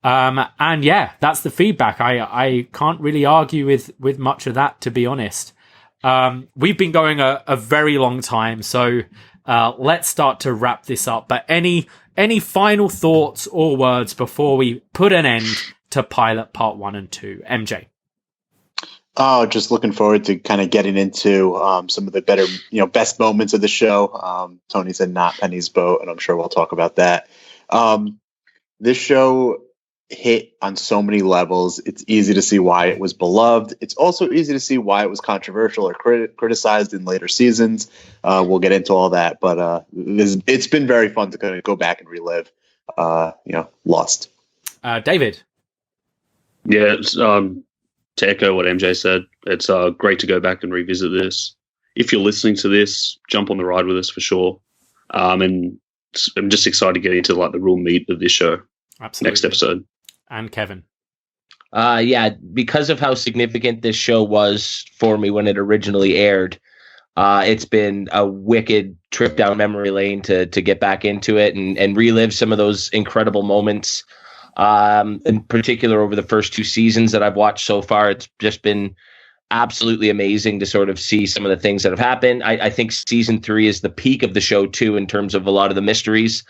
And yeah, that's the feedback. I can't really argue with much of that, to be honest. We've been going a very long time, so let's start to wrap this up. But any final thoughts or words before we put an end to Pilot Part 1 and 2? MJ? Oh, just looking forward to kind of getting into some of the better, best moments of the show. Tony said not Penny's boat, and I'm sure we'll talk about that. This show hit on so many levels. It's easy to see why it was beloved. It's also easy to see why it was controversial or criticized in later seasons. We'll get into all that, but it's been very fun to kind of go back and relive, Lost. David? Yeah, to echo what MJ said, it's great to go back and revisit this. If you're listening to this, jump on the ride with us for sure. And I'm just excited to get into the real meat of this show. Absolutely. Next episode. And Kevin? Yeah, because of how significant this show was for me when it originally aired, it's been a wicked trip down memory lane to get back into it and relive some of those incredible moments. In particular, over the first 2 seasons that I've watched so far, it's just been absolutely amazing to sort of see some of the things that have happened. I think season 3 is the peak of the show too, in terms of a lot of the mysteries.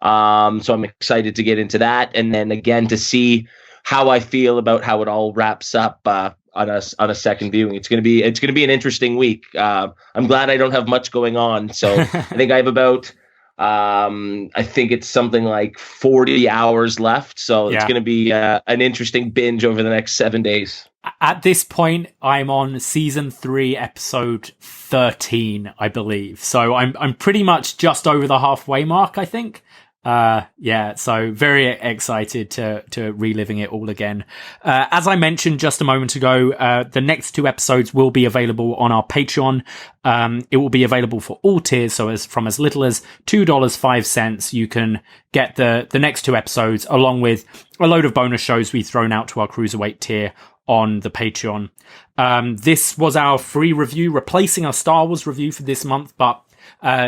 So I'm excited to get into that. And then again, to see how I feel about how it all wraps up, on a second viewing. It's going to be an interesting week. I'm glad I don't have much going on. So I think I have about, I think it's something like 40 hours left. So it's going to be an interesting binge over the next 7 days. At this point, I'm on season 3, episode 13, I believe. So I'm pretty much just over the halfway mark, I think. So very excited to reliving it all again. As I mentioned just a moment ago, the next 2 episodes will be available on our Patreon. It will be available for all tiers, so from as little as $2.05, you can get the next 2 episodes along with a load of bonus shows we've thrown out to our Cruiserweight tier on the Patreon. This was our free review, replacing our Star Wars review for this month, but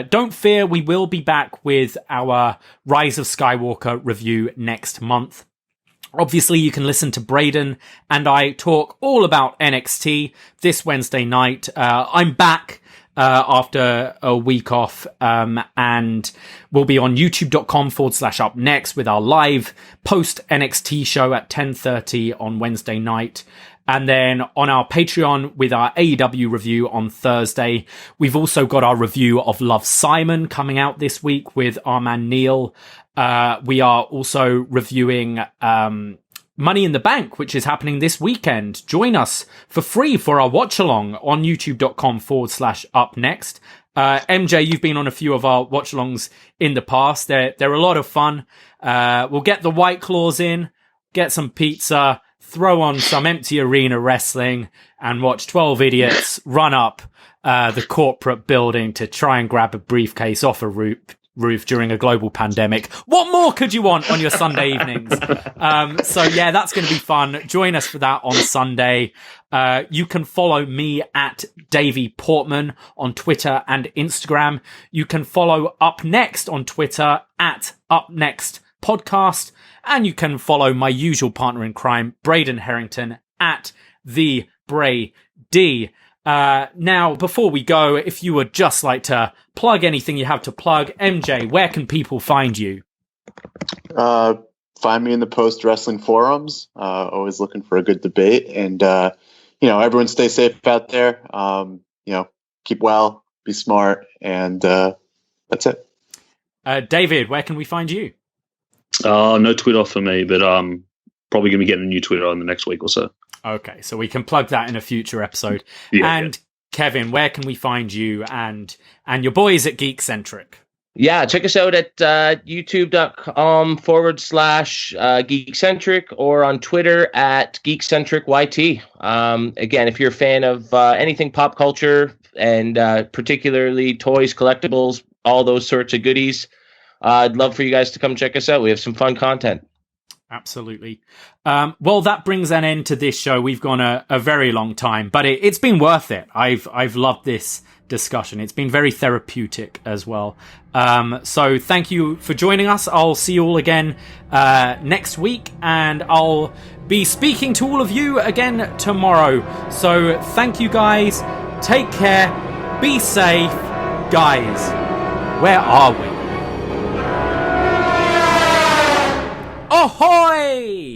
don't fear, we will be back with our Rise of Skywalker review next month. Obviously, you can listen to Braden and I talk all about NXT this Wednesday night. I'm back after a week off, and we'll be on youtube.com/upnext with our live post NXT show at 10:30 on Wednesday night. And then on our Patreon with our AEW review on Thursday. We've also got our review of Love, Simon coming out this week with our man Neil. We are also reviewing Money in the Bank, which is happening this weekend. Join us for free for our watch along on youtube.com/upnext. MJ, you've been on a few of our watch alongs in the past. They're a lot of fun. We'll get the White Claws in, get some pizza, throw on some empty arena wrestling, and watch 12 idiots run up the corporate building to try and grab a briefcase off a roof during a global pandemic. What more could you want on your Sunday evenings? So yeah, that's going to be fun. Join us for that on Sunday. You can follow me at Davie Portman on Twitter and Instagram. You can follow upNXT on Twitter at upNXT Podcast. And you can follow my usual partner in crime, Braden Harrington, at the Bray D. Now, before we go, if you would just like to plug anything you have to plug, MJ, where can people find you? Find me in the post wrestling forums. Always looking for a good debate, and everyone stay safe out there. Keep well, be smart, and that's it. David, where can we find you? No Twitter for me, but probably going to be getting a new Twitter in the next week or so. Okay, so we can plug that in a future episode. Kevin, where can we find you and your boys at Geekcentric? Yeah, check us out at youtube.com/Geekcentric or on Twitter at GeekcentricYT. Again, if you're a fan of anything pop culture and particularly toys, collectibles, all those sorts of goodies, I'd love for you guys to come check us out. We have some fun content. Absolutely. Well, that brings an end to this show. We've gone a very long time, but it's been worth it. I've loved this discussion. It's been very therapeutic as well. So thank you for joining us. I'll see you all again next week, and I'll be speaking to all of you again tomorrow. So thank you guys. Take care. Be safe. Guys, where are we? Ahoy!